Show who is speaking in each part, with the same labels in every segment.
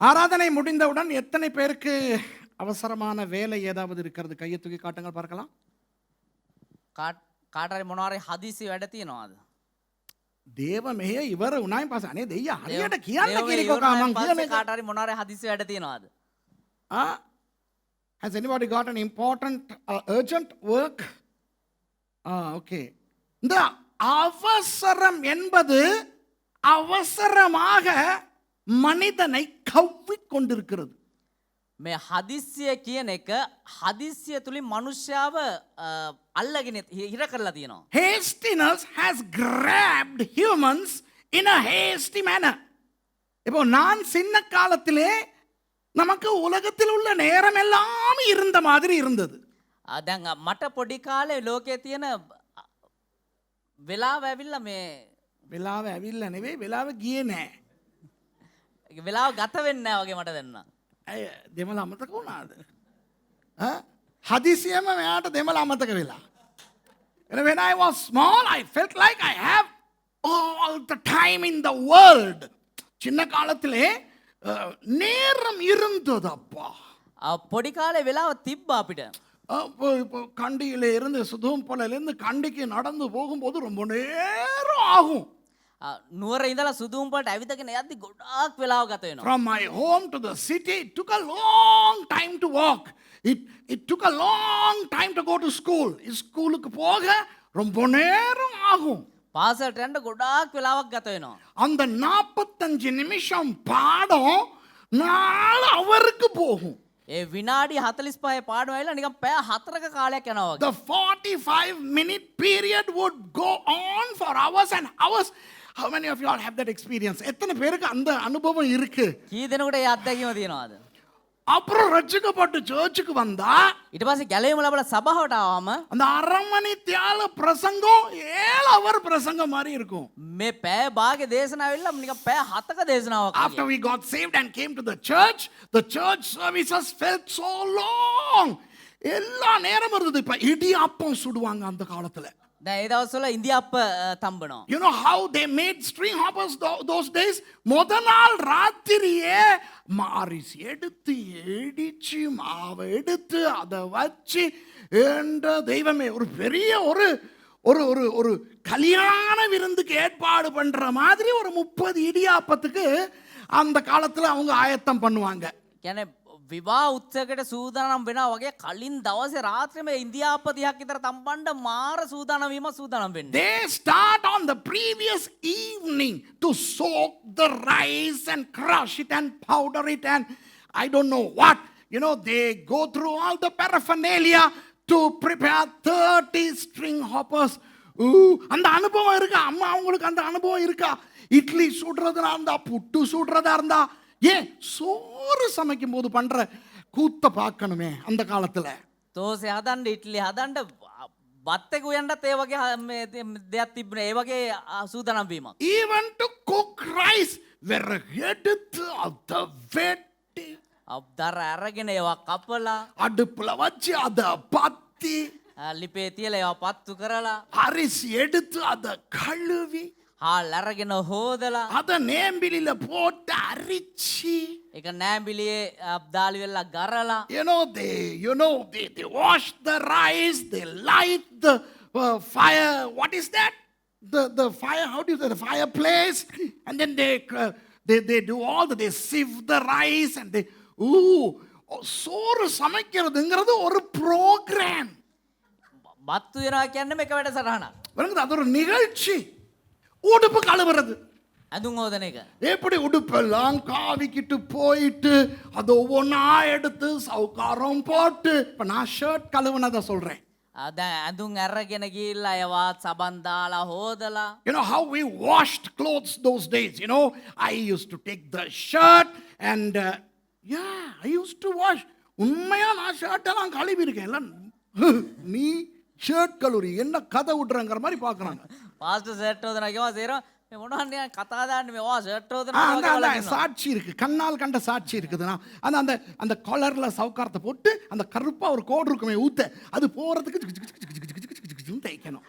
Speaker 1: ஆராதனை முடிந்தவுடன் எத்தனை பேருக்கு அவசரமான வேலை ஏதாவது இருக்கிறது? கையை தூக்கி காட்டுங்கள் பார்க்கலாம்.
Speaker 2: කාටරි මොනවාරි හදිසි වැඩ තියෙනවද?
Speaker 1: தேவமே இவர் உනාய் பாස අනේ දෙයියා හරියට
Speaker 2: දේව-
Speaker 1: කියන්න
Speaker 2: දේව
Speaker 1: කිරිකෝ
Speaker 2: ඉවරනායින්
Speaker 1: කාමන් කියන
Speaker 2: පස්සේ
Speaker 1: එක.
Speaker 2: කාටරි මොනවාරි හදිසි වැඩ තියෙනවද?
Speaker 1: Has anybody got an important urgent work? Okay. இந்த அவசரம் என்பது அவசரமாக மனிதனை கவ்விக் கொண்டிருக்கிறது.
Speaker 2: මේ හදිස්සිය කියන එක හදිස්සිය තුලින් මනුෂ්‍යව අල්ලගෙන හිර කරලා තියෙනවා.
Speaker 1: Hastiness has grabbed humans in a hasty manner. இப்போ நான் சின்ன காலத்திலே நமக்கு உலகத்தில் உள்ள நேரம் எல்லாம் இருந்த மாதிரி இருந்தது.
Speaker 2: දැන් මට පොඩි කාලේ ලෝකයේ තියෙන වෙලාව ඇවිල්ලා මේ
Speaker 1: වෙලාව ඇවිල්ලා නෙවෙයි වෙලාව ගියේ නෑ.
Speaker 2: වෙලාව ගත වෙන්නේ නැහැ වගේ මට දැනුණා.
Speaker 1: ඇය දෙමළ අමතක වුණාද? හදිසියම මෙයාට දෙමළ අමතක වෙලා. And when I was small, I felt like I have all the time in the world. சின்ன காலத்திலே நேரம் இருந்தது அப்பா.
Speaker 2: පොඩි කාලේ වෙලාව තිබ්බා අපිට.
Speaker 1: இப்போ கண்டியில இருந்து சுதும்பலையிலேருந்து கண்டிக்கு நடந்து போகும்போது ரொம்ப நேரம் ஆகும்.
Speaker 2: නුවර ඉඳලා සුදුම්පලට ඇවිදගෙන යද්දි ගොඩාක් වෙලාව ගත වෙනවා.
Speaker 1: From my home to the city, it took a long time to walk. It took a long time to go to school. ஸ்கூலுக்கு போக ரொம்ப நேரம் ஆகும்.
Speaker 2: පාසලට යන්න ගොඩාක් වෙලාවක් ගත වෙනවා.
Speaker 1: அந்த 45 நிமிஷம் பாடம் 4 அவருக்கு போகும்.
Speaker 2: ඒ විනාඩි 45 පාඩම ඇවිල්ලා නිකන් පැය 4ක කාලයක් යනවා වගේ.
Speaker 1: The 45-minute period would go on for hours and hours. How many of you all have that experience? எத்தனை பேருக்கு அந்த அனுபவம் இருக்கு?
Speaker 2: කී දෙනෙකුට ඒ අත්දැකීම තියෙනවද?
Speaker 1: அப்புறம் ரட்சிக்கப்பட்டு சர்ச்சுக்கு வந்தா
Speaker 2: ඊට පස්සේ ගැලවීම ලැබලා සභාවට ආවම
Speaker 1: அந்த அரை மணி தியால பிரசங்கம் 7 hour பிரசங்கம் மாதிரி இருக்கும்.
Speaker 2: මේ පැය භාගේ දේශනාව ඇවිල්ලා නිකන් පැය 7ක දේශනාවක්
Speaker 1: After
Speaker 2: වගේ.
Speaker 1: we got saved and came to the church services felt so long. எல்லா நேரம் இருந்தது. இப்ப இடியாப்பம் சுடுவாங்க அந்த காலத்துல.
Speaker 2: දැන් ඒ දවස්වල ඉන්දියාප්ප තම්බනවා.
Speaker 1: You know how they made string hoppers those days? முத நாள் ராத்திரியே மாரிஸ் எடுத்து இடிச்சு மாவை எடுத்து அதை வச்சு என்ற தெய்வமே ஒரு பெரிய ஒரு ஒரு ஒரு ஒரு கல்யாண விருந்துக்கு ஏற்பாடு பண்ற மாதிரி ஒரு 30 இடியாப்பத்துக்கு அந்த காலத்துல அவங்க ஆயத்தம் பண்ணுவாங்க.
Speaker 2: කියන්නේ විවාහ උත්සවයකට සූදානම් වෙනවා වගේ කලින් දවසේ රාත්‍රියේ මේ ඉන්දියාප්ප 30ක් විතර තම්බන්න මාර සූදානම් වීම සූදානම් වෙන්නේ.
Speaker 1: They start on the previous evening to soak the rice and crush it and powder it and I don't know what. You know, they go through all the paraphernalia to prepare 30 string hoppers. அந்த அனுபவம் இருக்கா? அம்மா அவங்களுக்கு அந்த அனுபவம் இருக்கா? இட்லி சுடுறதா இருந்தா, புட்டு சுடுறதா இருந்தா, ஏன் சோறு சமைக்கும் போது பண்ற கூத்த பார்க்கணுமே அந்த காலத்துல.
Speaker 2: තෝසේ හදන්න ඉட்லි හදන්න බත් එක උයන්නත් ඒ වගේ දෙයක් තිබුණේ. ඒ වගේ සූදානම් වීමක්.
Speaker 1: Even to cook rice, விறகு எடுத்து அதை வெட்டி
Speaker 2: දර අරගෙන ඒවා කපලා
Speaker 1: அடுப்புல வச்சு அதை பத்தி
Speaker 2: ලිපේ තියලා ඒවා පත්තු කරලා
Speaker 1: அரிசி எடுத்து அதை கழுவி
Speaker 2: හාල් අරගෙන හොදලා
Speaker 1: அதை நேம்பிலில போட்டு அரிச்சு
Speaker 2: ඒක නෑඹිලියේ දාලි වෙලා ගරලා
Speaker 1: they wash the rice, they light the fire. What is that? The fire, how do you say, the fireplace, and then they do all that. They sieve the rice and they சோறு சமைக்கிறதுங்கிறது ஒரு program.
Speaker 2: බත්තු වෙනවා කියන්නේ මේක වැඩසටහනක්.
Speaker 1: அது ஒரு நிகழ்ச்சி. உடுப்பு கழுவுறது,
Speaker 2: ඇඳුම් හොදන එක.
Speaker 1: எப்படி உடுப்பெல்லாம் காவிக்கிட்டு போயிட்டு அதை ஒவ்வொன்றா எடுத்து சவுக்காரம் போட்டு. இப்போ நான் ஷர்ட் கழுவுனதை சொல்றேன்.
Speaker 2: දැන් ඇඳුම් අරගෙන ගිහිල්ලා ඒවා සබන් දාලා හොදලා.
Speaker 1: You know how we washed clothes those days? You know, I used to take the shirt and I used to wash. உண்மையா நான் ஷர்ட் எல்லாம் கழுவி இருக்கேன். எல்லாம் நீ ஷர்ட் கழுவி என்ன கதை விட்டுறங்கிற மாதிரி பார்க்குறாங்க.
Speaker 2: පාස්ටර් සර්ට් හොදනවා කියවා සේරම මේ මොනවන්නේ කතා දාන්නේ මේ ඔයා සර්ට්
Speaker 1: அந்த
Speaker 2: හොදනවා.
Speaker 1: சாட்சி இருக்கு, கண்ணால் கண்ட சாட்சி இருக்குதுன்னா அந்த அந்த அந்த காலர்ல சவுக்காரத்தை போட்டு அந்த கருப்பா ஒரு கோடு இருக்குமே ஊத்த அது போறதுக்கு தைக்கணும்.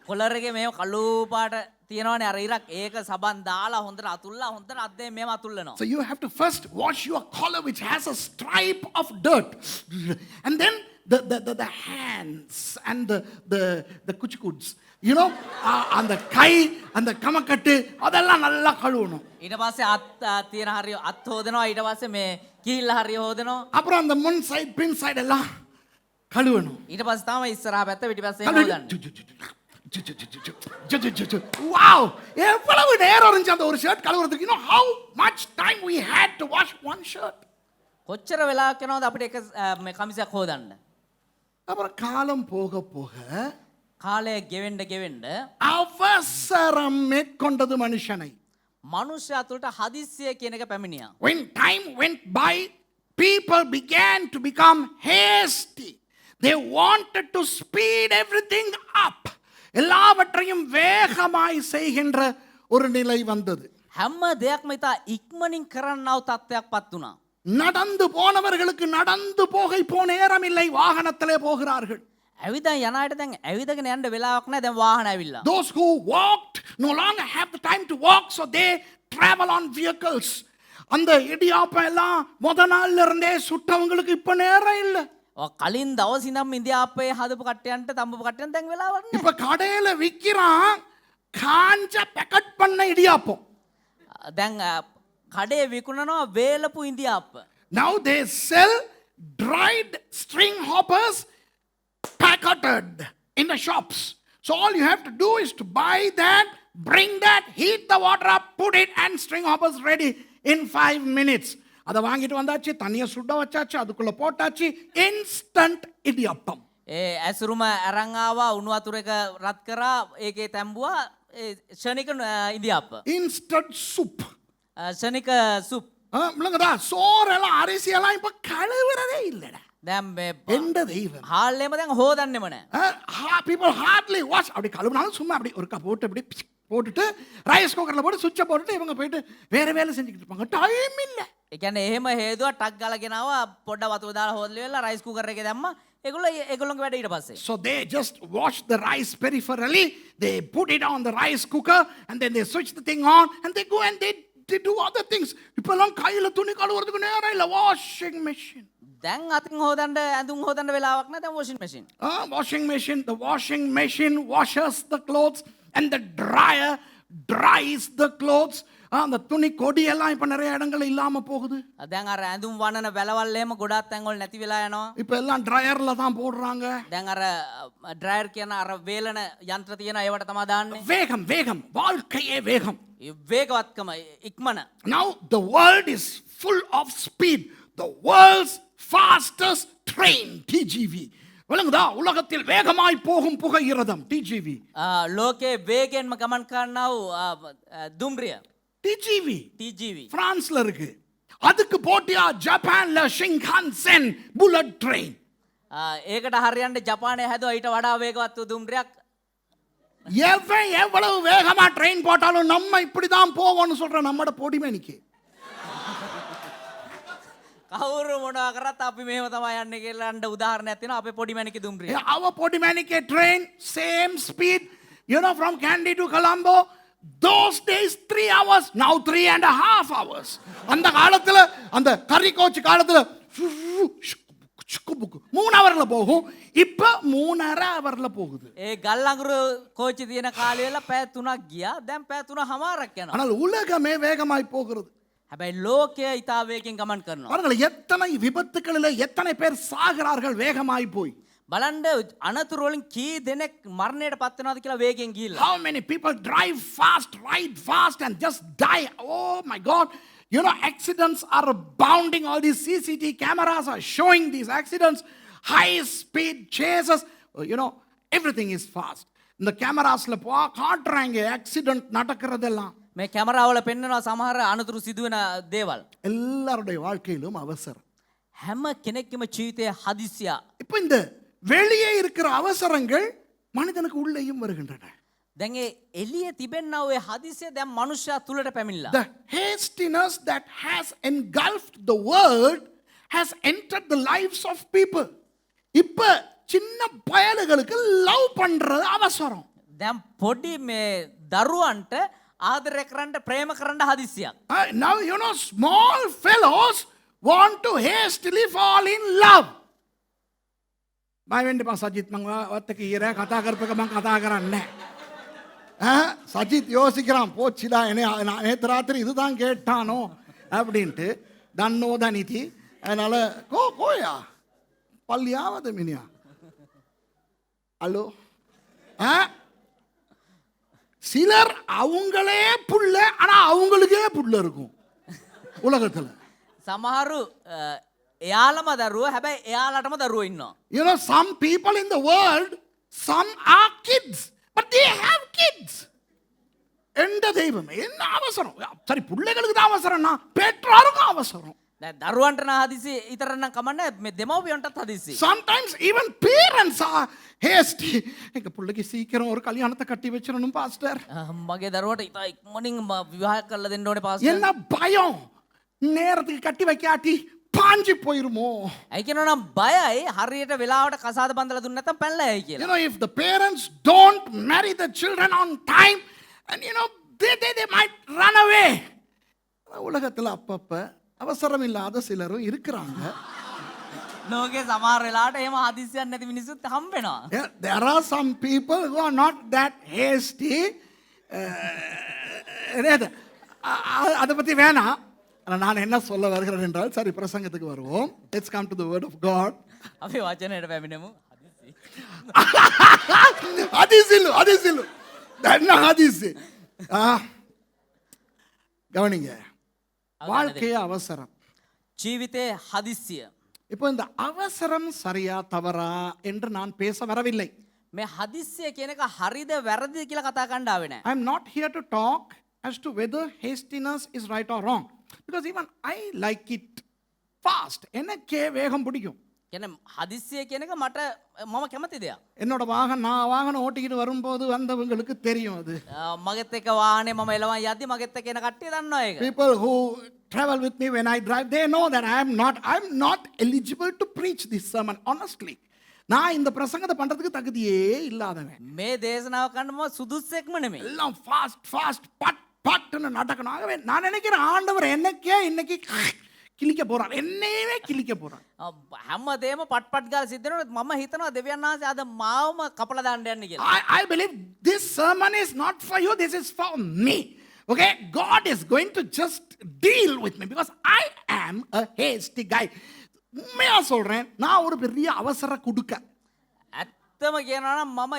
Speaker 2: කොලර් එකේ මේව කළු පාට තියෙනවනේ අර ඉරක් ඒක සබන් දාලා හොඳට අතුල්ලා හොඳට අද්දේ මේව අතුල්ලනවා.
Speaker 1: So you have to first wash your collar, which has a stripe of dirt. And then the hands and the kuchikuds. You know, and the kai and the kamakattu, adella nalla kaluvano.
Speaker 2: ඊට පස්සේ අත් තියෙන හරිය අත් හොදනවා ඊට පස්සේ මේ කීල්ල හරිය හොදනවා.
Speaker 1: அப்புறம் அந்த முன் சைடு பின் சைடு எல்லாம் கழுவணும்.
Speaker 2: ඊට පස්සේ තමයි ඉස්සරහා පැත්ත පිටිපස්සේ හොදන්නේ.
Speaker 1: Wow! எவ்வளவு நேரம் இருந்துச்சு அந்த ஒரு ஷர்ட் கழுவுறதுக்கு. You know how much time we had to wash one shirt?
Speaker 2: කොච්චර වෙලාවක් යනවද අපිට එක මේ කමිසයක් හොදන්න?
Speaker 1: அப்புறம் காலம் போக போக
Speaker 2: කාලය ගෙවෙන්න
Speaker 1: அவசரம் மேற்கொண்டது மனுஷனை.
Speaker 2: මනුෂ්‍යයා තුළට හදිස්සිය කියන එක පැමිණියා.
Speaker 1: When time went by, people began to become hasty. They wanted to speed everything up. எல்லாவற்றையும் வேகமாய் செய்கின்ற ஒரு நிலை வந்தது.
Speaker 2: හැම දෙයක්ම ඉතා ඉක්මනින් කරන්නව තත්ත්වයක් පත් වුණා.
Speaker 1: நடந்து போனவர்களுக்கு நடந்து போக இப்போ நேரம் இல்லை, வாகனத்திலே போகிறார்கள்.
Speaker 2: ඇවිදන් යන අයට දැන් ඇවිදගෙන යන්න වෙලාවක් නැහැ, දැන් වාහන ඇවිල්ලා.
Speaker 1: Those who walked no longer have the time to walk, so they travel on vehicles. அந்த இடியாப்பம் எல்லாம் முத நாள்ல இருந்தே சுட்டவங்களுக்கு இப்ப நேரம் இல்லை.
Speaker 2: කලින් දවස් ඉඳන් ඉන්දියාප්පේ හදපු කට්ටියන්ට තඹපු කට්ටියන් දැන් වෙලාවක් නැහැ.
Speaker 1: இப்ப கடையில விக்கிறான் காஞ்ச பேக்கெட் பண்ண இடியாப்பம்.
Speaker 2: දැන් කඩේ විකුණනවා වේලපු ඉන්දියාප්ප.
Speaker 1: Now they sell dried string hoppers packaged in the shops. So all you have to do is to buy that, bring that, heat the water up, put it, and string hoppers ready in 5 minutes. அதை வாங்கிட்டு வந்தாச்சு, தண்ணியை சுட வச்சாச்சு, அதுக்குள்ள போட்டாச்சு, instant idiyappam.
Speaker 2: ඇසුරුම අරන් ආවා, උණු වතුර එක රත් කරා, ඒකේ තැම්බුවා ෂණික ඉන්දියාප්ප.
Speaker 1: Instant soup.
Speaker 2: ෂණික සුප්.
Speaker 1: இல்லைங்கடா, சோறெல்லாம் அரிசியெல்லாம் இப்ப கழுவுறதே இல்லடா.
Speaker 2: දැන් මේ
Speaker 1: எந்த தெய்வம்
Speaker 2: හාල්ලේම දැන් හොදන්නෙම නැහැ.
Speaker 1: people hardly wash. அப்படி கழுவுனாலும் சும்மா அப்படி ஒரு போட்டு அப்படி போட்டுட்டு ரைஸ் குக்கர்ல போட்டு சுவிட்சை போட்டுட்டு இவங்க போயிட்டு வேற வேலை செஞ்சுக்கிட்டு இருப்பாங்க. டைம் இல்ல.
Speaker 2: ඒ කියන්නේ එහෙම හේදුවා ටක් ගාලා ගෙනාවා පොඩ්ඩ වතුර දාලා හොදලා වෙලා රයිස් කුකර් එකේ දැම්මා. ඒගොල්ලෝගේ වැඩ ඊට පස්සේ.
Speaker 1: So they just wash the rice peripherally, they put it on the rice cooker, and then they switch the thing on, and they go and they do other things. இப்பெல்லாம் கையில துணி கழுவுறதுக்கு நேரம் இல்ல, வாஷிங் மெஷின்.
Speaker 2: දැන් අතින් හොදන්න ඇඳුම් හොදන්න වෙලාවක් නැහැ, දැන් washing machine.
Speaker 1: Washing machine. The washing machine washes the clothes, and the dryer dries the clothes. அந்த துணி கொடி எல்லாம் இப்ப நிறைய இடங்கள்ல இல்லாம போகுது.
Speaker 2: දැන් අර ඇඳුම් වනන වැලවල් එහෙම ගොඩක් තැන් වල නැති වෙලා යනවා.
Speaker 1: இப்ப எல்லாம் ட்ரையர்ல தான் போடுறாங்க.
Speaker 2: දැන් අර ඩ්‍රයර් කියන අර වේලන යන්ත්‍ර තියෙන ඒවට තමයි දාන්නේ.
Speaker 1: வேகம் வேகம், வாழ்க்கையே வேகம்.
Speaker 2: වේගවත්කම ඉක්මන.
Speaker 1: Now the world is full of speed. The world's fastest train, TGV. விளங்குதா? உலகத்தில் வேகமாய் போகும் புகையிரதம் TGV.
Speaker 2: ලෝකේ වේගෙන්ම ගමන් කරනව දුම්රිය TGV
Speaker 1: பிரான்ஸ்ல இருக்கு. அதுக்கு போட்டியா ஜப்பான்ல ஷின்கான்சென் புல்லட் ட்ரெயின்.
Speaker 2: ඒකට හරියන්න ජපානයේ හැදුවා ඊට වඩා වේගවත් දුම්රියක්.
Speaker 1: எவ்வளவு வேகமா ட்ரெயின் போட்டாலும் நம்ம இப்படிதான் போவோம்னு சொல்ற நம்மட பொடிமேனிக்கு.
Speaker 2: කවුරු මොනවා කරත් අපි මෙහෙම තමයි යන්නේ කියලා අන්න උදාහරණයක් තියෙනවා අපේ පොඩි මැණිකේ දුම්රිය.
Speaker 1: Our பொடி மேனிக்கே train, same speed, you know, from Kandy to Colombo. Those days 3 hours, now 3.5 hours. அந்த காலத்துல அந்த கரி கோச் காலத்துல 3 hourல போகும், இப்ப 3.5 hourல போகுது.
Speaker 2: ඒ ගල් අඟුරු කෝච්චි තියෙන කාලේ වෙලා පැය 3ක් ගියා, දැන් පැය 3:00ක් යනවා.
Speaker 1: ஆனால் உலகமே வேகமாய் போகிறது.
Speaker 2: හැබැයි ලෝකය ඉතා වේගෙන් ගමන් කරනවා.
Speaker 1: பாருங்கள், எத்தனை விபத்துக்களில் எத்தனை பேர் சாகிறார்கள் வேகமாய் போய்.
Speaker 2: බලන්න අනතුරු වලින් කී දෙනෙක් මරණයට පත් වෙනවද කියලා වේගෙන් ගිහිල්ලා.
Speaker 1: How many people drive fast, ride fast and just die? Oh my God. You know, accidents are abounding. All these CCTV cameras are showing these accidents. High speed chases. You know, everything is fast. இந்த கேமராஸ்ல காட்டுறாங்க accident நடக்கிறதெல்லாம்.
Speaker 2: මේ කැමරාවල පෙන්වනවා සමහර අනතුරු සිදුවෙන දේවල්.
Speaker 1: எல்லாருடைய வாழ்க்கையிலும் அவசரம்.
Speaker 2: හැම කෙනෙක්ගේම ජීවිතයේ හදිස්සිය.
Speaker 1: இப்போ இந்த வெளியே இருக்கிற அவசரங்கள் மனிதனுக்கு உள்ளேயும் வருகின்றன.
Speaker 2: දැන් ඒ එළියේ තිබෙනා ඔය හදිස්සිය දැන් මනුෂ්‍යයා තුලට පැමිණිලා.
Speaker 1: The hastiness that has engulfed the world has entered the lives of people. இப்ப சின்ன பயலுகளுக்கு லவ் பண்றது அவசரம்.
Speaker 2: දැන් පොඩි මේ දරුවන්ට ආදරය කරන්න ප්‍රේම කරන්න හදිසියක්.
Speaker 1: Now, small fellows want to hastily fall in love. බය වෙන්න එපා සජිත් මං ඔයත් එක්ක ඊරෑ කතා කරපේක මං කතා කරන්නේ නැහැ. சஜித் யோசிக்கிறான் போச்சுடா நேற்று ராத்திரி இதுதான் கேட்டானோ அப்படின்ட்டு தன்னோ தனிதி அதனால கோயா பள்ளியாவது மினியா ஹலோ சிலர் அவங்களே புள்ள ஆனா அவங்களுக்கே புள்ள இருக்கும் உலகத்துல.
Speaker 2: සමහරු එයාලම දරුව හැබැයි එයාලටම දරුවෝ ඉන්නවා.
Speaker 1: Some people in the world, some are kids, but they have kids. எந்த தெய்வம் என்ன அவசரம்? சரி பிள்ளைகளுக்கு தான் அவசரம்னா பெற்றோருக்கும் அவசரம்.
Speaker 2: දැන් දරුවන්ට නම් හදිසි ඊතර නම් කමන්නේ මේ දෙමව්පියන්ටත් හදිසි.
Speaker 1: Sometimes even parents are hasty. எங்க பிள்ளைக்கு சீக்கிரம் ஒரு கல்யாணத்தை கட்டி வச்சிரணும் பாஸ்டர்.
Speaker 2: මගේ දරුවට ඉතා ඉක්මනින් විවාහ කරලා දෙන්න ඕනේ පාස්ටර්.
Speaker 1: என்ன பயம் நேரத்துக்கு கட்டி வைக்காட்டி பாஞ்சி போயிருமோ.
Speaker 2: ඇයි කියනවා නම් බයයි හරියට වෙලාවට කසාද බඳලා දුන්න නැත්නම් පැනලා යයි කියලා.
Speaker 1: If the parents don't marry the children on time, and they might run away. உலகத்துல அப்பப்ப அவசரம் இல்லாத சிலரும் இருக்கிறாங்க.
Speaker 2: ලෝකේ සමහර වෙලාවට එහෙම හදිස්සියක් නැති මිනිස්සුත් හම්බ වෙනවා.
Speaker 1: There are some people who are not that hasty. அதை பத்தி வேணாம். நான் என்ன சொல்ல வருகிறேன் என்றால் சரி பிரசங்கத்துக்கு வருவோம். Let's come to the word of God.
Speaker 2: අපි වචනයට පැමිණෙමු.
Speaker 1: ஹதீஸில் என்ன ஹதீஸ்? கவனிங்க. வாழ்க்கைய அவசரம்.
Speaker 2: ජීවිතේ හදිස්සිය.
Speaker 1: இப்போ இந்த அவசரம் சரியா தவறா என்று நான் பேச வரவில்லை.
Speaker 2: මේ හදිස්සිය කියන එක හරිද වැරදිද කියලා කතා කරන්න ආවේ නැහැ.
Speaker 1: I am not here to talk as to whether hastiness is right or wrong, because even I like it fast. எனக்கே வேகம் பிடிக்கும்.
Speaker 2: කියන්නේ හදිස්සිය කියන එක මට මම කැමති දෙයක්.
Speaker 1: என்னோட நான் வாகனம் ஓட்டிக்கிட்டு வரும்போது வந்தவங்களுக்கு தெரியும் அது.
Speaker 2: මගෙත් එක්ක වාහනේ මම එලවන් යද්දි මගෙත් එක්ක එන කට්ටිය දන්නවා ඒක.
Speaker 1: People who travel with me when I drive, they know that I'm not eligible to preach this sermon, honestly. நான் இந்த பிரசங்கத்தை பண்றதுக்கு தகுதியே இல்லாதவன்.
Speaker 2: මේ දේශනාව කරන්න මම සුදුස්සෙක්ම නෙමෙයි.
Speaker 1: எல்லாம் ஃபாஸ்ட் பட்னு நடக்கணும். ஆகவே நான் நினைக்கிறேன் ஆண்டவர் என்னைக்கே இன்னைக்கு கிழிக்க போறார், என்னையவே கிழிக்க போறார்.
Speaker 2: හැමදේම පට්පට් ගාලා සිද්ධ වෙනවා. මම හිතනවා දෙවියන් වහන්සේ අද මාවම කපලා දාන්න යන්නේ කියලා.
Speaker 1: I believe this sermon is not for you, this is for me. Okay, God is going to just deal with me because I am a hasty guy. உண்மையா சொல்றேன், நான் ஒரு பெரிய அவசர குடுக்க.
Speaker 2: ඇත්තම කියනවා නම් මම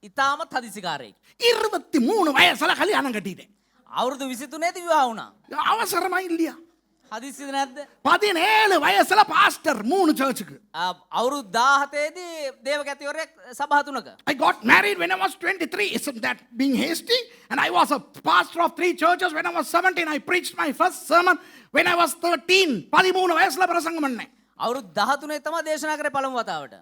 Speaker 2: ඉතාමත් හදිසිකාරයෙක්.
Speaker 1: 23 வயசுல கல்யாணம் கட்டிட்டேன்.
Speaker 2: අවුරුදු 23 දී විවාහ වුණා.
Speaker 1: அவசரமா இல்லையா?
Speaker 2: හදිසියද නැද්ද?
Speaker 1: 17 வயசுல பாஸ்டர் 3 சர்ச்சுக்கு.
Speaker 2: අවුරුදු 17 දී දේවගතිවරයෙක් සභා තුනක.
Speaker 1: I got married when I was 23. Isn't that being hasty? And I was a pastor of 3 churches when I was 17. I preached my first sermon when I was 13. 13 வயசுல பிரசங்கம் பண்ணேன்.
Speaker 2: අවුරුදු 13 තමයි දේශනා කරේ පළමු වතාවට.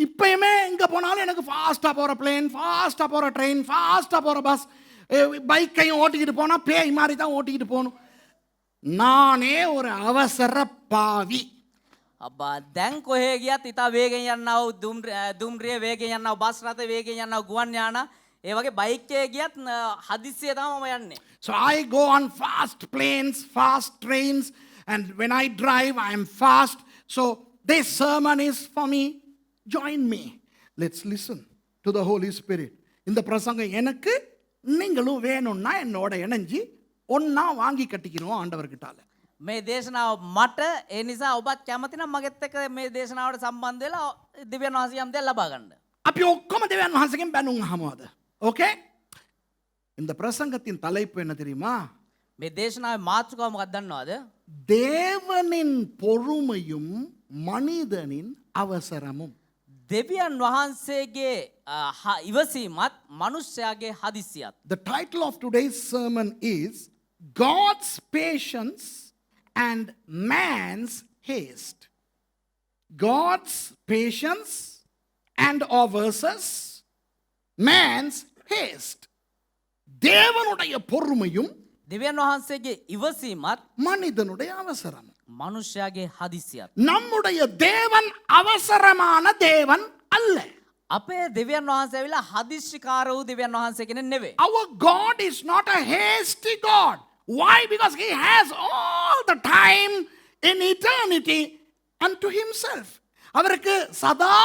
Speaker 1: இப்பயுமே எங்க போனாலும் எனக்கு ஃபாஸ்டா போற பிளேன், ஃபாஸ்டா போற ட்ரெயின், ஃபாஸ்டா போற பஸ், பைக்கையும் ஓட்டிக்கிட்டு போனா பேய் மாதிரி தான் ஓட்டிக்கிட்டு போகணும். நானே ஒரு அவசர பாவி.
Speaker 2: අබ්බා දැන් කොහේ ගියත් ඉතා වේගෙන් යන්නව දුම්රිය වේගෙන් යන්නව බස් රථ වේගෙන් යන්නව ගුවන් යාන ඒ වගේ බයික් එකේ ගියත් හදිස්සිය තමයි මම යන්නේ.
Speaker 1: So I go on fast planes, fast trains, and when I drive I am fast. So this sermon is for me. Join me. Let's listen to the Holy Spirit. இந்த பிரசங்கம் எனக்கு நீங்களும் வேணும்னா என்னோட இணைஞ்சி ஒன்னா வாங்கி கட்டிக்கிறோம் ஆண்டவர்கிட்டால.
Speaker 2: මේ දේශනාව මට ඒ නිසා ඔබත් කැමති නම් මගෙත් එක්ක මේ දේශනාවට සම්බන්ධ වෙලා දිව්‍යන් වහන්සේ යම් දෙයක් ලබා ගන්න.
Speaker 1: අපි ඔක්කොම දෙවියන් වහන්සේගෙන් බැනුම් අහමුද? ஓகே? இந்த பிரசங்கத்தின் தலைப்பு என்ன தெரியுமா?
Speaker 2: මේ දේශනාවේ මාතෘකාව මොකක්ද දන්නවද?
Speaker 1: தேவனின் பொறுமையும் மனிதனின் அவசரமும்.
Speaker 2: දෙවියන් වහන්සේගේ ඉවසීමත් මනුෂ්‍යයාගේ හදිස්සියත්.
Speaker 1: The title of today's sermon is God's patience and man's haste. God's patience and or versus man's haste. தேவனுடைய பொறுமையும்
Speaker 2: දෙවියන් වහන්සේගේ ඉවසීමත්
Speaker 1: மனிதனுடைய அவசரம்.
Speaker 2: මනුෂ්‍යයාගේ හදිස්සියත්.
Speaker 1: நம்முடைய தேவன் அவசரமான தேவன் அல்ல.
Speaker 2: අපේ දෙවියන් වහන්සේ ඇවිල්ලා හදිස්සිකාර වූ දෙවියන් වහන්සේ කෙනෙක් නෙවෙයි.
Speaker 1: Our God is not a hasty God. Why? Because He has all the time in eternity unto Himself. அவருக்கு சதா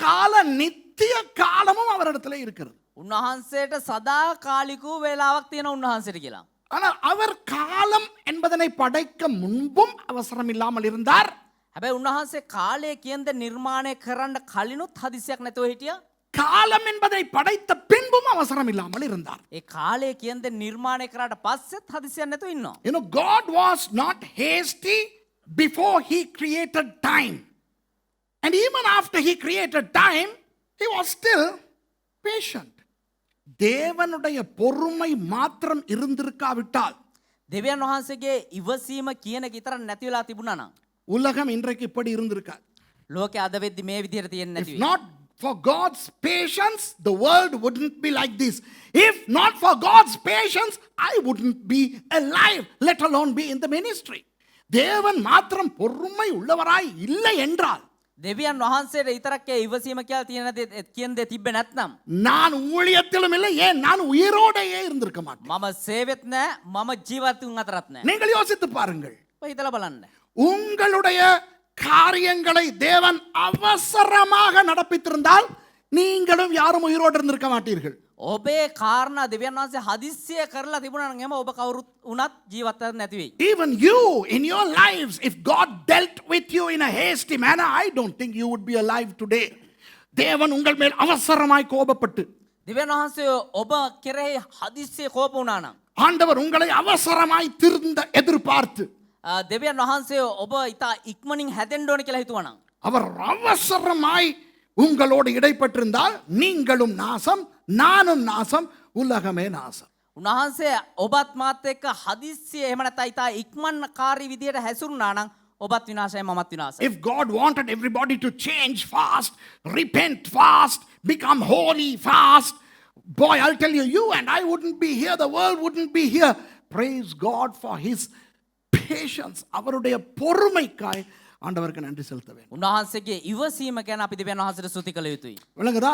Speaker 1: கால நித்திய காலமும் அவரிடத்துல இருக்கிறது.
Speaker 2: උන්වහන්සේට සදා කාලිකූ වේලාවක් තියෙන උන්වහන්සේට කියලා.
Speaker 1: ஆனால் அவர் காலம் என்பதனை படைக்க முன்பும் அவசரம் இல்லாமல் இருந்தார்.
Speaker 2: හැබැයි උන්වහන්සේ කාලය කියන දේ නිර්මාණය කරන්න කලිනුත් හදිසියක් නැතුව හිටියා.
Speaker 1: காலம் என்பதை படைத்த பின்பும் அவசரம் இல்லாமல் இருந்தார்.
Speaker 2: ඒ කාලය කියන දේ නිර්මාණය කරාට පස්සෙත් හදිසියක් නැතුව ඉන්නවා.
Speaker 1: You know, God was not hasty before He created time. And even after He created time, He was still patient. தேவனுடைய பொறுமை மாத்திரம் இருந்திருக்காவிட்டால்
Speaker 2: දෙවියන් වහන්සේගේ ඉවසීම කියන එක විතර නැති වෙලා තිබුණා නම්
Speaker 1: உலகம் இன்றைக்கு இப்படி இருந்திருக்காது.
Speaker 2: ලෝකේ අද වෙද්දි මේ විදිහට තියෙන්නේ නැති
Speaker 1: If
Speaker 2: වෙයි.
Speaker 1: not for God's patience, the world wouldn't be like this. If not for God's patience, I wouldn't be alive, let alone be in the ministry. தேவன் மாத்திரம் பொறுமை உள்ளவராய் இல்லை என்றால்
Speaker 2: දෙවියන් වහන්සේට විතරක් ඒ ඉවසීම කියලා තියෙන දේ කියන දේ තිබ්බේ නැත්නම්
Speaker 1: நான் ஊழியத்திலும் இல்லை, ஏன் நான் உயிரோடையே இருந்திருக்க மாட்டேன்.
Speaker 2: මම සේවෙත් නැහැ මම ජීවත් වුන් අතරත් නැහැ.
Speaker 1: நீங்கள் யோசித்து பாருங்கள்.
Speaker 2: ඔය හිතලා බලන්න.
Speaker 1: உங்களுடைய காரியங்களை தேவன் அவசரமாக நடப்பித்திருந்தால் நீங்களும் யாரும் உயிரோடு இருந்திருக்க மாட்டீர்கள்.
Speaker 2: ඔබේ කාරණා දෙවියන් වහන්සේ හදිස්සිය කරලා තිබුණා නම් එම ඔබ කවුරුත් උනත් ජීවත් වෙන්න නැති වෙයි.
Speaker 1: Even you in your lives, if God dealt with you in a hasty manner, I don't think you would be alive today. தேவன் உங்கள் மேல் அவசரமாய் கோபப்பட்டு
Speaker 2: දෙවියන් වහන්සේ ඔබ කෙරෙහි හදිස්සිය කෝප වුණා නම්
Speaker 1: ஆண்டவர் உங்களை அவசரமாய் திருந்த எதிர்பார்த்து
Speaker 2: දෙවියන් වහන්සේ ඔබ ඉතා ඉක්මනින් හැදෙන්න ඕන කියලා හිතුවා නම්
Speaker 1: அவர் அவசரமாய் உங்களோடு இடைப்பட்டிருந்தால் நீங்களும் நாசம், நானும் நாசம், உலகமே நாசம்.
Speaker 2: උන්වහන්සේ ඔබත් මාත් එක්ක හදිස්සිය එහෙම නැත්නම් ඉතා ඉක්මන්කාරී විදියට හැසිරුණා නම් ඔබත් විනාශයි මමත් විනාශයි.
Speaker 1: If God wanted everybody to change fast, repent fast, become holy fast, boy, I'll tell you, you and I wouldn't be here, the world wouldn't be here. Praise God for His patience. அவருடைய பொறுமைக்காய் ஆண்டவருக்கு நன்றி செலுத்த வேண்டும்.
Speaker 2: උන්වහන්සේගේ ඉවසීම ගැන අපි දෙවියන් වහන්සේට ස්තුති කළ යුතුයි.
Speaker 1: விளங்குதா?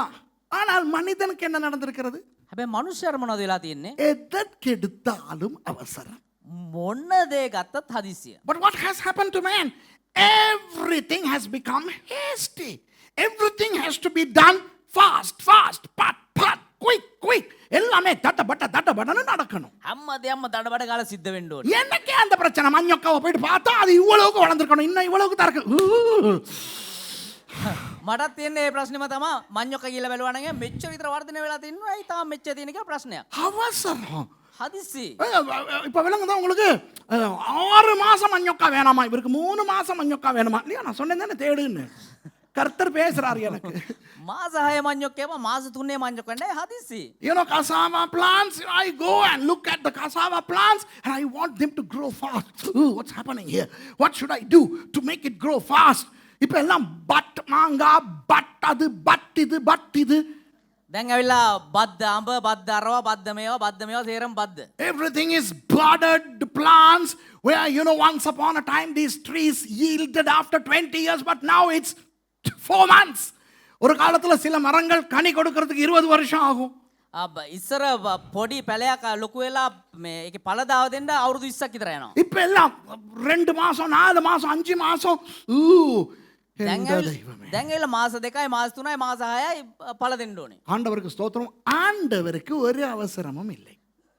Speaker 1: ஆனால் மனிதனுக்கு என்ன நடந்திருக்கிறது?
Speaker 2: හැබැයි මනුෂ්‍යයර මොනවද වෙලා තියෙන්නේ?
Speaker 1: எதற்கெடுத்தாலும் அவசரம்.
Speaker 2: මොන දේ ගත්තත් හදිස්සිය.
Speaker 1: But what has happened to man? Everything has become hasty. Everything has to be done fast, fast, pat, pat, quick, quick. எல்லாமே தட்டப்பட்டன்னு நடக்கணும்.
Speaker 2: හැම දෙයක්ම දඩබඩ ගාලා සිද්ධ වෙන්න ඕනේ.
Speaker 1: என்னக்கே அந்த பிரச்சனை? மஞ்சக்காவை போயிட்டு பார்த்தா அது இவ்வளவுக்கு வளர்ந்துருக்கணும், இன்னும் இவ்வளவுக்கு தான் இருக்கு.
Speaker 2: මටත් තියෙන්නේ මේ ප්‍රශ්නේම තමයි. මඤ්ඤොක්ක කියලා බැලුවා නම් මෙච්චර විතර වර්ධනය වෙලා තින්නවා. ඒ තාම මෙච්චර තියෙන කියලා ප්‍රශ්නයක්.
Speaker 1: அவசரம்.
Speaker 2: හදිස්සි.
Speaker 1: இப்ப விளங்குதா உங்களுக்கு? 6 மாசம் மஞ்சக்கா வேணாமா, இவருக்கு 3 மாசம் மஞ்சக்கா வேணுமா? இல்லையா, நான் சொன்னேன் தானே தேடுன்னு. கர்த்தர் பேசுறாரு எனக்கு.
Speaker 2: මාස 6 මඤ්ඤොක්කේම මාස 3 මඤ්ඤොක්කන්නේ හදිස්සි.
Speaker 1: You know, cassava plants, I go and look at the cassava plants and I want them to grow fast. Ooh, what's happening here? What should I do to make it grow fast? இப்ப எல்லாம் but மாங்கா, but அது, but இது.
Speaker 2: දැන් ඇවිල්ලා බද්ද අඹ බද්ද අරව බද්ද මේවා තේරම බද්ද.
Speaker 1: Everything is budded plants where, you know, once upon a time these trees yielded after 20 years, but now it's 4 months. ஒரு காலத்துல சில மரங்கள் கனி கொடுக்கிறதுக்கு 20 வருஷம் ஆகும்.
Speaker 2: ඉස්සර පොඩි පැලයක් ලොකු වෙලා මේ ඒකේ පළ දාව දෙන්න අවුරුදු 20ක් විතර යනවා.
Speaker 1: இப்ப எல்லாம் 2 மாசம், 4 மாசம், 5 மாசம்.
Speaker 2: දැන් ඇවිල්ලා මාස 2යි මාස 3යි මාස 6යි පළ දෙන්න ඕනේ.
Speaker 1: ஆண்டவருக்கு ஸ்தோத்திரம். ஆண்டவருக்கு ஒரு அவசரமும் இல்லை.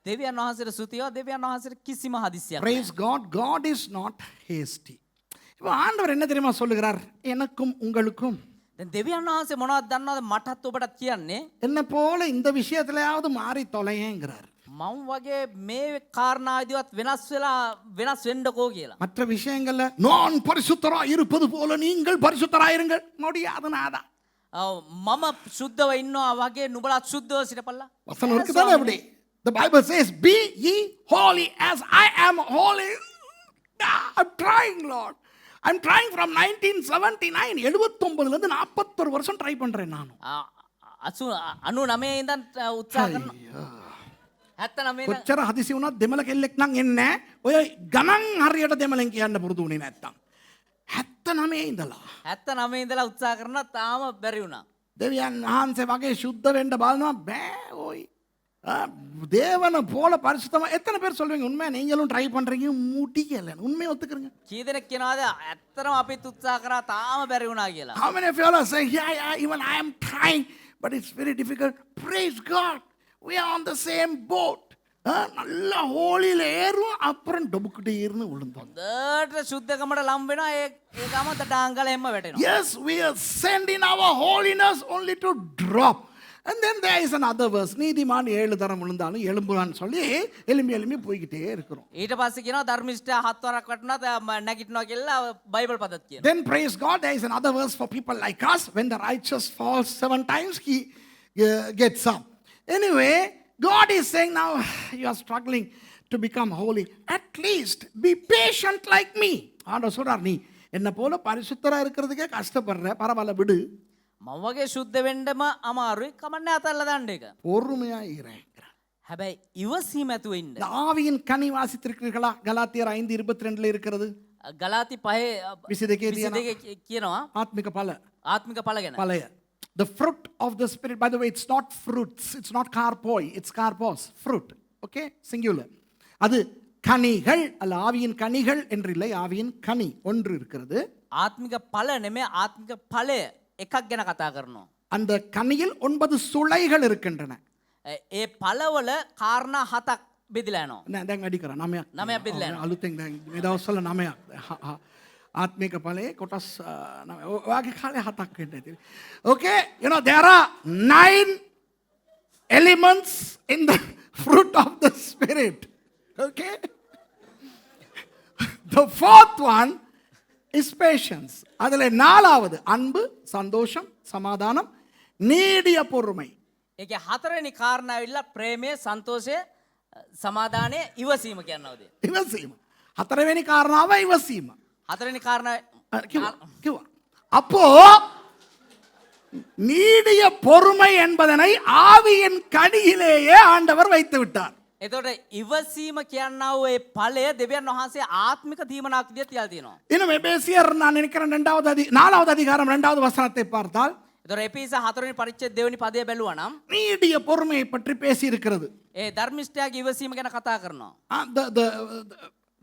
Speaker 2: දෙවියන් වහන්සේට ස්තුතිය. දෙවියන් වහන්සේට කිසිම හදිස්සියක්
Speaker 1: Praise God. God is not hasty. இப்போ ஆண்டவர் என்ன தெரியுமா சொல்லுகிறார்? எனக்கும் உங்களுக்கும்
Speaker 2: දැන් දෙවියන් වහන්සේ මොනවද දන්නවද මටත් ඔබටත් කියන්නේ?
Speaker 1: என்ன போல இந்த விஷயத்திலேயாவது மாறி தொலையேங்கிறார்.
Speaker 2: මම වගේ මේ කාරණාවේදීවත් වෙනස් වෙන්නකෝ කියලා.
Speaker 1: மற்ற விஷயங்கள்ல நான் பரிசுத்தராய் இருப்பது போல நீங்கள் பரிசுத்தராயிருங்கள். முடியாது நாதா.
Speaker 2: මම සුද්ධව ඉන්නවා වගේ නුඹලත් සුද්ධව සිටපල්ලා.
Speaker 1: வசனம் இருக்குதானே அப்படி? The Bible says, be ye holy as I am holy. I'm trying, Lord. I'm trying from 1979. 79ல இருந்து 41 வருஷம் ட்ரை பண்றேன் நான்.
Speaker 2: 99 ඉඳන් උත්සාහ කරනවා. 79
Speaker 1: කොච්චර හදිසි වුණත් දෙමළ කෙල්ලෙක් නම් එන්නේ නැහැ. ඔය ගණන් හරියට දෙමළෙන් කියන්න පුරුදු වුණේ නැත්තම්. 79 ඉඳලා
Speaker 2: 79 ඉඳලා උත්සාහ කරනවා තාම බැරි වුණා.
Speaker 1: දෙවියන් වහන්සේ වගේ සුද්ධ වෙන්න බලනවා බෑ ஓய் தேவனை போல பரிசுத்தமா எத்தனை பேர் சொல்லுவீங்க உண்மையா நீங்களும் ட்ரை பண்றீங்க முடியல உண்மையை ஒத்துக்கிறீங்க
Speaker 2: කී දෙනෙක් කියනවාද ඇත්තටම අපිත් උත්සාහ කරා තාම බැරි වුණා කියලා.
Speaker 1: How many of you all are saying, yeah, even I am trying, but it's very difficult? Praise God. We are on the same boat. நல்ல ஹோலியில் ஏறும் அப்புறம் டொபுக்கிட்டு ஏறுன்னு விழுந்தோம்.
Speaker 2: හොඳට සුද්ධකමට ලම් වෙනවා ඒ ගම තටාංගල හැම වැටෙනවා.
Speaker 1: Yes, we are sending our holiness only to drop. And then there is another verse. நீதிமான் 7 தரம் விழுந்தாலும் எழும்புவான்னு சொல்லி எலும்பி போய்கிட்டே இருக்கிறோம்.
Speaker 2: ඊට පස්සේ කියනවා ධර්මිෂ්ඨයා 7 වරක් වටුණා නැගිටිනවා කියලා බයිබල් පදත් කියනවා.
Speaker 1: Then praise God, there is another verse for people like us. When the righteous falls 7 times, he gets up. Anyway, God is saying now, you are struggling to become holy. At least be patient like me. ஆண்டவர் சொல்றார் நீ என்ன போல பரிசுத்தரா இருக்கிறதுக்கே கஷ்டப்படுற பரவாயில்ல விடு.
Speaker 2: මම වගේ සුද්ධ වෙන්නම අමාරුයි කමන්නේ අතල්ලා දාන්න එක.
Speaker 1: பொறுமையா ඉරேன்.
Speaker 2: හැබැයි ඉවසීම ඇතුව ඉන්න.
Speaker 1: இந்த ஆவியின் கனி வாசித்திருக்கிறீர்களா? கலாத்தியர் 5:22 இருக்கிறது.
Speaker 2: ගලාති 5:22 කියනවා
Speaker 1: ஆத்மிக பல.
Speaker 2: ආත්මික ඵල ගැන.
Speaker 1: பழைய. The fruit of the spirit, by the way, it's not fruits, it's not carpoi, it's carpos, fruit. Okay, singular. அது கனிகள் அல்ல, ஆவியின் கனிகள் என்று இல்லை, ஆவியின் கனி ஒன்று இருக்கிறது.
Speaker 2: ආත්මික ඵල නෙමෙයි ආත්මික ඵලය එකක් ගැන කතා කරනවා.
Speaker 1: அந்த கனியில் 9 சுளைகள் இருக்கின்றன.
Speaker 2: ඒ ඵලවල කාරණා 7ක් බෙදලා යනවා.
Speaker 1: நான் දැන් වැඩි කරා 9ක්.
Speaker 2: 9ක් බෙදලා යනවා.
Speaker 1: අලුතෙන් දැන් මේ දවස්වල 9ක්. ආත්මික ඵලයේ කොටස් 9. ඔයාගේ කාලේ 7ක් වෙන්න ඇති. Okay, you know there are 9 elements in the fruit of the spirit. Okay? The fourth one is patience. அதில் 4வது அன்பு, சந்தோஷம், சமாதானம், நீடிய பொறுமை.
Speaker 2: ඒකේ හතරවෙනි කාරණා ඇවිල්ලා ප්‍රේමය, සන්තෝෂය, සමාදානය, ඉවසීම කියනවාද?
Speaker 1: இவசீம். 4වෙනි කාරණාව ඉවසීම.
Speaker 2: හතරවෙනි කාරණා
Speaker 1: கிவா. அப்போ நீடிய பொறுமை என்பதனை ஆவியின் கனியிலேயே ஆண்டவர் வைத்து விட்டார்.
Speaker 2: එතකොට ඉවසීම කියනා වූ ඒ ඵලය දෙවියන් වහන්සේ ආත්මික දීමනාක් විදිහට තියලා තියෙනවා.
Speaker 1: இன்னும் எபேசியர் நான் நினைக்கிறேன் 4வது அதிகாரம் 2வது வசனத்தை பார்த்தால்
Speaker 2: එතකොට එපිස 4වෙනි පරිච්ඡේද 2වෙනි පදයේ බැලුවා නම්
Speaker 1: நீடிய பொறுமையை பற்றி பேசி இருக்கிறது.
Speaker 2: ඒ ධර්මිෂ්ඨයාගේ ඉවසීම ගැන කතා කරනවා.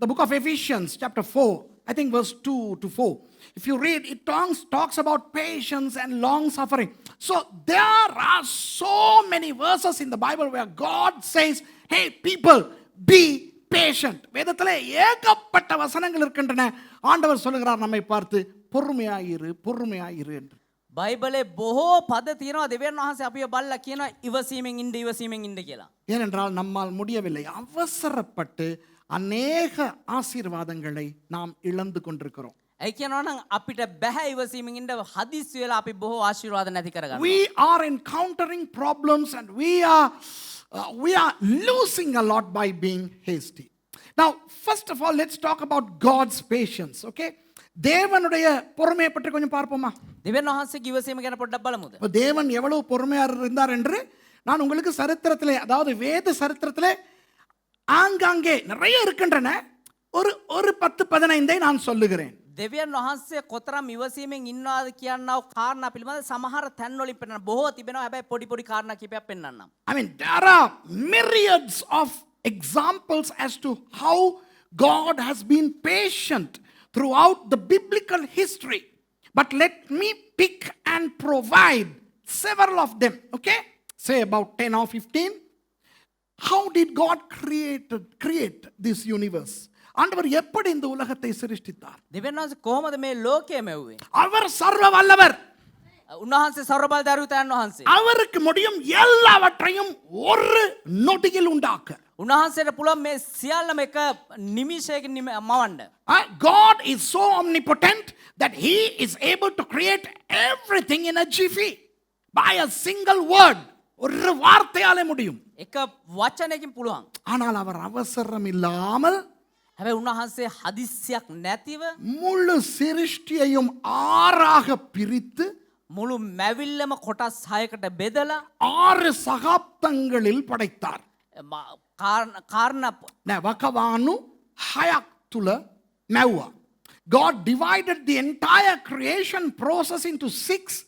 Speaker 1: The book of Ephesians chapter 4, I think verse 2 to 4. If you read, it talks about patience and long suffering. So there are so many verses in the Bible where God says, hey people, be patient. வேதத்திலே ஏகப்பட்ட வசனங்கள் இருக்கின்றன. ஆண்டவர் சொல்லுகிறார் நம்மை பார்த்து பொறுமையாயிரு என்று.
Speaker 2: බයිබලේ බොහෝ පද තියෙනවා දෙවියන් වහන්සේ අපිව බලලා කියනවා ඉවසීමෙන් ඉන්න කියලා.
Speaker 1: ஏனென்றால் நம்மால் முடியவில்லை. அவசரப்பட்டு அநேக ஆசீர்வாதங்களை நாம் இழந்து கொண்டிருக்கிறோம்.
Speaker 2: ඒ කියනවා නම් අපිට බෑ ඉවසීමෙන් ඉන්න හදිස්සි වෙලා අපි බොහෝ ආශිර්වාද නැති කරගන්නවා.
Speaker 1: We are encountering problems and we are losing a lot by being hasty. Now, first of all, let's talk about God's patience, okay? தேவனுடைய பொறுமையை பற்றி கொஞ்சம் பார்ப்போமா?
Speaker 2: දෙවියන් වහන්සේගේ ඉවසීම ගැන පොඩ්ඩක් බලමුද?
Speaker 1: தேவன் எவ்வளவு பொறுமையா இருந்தார் என்று நான் உங்களுக்கு சரித்திரத்திலே, அதாவது வேத சரித்திரத்திலே ஆங்காங்கே நிறைய இருக்கின்றன. ஒரு 10-15 நான் சொல்லுகிறேன்.
Speaker 2: දෙවියන් වහන්සේ කොතරම් ඉවසීමෙන් ඉන්නවාද කියනව කාරණා පිළිබඳ සමහර තැන්වලින් පෙන්නන බොහෝ තිබෙනවා. හැබැයි පොඩි කාරණා කිහිපයක් පෙන්නන්නම්.
Speaker 1: I mean, there are myriads of examples as to how God has been patient throughout the biblical history. But let me pick and provide several of them, okay? Say about 10 or 15. How did God create this universe? ஆண்டவர் எப்படி இந்த உலகத்தை சிருஷ்டித்தார்?
Speaker 2: දෙවියන් වහන්සේ කොහොමද මේ ලෝකය මෙව්වේ?
Speaker 1: அவர் சர்வ வல்லவர்.
Speaker 2: උන්වහන්සේ සර්වබලධාරීතයන් වහන්සේ.
Speaker 1: அவருக்கு முடியும் எல்லாவற்றையும் ஒரு நொடியில் உண்டாக்க.
Speaker 2: උන්වහන්සේට පුළුවන් මේ සියල්ලම එක නිමිෂයකින් මවන්න.
Speaker 1: God is so omnipotent that he is able to create everything in a jiffy by a single word. ஒரு வார்த்தையாலே முடியும்.
Speaker 2: එක වචනයකින් පුළුවන්.
Speaker 1: ஆனால் அவர் அவசரம் இல்லாமல்
Speaker 2: හැබැයි උන්වහන්සේ හදිස්සියක් නැතිව
Speaker 1: முழு சிருஷ்டியையும் 6ஆக பிரித்து
Speaker 2: මුළු මැවිල්ලම කොටස් 6කට බෙදලා
Speaker 1: 6 சகாப்தங்களில் படைத்தார்.
Speaker 2: කාරණා
Speaker 1: වකවානු 6ක් තුල මැව්වා. God divided the entire creation process into 6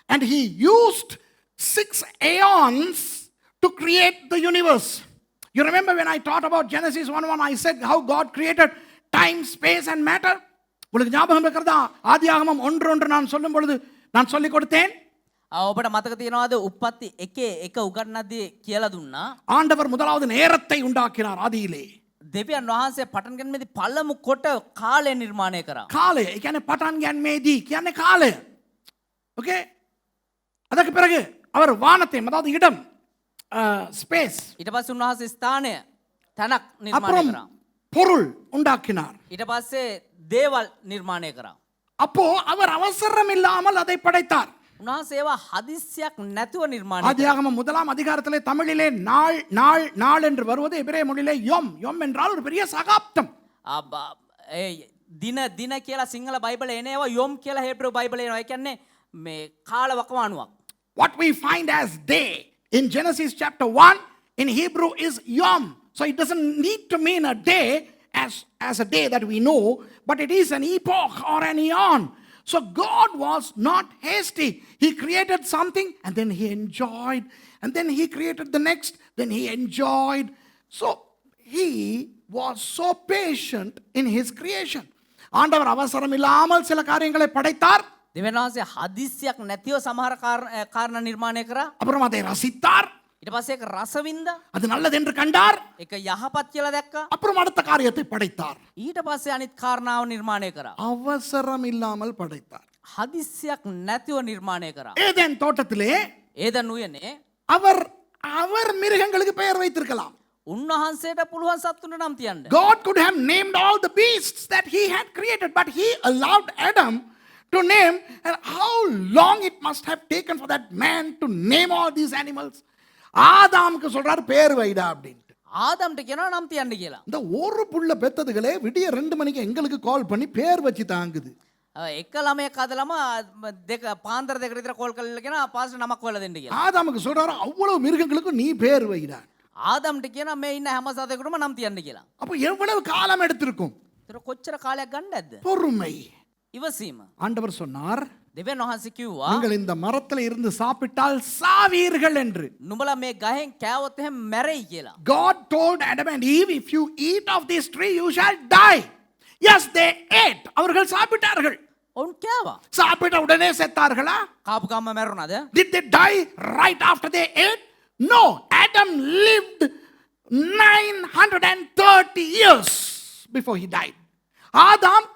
Speaker 1: And he used 6 aeons to create the universe. You remember when I taught about Genesis 1:1, I said how God created time, space and matter. உங்களுக்கு ஞாபகம் இருக்கிறதா? ஆதியாகமம் 1:1 நான் சொல்லும் பொழுது நான் சொல்லிக் கொடுத்தேன்.
Speaker 2: ඔබට මතක තියෙනවාද උප්පත්ති එකේ එක උගන්වද්දී කියලා දුන්නා.
Speaker 1: ஆண்டவர் முதலாவது நேரத்தை உண்டாக்கினார் ஆதியிலே.
Speaker 2: දෙවියන් වහන්සේ පටන් ගන්නේදී පළමු කොට කාලය නිර්මාණය කරා.
Speaker 1: කාලය. ඒ කියන්නේ පටන් ගැනීමේදී කියන්නේ කාලය. ஓகே? அதற்கு பிறகு அவர் வானத்தை அதாவது இடம் ஸ்பேஸ்
Speaker 2: ඊට පස්සේ උන්වහන්සේ ස්ථානය තැනක් නිර්මාණය
Speaker 1: அப்புறம்
Speaker 2: කරා.
Speaker 1: பொருள் உண்டாக்கினார்.
Speaker 2: ඊට පස්සේ දේවල් නිර්මාණය කරා.
Speaker 1: அப்போ அவர் அவசரம் இல்லாமல் அதை படைத்தார்.
Speaker 2: උන්වහන්සේ ඒවා හදිස්සියක් නැතුව නිර්මාණය කරා.
Speaker 1: ஆதியாகமம் 1 அதிகாரத்திலே தமிழிலே நாள் நாள் நாள் என்று வருவது எபிரேய மொழியிலே யொம் யொம் என்றால் ஒரு பெரிய சகாப்தம்.
Speaker 2: ඒ දින දින කියලා සිංහල බයිබලේ එනේවා යොම් කියලා හේබ්‍රු බයිබලේ එනවා. ඒ කියන්නේ මේ කාල වකවානුවක්.
Speaker 1: What we find as day in Genesis chapter 1 in Hebrew is yom. So it doesn't need to mean a day as a day that we know, but it is an epoch or an eon. So God was not hasty. He created something and then he enjoyed, and then he created the next, then he enjoyed. So he was so patient in his creation. ஆண்டவர் அவசரம் இல்லாமல் சில காரியங்களை படைத்தார்.
Speaker 2: දෙවියන් වහන්සේ හදිස්සියක් නැතිව සමහර කාරණා නිර්මාණය කරා.
Speaker 1: அப்புறம் அதை ரசித்தார்.
Speaker 2: ඊට පස්සේ ඒක රස වින්දා.
Speaker 1: அது நல்லது என்று கண்டார்.
Speaker 2: ඒක යහපත් කියලා දැක්කා.
Speaker 1: அப்புறம் அடுத்த காரியத்தை படைத்தார்.
Speaker 2: ඊට පස්සේ අනිත් කාරණාව නිර්මාණය කරා.
Speaker 1: அவசரம் இல்லாமல் படைத்தார்.
Speaker 2: හදිස්සියක් නැතිව නිර්මාණය කරා.
Speaker 1: ஏதேன் தோட்டத்திலே
Speaker 2: ඒදන් උයනේ
Speaker 1: அவர் மிருகங்களுக்கு பெயர் வைத்திருக்கலாம்.
Speaker 2: උන්වහන්සේට පුළුවන් සත්තුන්ට නම් තියන්න.
Speaker 1: God could have named all the beasts that he had created, but he allowed Adam to name. And how long it must have taken for that man to name all these animals. ஆதாமுக்கு சொல்றாரு பேர் வைடா அப்படின்ட்டு.
Speaker 2: ආදම්ට කියනවා නම් තියන්න කියලා.
Speaker 1: இந்த ஒரு புள்ள பெத்ததுகளே விடிய 2 மணிக்கு எங்களுக்கு கால் பண்ணி பேர் வச்சு தாங்குது.
Speaker 2: එක ළමයෙක් හදලම දෙක පාන්දර දෙකට විතර කෝල් කරලා කියනවා පාස්ටර් නමක් හොයලා දෙන්න කියලා.
Speaker 1: ஆதாமுக்கு சொல்றாரு அவ்வளவு மிருகங்களுக்கு நீ பேர் வைடா.
Speaker 2: ආදම්ට කියනවා මේ ඉන්න හැම සතෙකුටම නම් තියන්න කියලා.
Speaker 1: அப்ப எவ்வளவு காலம் எடுத்திருக்கும்?
Speaker 2: ඒතර කොච්චර කාලයක් ගන්න නැද්ද?
Speaker 1: பொறுமை.
Speaker 2: ඉවසීම.
Speaker 1: ஆண்டவர் சொன்னார்
Speaker 2: දෙවියන් වහන්සේ කිව්වා
Speaker 1: நீங்கள் இந்த மரத்தில் இருந்து சாப்பிட்டால் சாவீர்கள் என்று.
Speaker 2: නුඹලා මේ ගහෙන් කෑවොත් එහෙම මැරෙයි කියලා.
Speaker 1: God told Adam and Eve, if you eat of this tree you shall die. Yes, they ate. அவர்கள் சாப்பிட்டார்கள்.
Speaker 2: ඔවුන් කෑවා.
Speaker 1: சாப்பிட்ட உடனே செத்தார்களா?
Speaker 2: කාපු ගම්ම මැරුණාද?
Speaker 1: Did they die right after they ate? No. Adam lived 930 years before he died. ஆதாம்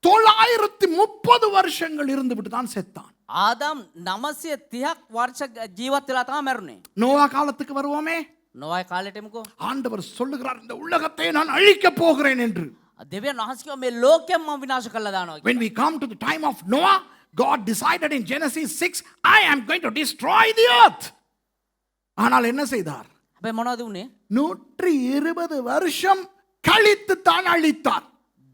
Speaker 1: 930 வருஷங்கள் இருந்துவிட்டு தான் செத்தான்.
Speaker 2: ආදම් 930ක් වර්ෂ ජීවත් වෙලා තමයි මැරුණේ.
Speaker 1: நோவா காலத்துக்கு வருவோமே.
Speaker 2: නොවයි කාලෙටමකෝ.
Speaker 1: ஆண்டவர் சொல்லுகிறார் இந்த உலகத்தை நான் அழிக்க போகிறேன் என்று.
Speaker 2: දෙවියන් වහන්සේ කිව්වා මේ ලෝකෙම මම විනාශ කරලා දානවා කියලා.
Speaker 1: When we come to the time of Noah, God decided in Genesis 6, I am going to destroy the earth. ஆனால் என்ன செய்தார்?
Speaker 2: හැබැයි මොනවද උනේ?
Speaker 1: 120 வருஷம் கழித்து தான் அழித்தார்.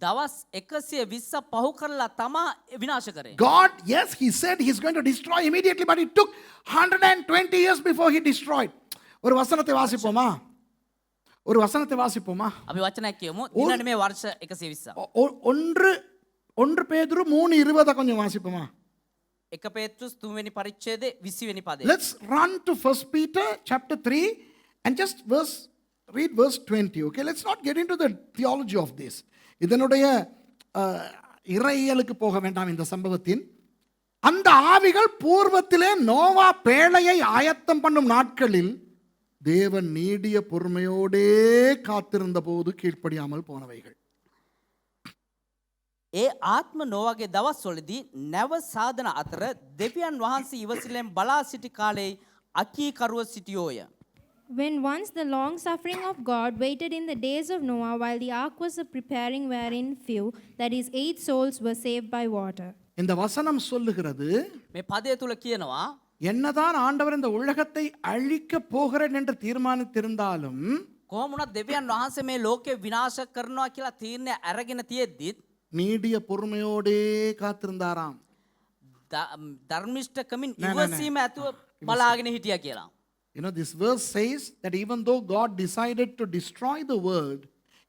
Speaker 2: දවස් 120 පහු කරලා තමා විනාශ කරේ.
Speaker 1: God, yes, he said he's going to destroy immediately, but it took 120 years before he destroyed. ஒரு வசனத்தை வாசிப்போமா? ஒரு வசனத்தை வாசிப்போமா?
Speaker 2: අපි වචනයක් කියමු. දිනන්නේ මේ වර්ෂ 120.
Speaker 1: ஒன்று பேதுரு 3:20 கொஞ்சம் வாசிப்போமா?
Speaker 2: 1 පේත්‍රුස් 3 වෙනි පරිච්ඡේදයේ 20 වෙනි පදේ.
Speaker 1: Let's run to 1 Peter chapter 3 and just read verse 20. Okay, let's not get into the theology of this. இதனுடைய இறையியலுக்கு போக வேண்டாம் இந்த சம்பவத்தின். அந்த ஆவிகள் பூர்வத்திலே நோவா பேழையை ஆயத்தம் பண்ணும் நாட்களில் தேவன் நீடிய பொறுமையோடே காத்திருந்த போது கீழ்ப்படியாமல் போனவைகள்.
Speaker 2: ඒ ආත්ම නෝවාගේ දවස්වලදී නැව සාධන අතර දෙවියන් වහන්සේ ඉවසිල්ලෙන් බලා සිටි කාලේ අකීකරුව සිටියෝය.
Speaker 3: When once the long suffering of God waited in the days of Noah while the ark was preparing, wherein few, that is 8 souls, were saved by water.
Speaker 1: இந்த வசனம் சொல்லுகிறது,
Speaker 2: මේ පදය තුල කියනවා
Speaker 1: என்னதான் ஆண்டவர் இந்த உலகத்தை அழிக்க போகிறேன் என்று தீர்மானித்திருந்தாலும்
Speaker 2: කොහොමුණත් දෙවියන් වහන්සේ මේ ලෝකේ විනාශ කරනවා කියලා තීරණය අරගෙන තියෙද්දිත්
Speaker 1: நீடிய பொறுமையோடே காத்திருந்தாராம்.
Speaker 2: ධර්මිෂ්ඨකමින් ඉවසීම ඇතුව බලාගෙන හිටියා කියලා.
Speaker 1: You know, this verse says that even though God decided to destroy the world,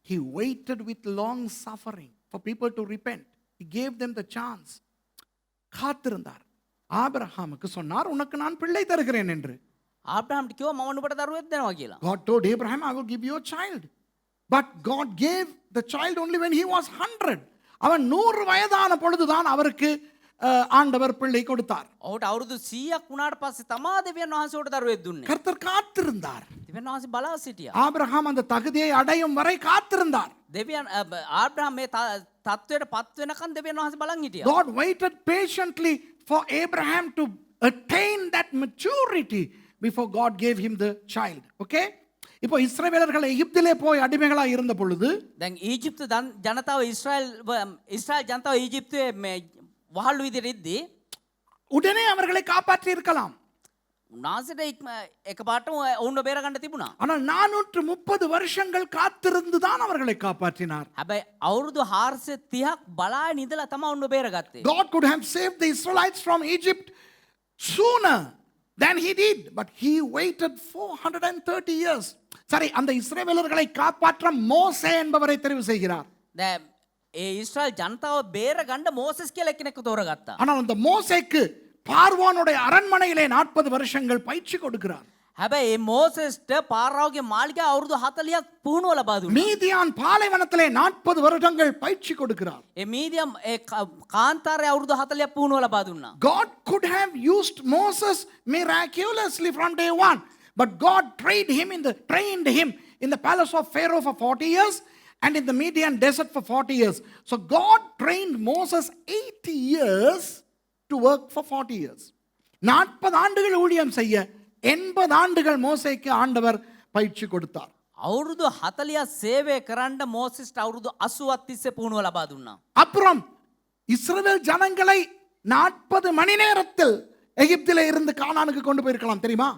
Speaker 1: he waited with long suffering for people to repent. He gave them the chance. காத்திருந்தார். ஆபிரகாமுக்கு சொன்னார் உனக்கு நான் பிள்ளை தருகிறேன் என்று.
Speaker 2: ආබ්‍රහම්ට කිව්වා මම නුඹට දරුවෙක් දෙනවා කියලා.
Speaker 1: God told Abraham, I will give you a child. But God gave the child only when he was 100. அவன் 100 வயதான பொழுதுதான் அவருக்கு ஆண்டவர் பிள்ளை கொடுத்தார்.
Speaker 2: ඔහුට අවුරුදු 100ක් වුණාට පස්සේ තමා දෙවියන් වහන්සේට දරුවෙක් දුන්නේ.
Speaker 1: கர்த்தர் காத்திருந்தார்.
Speaker 2: දෙවියන් වහන්සේ බලා සිටියා.
Speaker 1: ஆபிரகாம் அந்த தகுதியை அடையும் வரை காத்திருந்தார்.
Speaker 2: දෙවියන් ආබ්‍රහම් මේ තත්වයට පත් වෙනකන් දෙවියන් වහන්සේ බලන් හිටියා.
Speaker 1: God waited patiently for Abraham to attain that maturity before God gave him the child. Okay? இப்போ இஸ்ரவேலர்கள் எகிப்திலே போய் அடிமைகளாக இருந்த பொழுது
Speaker 2: දැන් ඊජිප්තු ජනතාව ඉස්රායල් ජනතාව ඊජිප්තුවේ මේ වහල්ලු විදිහට ඉද්දී
Speaker 1: உடனே அவர்களை காப்பாற்றி இருக்கலாம்.
Speaker 2: උන්වහන්සේට එකපාරටම ඔවුන්ව බේර ගන්න තිබුණා.
Speaker 1: ஆனால் 430 வருஷங்கள் காத்திருந்து தான் அவர்களை காப்பாற்றினார்.
Speaker 2: හැබැයි අවුරුදු 430ක් බලාගෙන ඉඳලා තමයි ඔවුන්ව බේරගත්තේ.
Speaker 1: God could have saved the Israelites from Egypt sooner than he did, but he waited 430 years. சரி, அந்த இஸ்ரவேலர்களை காப்பாற்ற மோசே என்பவரை தெரிவு செய்கிறார்.
Speaker 2: දැන් ඒ ඉස්රායල් ජනතාව බේර ගන්න මෝසෙස් කියලා එක්කෙනෙක්ව තෝරගත්තා.
Speaker 1: ஆனால் அந்த மோசேக்கு பார்வோனுடைய அரண்மனையிலே 40 வருஷங்கள் பயிற்சி கொடுக்கிறார்.
Speaker 2: හැබැයි මේ මෝසෙස්ට පාරාවගේ මාලිගාව අවුරුදු 40ක් පුහුණුව ලබා දුන්නා.
Speaker 1: மீதியான் பாலைவனத்திலே 40 வருடங்கள் பயிற்சி கொடுக்கிறார்.
Speaker 2: ඒ මීදියම් ඒ කාන්තාරයේ අවුරුදු 40ක් පුහුණුව ලබා දුන්නා.
Speaker 1: God could have used Moses miraculously from day one, but God trained him in the palace of Pharaoh for 40 years and in the Median desert for 40 years. So God trained Moses 80 years to work for 40 years. 40 ஆண்டுகள் ஊழியம் செய்ய 80 ஆண்டுகள் மோசேக்கு ஆண்டவர் பயிற்சி கொடுத்தார்.
Speaker 2: අවුරුදු 40ක් සේවය කරන්න මෝසෙස්ට අවුරුදු 80ක් තිස්සේ පුහුණුව ලබා දුන්නා.
Speaker 1: அப்புறம் இஸ்ரவேல் ஜனங்களை 40 மணி நேரத்தில் எகிப்திலே இருந்து கானானுக்கு கொண்டு போயிருக்கலாம் தெரியுமா?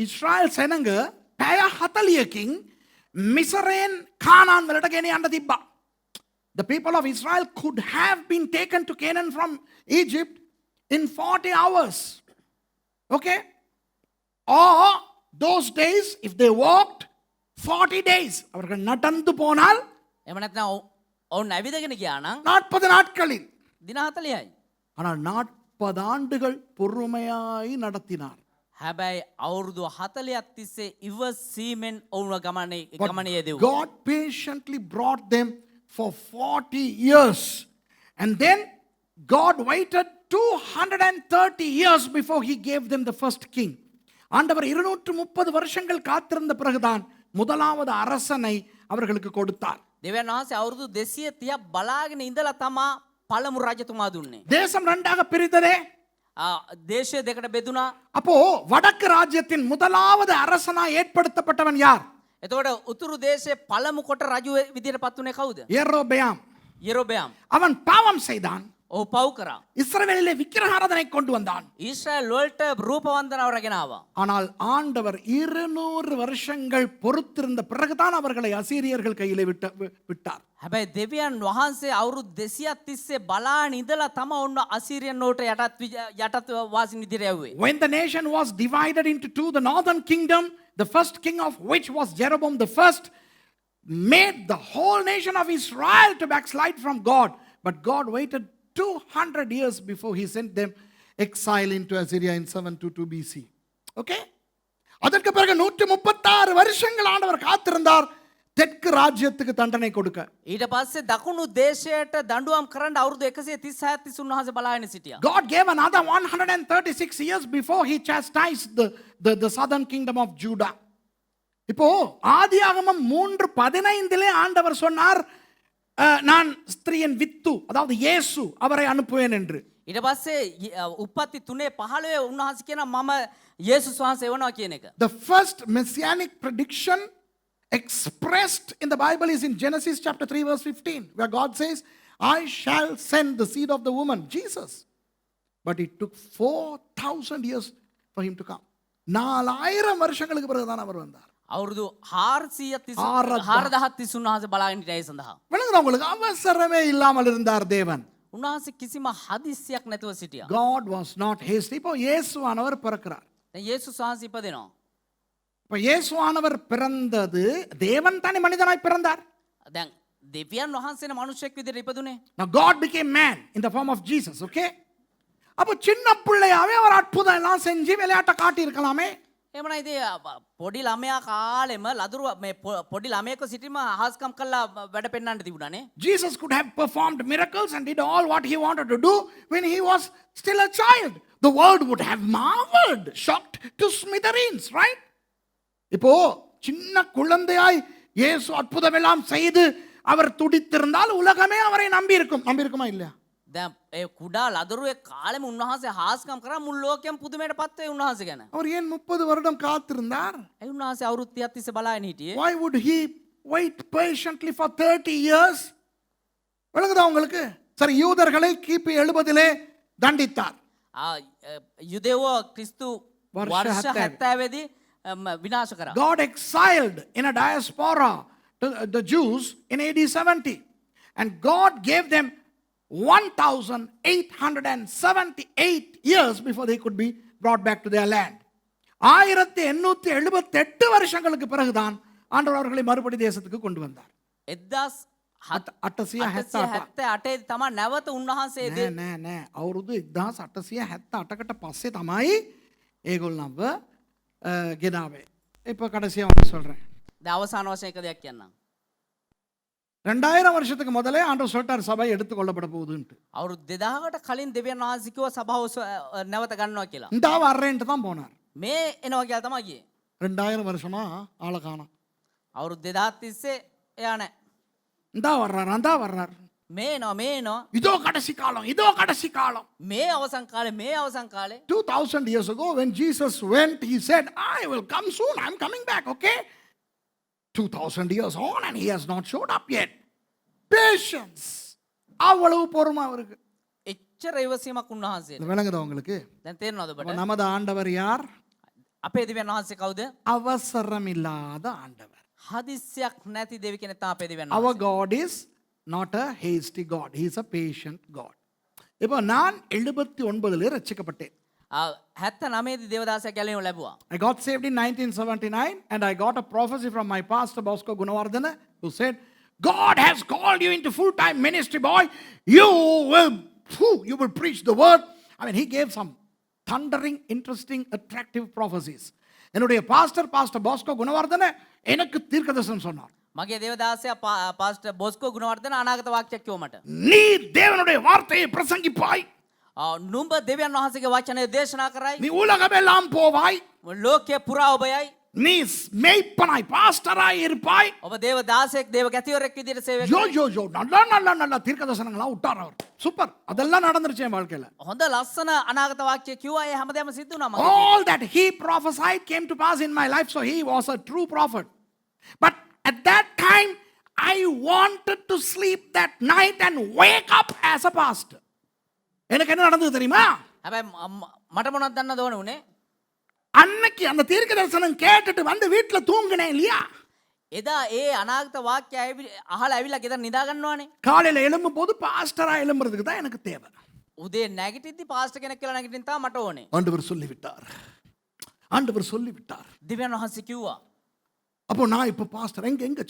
Speaker 1: இஸ்ரேல் සෙනඟ පැය 40කින් මිසරෙන් කානාන් වලට ගෙන යන්න තිබ්බා. The people of Israel could have been taken to Canaan from Egypt in 40 hours. Okay? Or those days, if they walked 40 days, அவர்கள் நடந்து போனால்
Speaker 2: එහෙම නැත්නම් ඔවුන් ඇවිදගෙන ගියා නම්
Speaker 1: 40 நாட்களில்,
Speaker 2: දින 40යි.
Speaker 1: ஆனால் 40 ஆண்டுகள் பொறுமையாய் நடத்தினார்.
Speaker 2: හැබැයි අවුරුදු 40ක් තිස්සේ ඉවසීමෙන් ඔවුන්ව ගමනේ යෙදුවා.
Speaker 1: God patiently brought them for 40 years. And then God waited 230 years before he gave them the first king. ஆண்டவர் 230 வருஷங்கள் காத்திருந்த பிறகுதான் முதலாவது அரசனை அவர்களுக்கு கொடுத்தார்.
Speaker 2: දෙවියන් වහන්සේ අවුරුදු 230ක් බලාගෙන ඉඳලා තමා පළමු රජතුමා දුන්නේ.
Speaker 1: தேசம் ரெண்டாக பிரித்ததே.
Speaker 2: දේශය දෙකට බෙදුනා.
Speaker 1: அப்போ வடக்கு ராஜ்யத்தின் முதலாவது அரசனா ஏற்படுத்தப்பட்டவன் யார்?
Speaker 2: එතකොට උතුරු දේශයේ පළමු කොට රජු විදියට පත් වුණේ කවුද?
Speaker 1: யெரொபெயாம்.
Speaker 2: යෙරොබෙයාම්.
Speaker 1: அவன் பாவம் செய்தான்.
Speaker 2: ඔහු පව් කරා.
Speaker 1: இஸ்ரவேலிலே விக்கிரகாராதனை கொண்டு வந்தான்.
Speaker 2: ඊශ්‍රායල් වලට රූප වන්දනාව රැගෙන ආවා.
Speaker 1: ஆனால் ஆண்டவர் 200 வருஷங்கள் பொறுத்திருந்த பிறகுதான் அவர்களை அசீரியர்கள் கையிலே விட்டார்.
Speaker 2: හැබැයි දෙවියන් වහන්සේ අවුරුදු 200ක් තිස්සේ බලාගෙන ඉඳලා තම ඔන්න අසීරියන් නෝට යටත් වාසින් විදියට යවුවේ.
Speaker 1: When the nation was divided into two, the northern kingdom, the first king of which was Jeroboam the first, made the whole nation of Israel to backslide from God. But God waited 200 years before he sent them exile into Assyria in 722 BC. Okay? அதற்கு பிறகு 136 வருஷங்கள் ஆண்டவர் காத்திருந்தார் தெற்கு ராஜ்யத்துக்கு தண்டனை கொடுக்க.
Speaker 2: ඊට පස්සේ දකුණු දේශයට දඬුවම් කරන්න අවුරුදු 136ක් තිස් උන්වහන්සේ බලාගෙන සිටියා.
Speaker 1: God gave another 136 years before he chastised the southern kingdom of Judah. இப்போ ஆதியாகமம் 3:15 ஆண்டவர் சொன்னார் நான் ஸ்திரீயின் வித்து, அதாவது இயேசு அவரை அனுப்புவேன் என்று.
Speaker 2: ඊට පස්සේ උප්පත්ති 3:15 උන්වහන්සේ කියනවා මම යේසුස් වහන්සේ එවනවා කියන එක.
Speaker 1: The first messianic prediction expressed in the Bible is in Genesis chapter 3 verse 15, where God says, I shall send the seed of the woman, Jesus. But it took 4,000 years for him to come. 4000 வருஷங்களுக்கு பிறகுதான் அவர் வந்தார்.
Speaker 2: අවුරුදු 430ක් තිස් උන්වහන්සේ බලාගෙන හිටියා ඒ සඳහා.
Speaker 1: விளங்குதா உங்களுக்கு? அவசரமே இல்லாமல் இருந்தார் தேவன்.
Speaker 2: උන්වහන්සේ කිසිම හදිස්සියක් නැතුව සිටියා.
Speaker 1: God was not hasty. இப்போ இயேசுவானவர் பிறக்கிறார்.
Speaker 2: දැන් යේසුස් වහන්සේ ඉපදෙනවා.
Speaker 1: இப்போ இயேசுவானவர் பிறந்தது தேவன் தானே மனிதனாய் பிறந்தார்.
Speaker 2: දැන් දෙවියන් වහන්සේන මනුෂ්‍යෙක් විදිහට ඉපදුනේ.
Speaker 1: Now God became man in the form of Jesus, okay? அப்போ சின்ன பிள்ளையாவே அவர் அற்புதம் எல்லாம் செஞ்சு விளையாட்ட காட்டி இருக்கலாமே.
Speaker 2: එහෙමනම් ඉතින් පොඩි ළමයා කාලෙම ලදරු මේ පොඩි ළමයෙක්ව සිටීම අහස්කම් කළා වැඩ පෙන්වන්න තිබුණානේ.
Speaker 1: Jesus could have performed miracles and did all what he wanted to do when he was still a child. The world would have marveled, shocked to smithereens, right? இப்போ சின்ன குழந்தையாய் இயேசு அற்புதம் எல்லாம் செய்து அவர் துடித்திருந்தால் உலகமே அவரை நம்பியிருக்குமா இல்லையா?
Speaker 2: දැන් ඒ කුඩා ලදරුවේ කාලෙම උන්වහන්සේ හාස්කම් කරා මුළු ලෝකෙම පුදුමයට පත් වෙයි උන්වහන්සේ ගැන.
Speaker 1: அவர் ஏன் 30 வருடம் காத்திருந்தார்?
Speaker 2: ඒ උන්වහන්සේ අවුරුදු 30ක් තිස්සේ බලාගෙන හිටියේ.
Speaker 1: Why would he wait patiently for 30 years? விளங்குதா உங்களுக்கு? சரி, யூதர்களை கிபி 70 தண்டித்தார்.
Speaker 2: යුදෙවෝ ක්‍රිස්තු
Speaker 1: වර්ෂ
Speaker 2: වර්ෂ
Speaker 1: 70
Speaker 2: 70 දී විනාශ කරා.
Speaker 1: God exiled in a diaspora the Jews in AD 70, and God gave them 1878 years before they could be brought back to their land. 1878 வருஷங்களுக்கு பிறகுதான் ஆண்டவர் அவர்களை மறுபடி தேசத்துக்கு கொண்டு வந்தார்.
Speaker 2: 1878 තමයි නැවත උන්වහන්සේ
Speaker 1: නෑ අවුරුදු 1878කට පස්සේ තමයි ඒගොල්ලන්ව ගෙනාවේ. இப்ப கடைசியா வந்து சொல்றேன்.
Speaker 2: දැන් අවසාන වශයෙන් එක දෙයක් කියන්නම්.
Speaker 1: 2000 வருஷத்துக்கு முதலே ஆண்டவர் சொல்லிட்டார் சபை எடுத்துக் கொள்ளப்பட போகுதுன்னு.
Speaker 2: අවුරුදු 2000කට කලින් දෙවියන් වහන්සේ කිව්වා සභාව නැවත ගන්නවා කියලා.
Speaker 1: இந்த வர்றேன்ட்டு தான் போனார்.
Speaker 2: මේ එනවා කියලා තමයි ගියේ.
Speaker 1: 2000 வருஷமா ஆளை காணோம்.
Speaker 2: අවුරුදු 2000 තිස්සේ එයා නැහැ.
Speaker 1: இந்தா வர்றார்.
Speaker 2: මේ එනවා.
Speaker 1: இதோ கடைசி காலம்.
Speaker 2: මේ අවසන් කාලේ
Speaker 1: 2000 years ago when Jesus went, he said, I will come soon. I'm coming back, okay? 2000 years on and he has not showed up yet. Patience. அவ்வளவு பொறுமை அவருக்கு.
Speaker 2: එච්චර ඉවසීමක් උන්වහන්සේ.
Speaker 1: விளங்குதா உங்களுக்கு?
Speaker 2: දැන් තේරෙනවද ඔබට?
Speaker 1: நமது ஆண்டவர் யார்?
Speaker 2: අපේ දෙවියන් වහන්සේ කවුද?
Speaker 1: அவசரம் இல்லாத ஆண்டவர்.
Speaker 2: හදිස්සියක් නැති දෙවි කෙනෙක් තමයි අපේ දෙවියන්
Speaker 1: Our
Speaker 2: වහන්සේ.
Speaker 1: God is not a hasty God. He is a patient God. இப்போ நான் 79 ரட்சிக்கப்பட்டேன்.
Speaker 2: 79 දී දේවදාසයා ගැලවීම ලැබුවා.
Speaker 1: I got saved in 1979 and I got a prophecy from my pastor Bosco Gunawardana who said, God has called you into full-time ministry, boy. You will preach the word. I mean, he gave some thundering, interesting, attractive prophecies. என்னுடைய pastor Bosco Gunawardana எனக்கு தீர்க்கதரிசனம் சொன்னார்.
Speaker 2: මගේ දේවදාසයා pastor බොස්කෝ Gunawardena අනාගත වාක්‍යයක් කිව්ව මට.
Speaker 1: நீ தேவனுடைய வார்த்தையை பிரசங்கிப்பாய்.
Speaker 2: නුඹ දෙවියන් වහන්සේගේ වචනය දේශනා කරයි.
Speaker 1: நீ உலகமெல்லாம் போவாய்.
Speaker 2: ලෝකයේ පුරා ඔබ යයි.
Speaker 1: நீ மேய்ப்பனாய் பாஸ்டராய் இருப்பாய்.
Speaker 2: ඔබ දේවදාසයෙක් දේව ගැතිවරයෙක් විදිහට සේවය
Speaker 1: யோ நல்ல தீர்க்கதரிசனங்களா விட்டார் அவர். சூப்பர். அதெல்லாம் நடந்துருச்சு என் வாழ்க்கையில.
Speaker 2: හොඳ ලස්සන අනාගත වාක්‍ය කිව්වා. ඒ හැමදේම සිද්ධ වුණා මගේ.
Speaker 1: All that he prophesied came to pass in my life, so he was a true prophet. But at that time I wanted to sleep that night and wake up as a pastor. எனக்கு என்ன நடந்தது தெரியுமா?
Speaker 2: හැබැයි මට මොනවද දන්නද ඕන උනේ?
Speaker 1: அன்னைக்கு அந்த தீர்க்கதரிசனம் கேட்டுட்டு வந்து வீட்ல தூங்கினேன் இல்லையா?
Speaker 2: එදා ඒ අනාගත වාක්‍ය අහලා ඇවිල්ලා ගෙදර නිදා ගන්නවානේ.
Speaker 1: காலையில எழும்பும் போது பாஸ்டரா எழும்புறதுக்கு தான் எனக்கு தேவை.
Speaker 2: උදේ නැගිටිද්දි පාස්ටර් කෙනෙක් කියලා නැගිටින්න තමයි මට ඕනේ.
Speaker 1: ஆண்டவர் சொல்லிவிட்டார்.
Speaker 2: දෙවියන් වහන්සේ කිව්වා.
Speaker 1: அப்போ நான் இப்போ பாஸ்டர் எங்க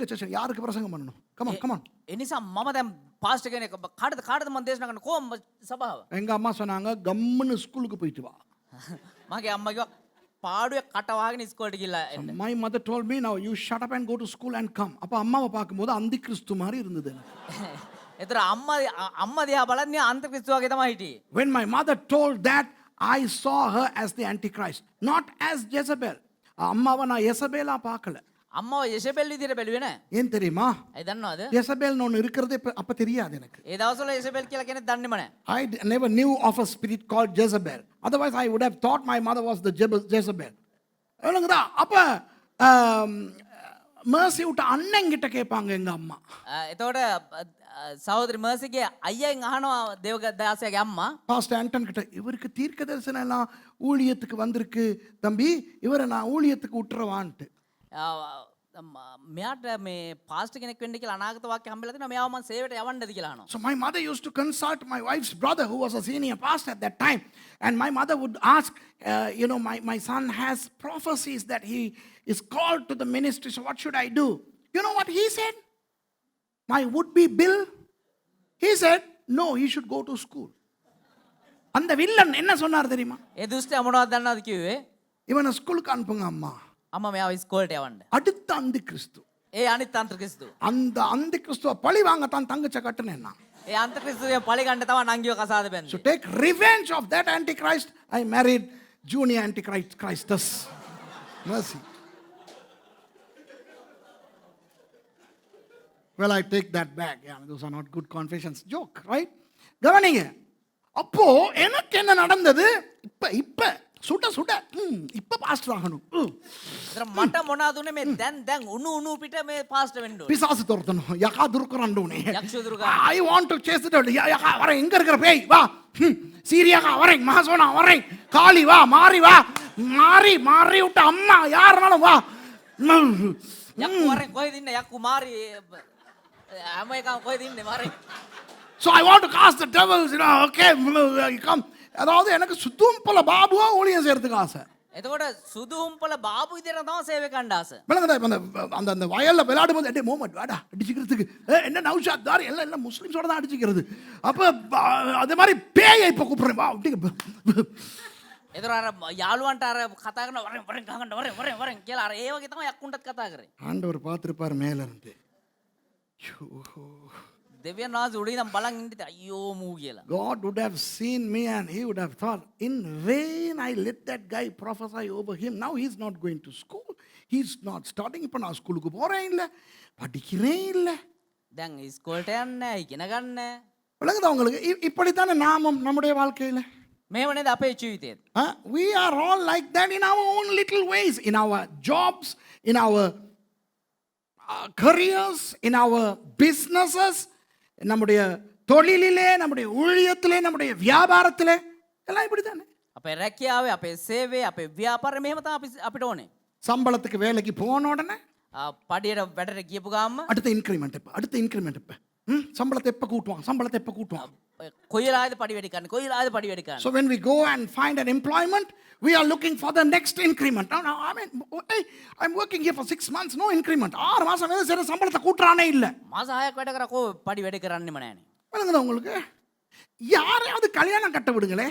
Speaker 1: சர்ச் யாருக்கு பிரசங்கம் பண்ணணும்? come on.
Speaker 2: ඒ නිසා මම දැන් පාස්ටර් කෙනෙක් කාටද මම දේශනා කරන්න කොහොම සභාව?
Speaker 1: எங்க அம்மா சொன்னாங்க கம்முன்னு ஸ்கூலுக்கு போயிட்டு வா.
Speaker 2: මගේ අම්මා කිව්වා පාඩුවේ කට වහගෙන ඉස්කෝලේට ගිහලා එන්න.
Speaker 1: My mother told me now you shut up and go to school and come. அப்ப அம்மாவை பார்க்கும்போது அந்தி கிறிஸ்து மாதிரி இருந்தது எனக்கு.
Speaker 2: ඒතර අම්මා දිහා බලන්නේ අන්තක්‍රිස්තු වගේ තමයි හිටියේ.
Speaker 1: When my mother told that, I saw her as the Antichrist, not as Jezebel. அம்மாவை நான் எசபேலா பார்க்கல.
Speaker 2: අම්මව යෙසබෙල් විදිහට බැලුවේ නෑ.
Speaker 1: ஏன் தெரியுமா?
Speaker 2: ඒ දන්නවද?
Speaker 1: எசபேல்னு ஒன்று இருக்கிறதே அப்ப தெரியாது எனக்கு.
Speaker 2: ඒ දවස්වල යෙසබෙල් කියලා කෙනෙක් දන්නේම නෑ.
Speaker 1: I never knew of a spirit called Jezebel. Otherwise I would have thought my mother was the Jezebel. எவ்வளவுங்கடா? அப்ப mercy விட்ட அண்ணன் கிட்ட கேட்பாங்க எங்க அம்மா.
Speaker 2: එතකොට சகோதரி மர்சிගේ අයියෙන් අහනවා දේවදාසයාගේ අම්මා.
Speaker 1: பாஸ்டர் ஆண்டன் கிட்ட இவருக்கு தீர்க்க தரிசனம் எல்லாம் ஊழியத்துக்கு வந்திருக்கு தம்பி, இவரை நான் ஊழியத்துக்கு விட்டுறவான்ட்டு.
Speaker 2: මෙයාට මේ පාස්ටර් කෙනෙක් වෙන්න කියලා අනාගත වාක්‍ය හම්බෙලා තිනවා. මෙයාව මම සේවයට යවන්නද කියලා අහනවා.
Speaker 1: So my mother used to consult my wife's brother who was a senior pastor at that time, and my mother would ask, my son has prophecies that he is called to the ministry, so what should I do? You know what he said? my would-be Bill, he said, no, he should go to school. அந்த villain என்ன சொன்னார் தெரியுமா?
Speaker 2: ඒ දුෂ්ටයා මොනවද දන්නවද කිව්වේ?
Speaker 1: இவனை ஸ்கூலுக்கு அனுப்புங்க அம்மா.
Speaker 2: අම්මා මෙයාව ඉස්කෝලේට යවන්න.
Speaker 1: அடுத்த அந்தி கிறிஸ்து.
Speaker 2: ඒ අනිත් අන්තක්‍රිස්තු.
Speaker 1: அந்த அந்தி கிறிஸ்துவ பழி வாங்க தான் தங்கச்ச கட்டுனேன் நான்.
Speaker 2: ඒ අන්තක්‍රිස්තුවේ පලි ගන්න තමයි නංගිව කසාද
Speaker 1: So
Speaker 2: බැන්නේ.
Speaker 1: take revenge of that antichrist. I married junior antichristus. Mercy. Well, I take that back. Yeah, those are not good confessions. Joke, right? கவனிங்க. அப்போ எனக்கு என்ன நடந்தது? இப்ப சுட சுட இப்ப பாஸ்டர் ஆகணும்.
Speaker 2: ඒතර මට මොනවද උනේ මේ දැන් උණු පිට මේ පාස්ටර් වෙන්න ඕනේ.
Speaker 1: பிசாசு துரத்தணும். யகா துருக்குறாண்டோனே.
Speaker 2: යක්ෂ දුරු ගන්න.
Speaker 1: I want to chase it out. யகா வரேன், எங்க இருக்கிற பேய் வா. சீரியாக்கா வரேன், மகாசோனா வரேன், காளி வா, மாறி வா, மாறி விட்ட அம்மா யாருனாலும் வா.
Speaker 2: යක්කු වරෙන් කොහෙද ඉන්නේ? යක්කු මාරි හැම එකම කොහෙද ඉන්නේ Marie?
Speaker 1: So I want to cast the devils, okay, come. அதாவது எனக்கு சுத்தும்பல பாபுவா ஊழியம் செய்யறதுக்கு ஆசை.
Speaker 2: එතකොට සුදුම්පල බාබු විදියට තමයි සේවය කණ්ඩ ආස.
Speaker 1: விளங்குதா? இப்ப அந்த வயல்ல விளையாடும் போது மோமெண்ட் வாடா அடிச்சுக்கிறதுக்கு என்ன நௌஷாத் தார் எல்லாம் முஸ்லிம்ஸோட தான் அடிச்சுக்கிறது. அப்ப அதே மாதிரி பேயை இப்ப கூப்பிடுறேன் வா.
Speaker 2: එතකොට අර යාළුවන්ට අර කතා කරන වරෙන් ගහගන්න වරෙන් කියලා අර ඒ වගේ තමයි යක්කුන්ටත් කතා කරේ.
Speaker 1: ஆண்டவர் பார்த்திருப்பார் மேல இருந்து.
Speaker 2: දෙවියන් වහන්සේ උඩින් නම් බලන් ඉඳිට අයියෝ මූ කියලා.
Speaker 1: God would have seen me and he would have thought, in vain I let that guy prophesy over him. Now he's not going to school. He's not starting. இப்ப நான் ஸ்கூலுக்கு போறேன் இல்ல, படிக்கிறேன் இல்ல.
Speaker 2: දැන් ඉස්කෝලේට යන්නේ ඉගෙන ගන්න.
Speaker 1: விளங்குதா உங்களுக்கு? இப்படித்தானே நாமும் நம்முடைய வாழ்க்கையில.
Speaker 2: මේව නේද අපේ ජීවිතේත්.
Speaker 1: We are all like that in our own little ways, in our jobs, in our careers, in our businesses, நம்முடைய தொழிலிலே, நம்முடைய ஊழியத்திலே, நம்முடைய வியாபாரத்திலே எல்லாம் இப்படி தானே.
Speaker 2: අපේ රැකියාවේ, අපේ සේවයේ, අපේ ව්‍යාපාරේ මෙහෙම තමයි අපිට ඕනේ.
Speaker 1: சம்பளத்துக்கு வேலைக்கு போன உடனே
Speaker 2: පඩියට වැඩට ගියපු ගාම
Speaker 1: அடுத்த இன்க்ரிமெண்ட் இப்ப சம்பளத்தை எப்ப கூட்டுவான்.
Speaker 2: කොයි වෙලාවේද පඩි වැඩි කරන්නේ? කොයි වෙලාවේද පඩි වැඩි කරන්නේ?
Speaker 1: So when we go and find an employment, we are looking for the next increment. No, I mean, hey, I'm working here for 6 months, no increment. 6 மாசம் வேலை செய்ற சம்பளத்தை கூட்டுறானே இல்ல.
Speaker 2: මාස 6ක් වැඩ කරා කෝ පඩි වැඩි කරන්නෙම නැහනේ.
Speaker 1: விளங்குதா உங்களுக்கு? யாரையாவது கல்யாணம் கட்ட விடுங்களே.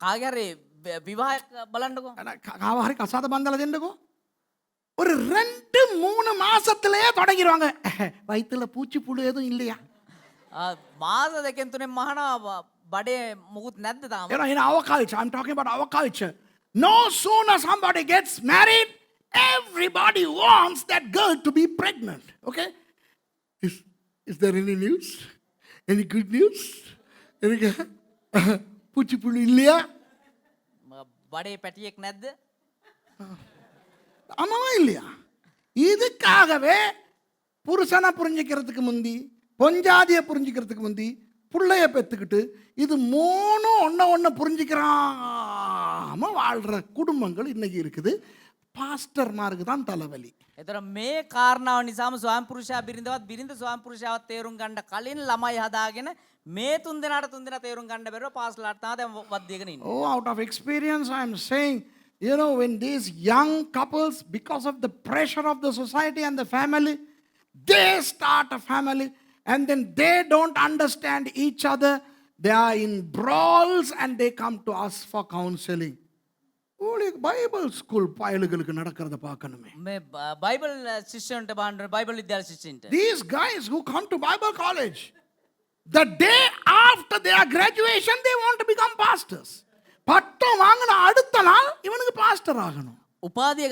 Speaker 2: කාගේ හරි විවාහයක් බලන්නකෝ.
Speaker 1: காவாரி கசாத பந்தல දෙන්නකோ. ஒரு 2-3 மாசத்திலேயே தொடங்கிடுவாங்க. வயித்துல பூச்சி புழு எதுவும் இல்லையா?
Speaker 2: මාස දෙකෙන් තුනෙන් මහනවා බඩේ මුකුත් නැද්ද තාම?
Speaker 1: In our culture, I'm talking about our culture. No sooner somebody gets married, everybody wants that girl to be pregnant. Okay? Is there any news? Any good news? பூச்சி புழு இல்லையா?
Speaker 2: බඩේ පැටියෙක් නැද්ද?
Speaker 1: ஆமாவா இல்லையா? இதுக்காகவே புருஷனை புரிஞ்சிக்கிறதுக்கு முந்தி, பொஞ்சாதியை புரிஞ்சிக்கிறதுக்கு முந்தி, புள்ளைய பெற்றுக்கிட்டு இது 3 ஒன்ன புரிஞ்சிக்கிறாம வாழ்ற குடும்பங்கள் இன்னைக்கு இருக்குது. பாஸ்டர்மாருக்கு தான் தலைவலி.
Speaker 2: එතකොට මේ කාරණාව නිසාම ස්වාම පුරුෂයා බිරිඳවත් බිරිඳ ස්වාම පුරුෂයාවත් තේරුම් ගන්න කලින් ළමයි හදාගෙන මේ 3 දෙනාට 3 දෙනා තේරුම් ගන්න බැරුව පාස්ලාට තමයි දැන් වද්දියගෙන ඉන්නේ.
Speaker 1: Oh, out of experience I am saying, when these young couples, because of the pressure of the society and the family, they start a family and then they don't understand each other. They are in brawls and they come to us for counseling. Only Bible school பயலுகளுக்கு நடக்கிறத பார்க்கணுமே.
Speaker 2: මේ Bible ශිෂ්‍යයන්ට බලන්න Bible විද්‍යාල ශිෂ්‍යයන්ට.
Speaker 1: These guys who come to Bible college, the day after their graduation they want to become pastors. பட்டம் வாங்கின அடுத்த நாள் இவனுக்கு பாஸ்டர் ஆகணும்.
Speaker 2: උපාධිය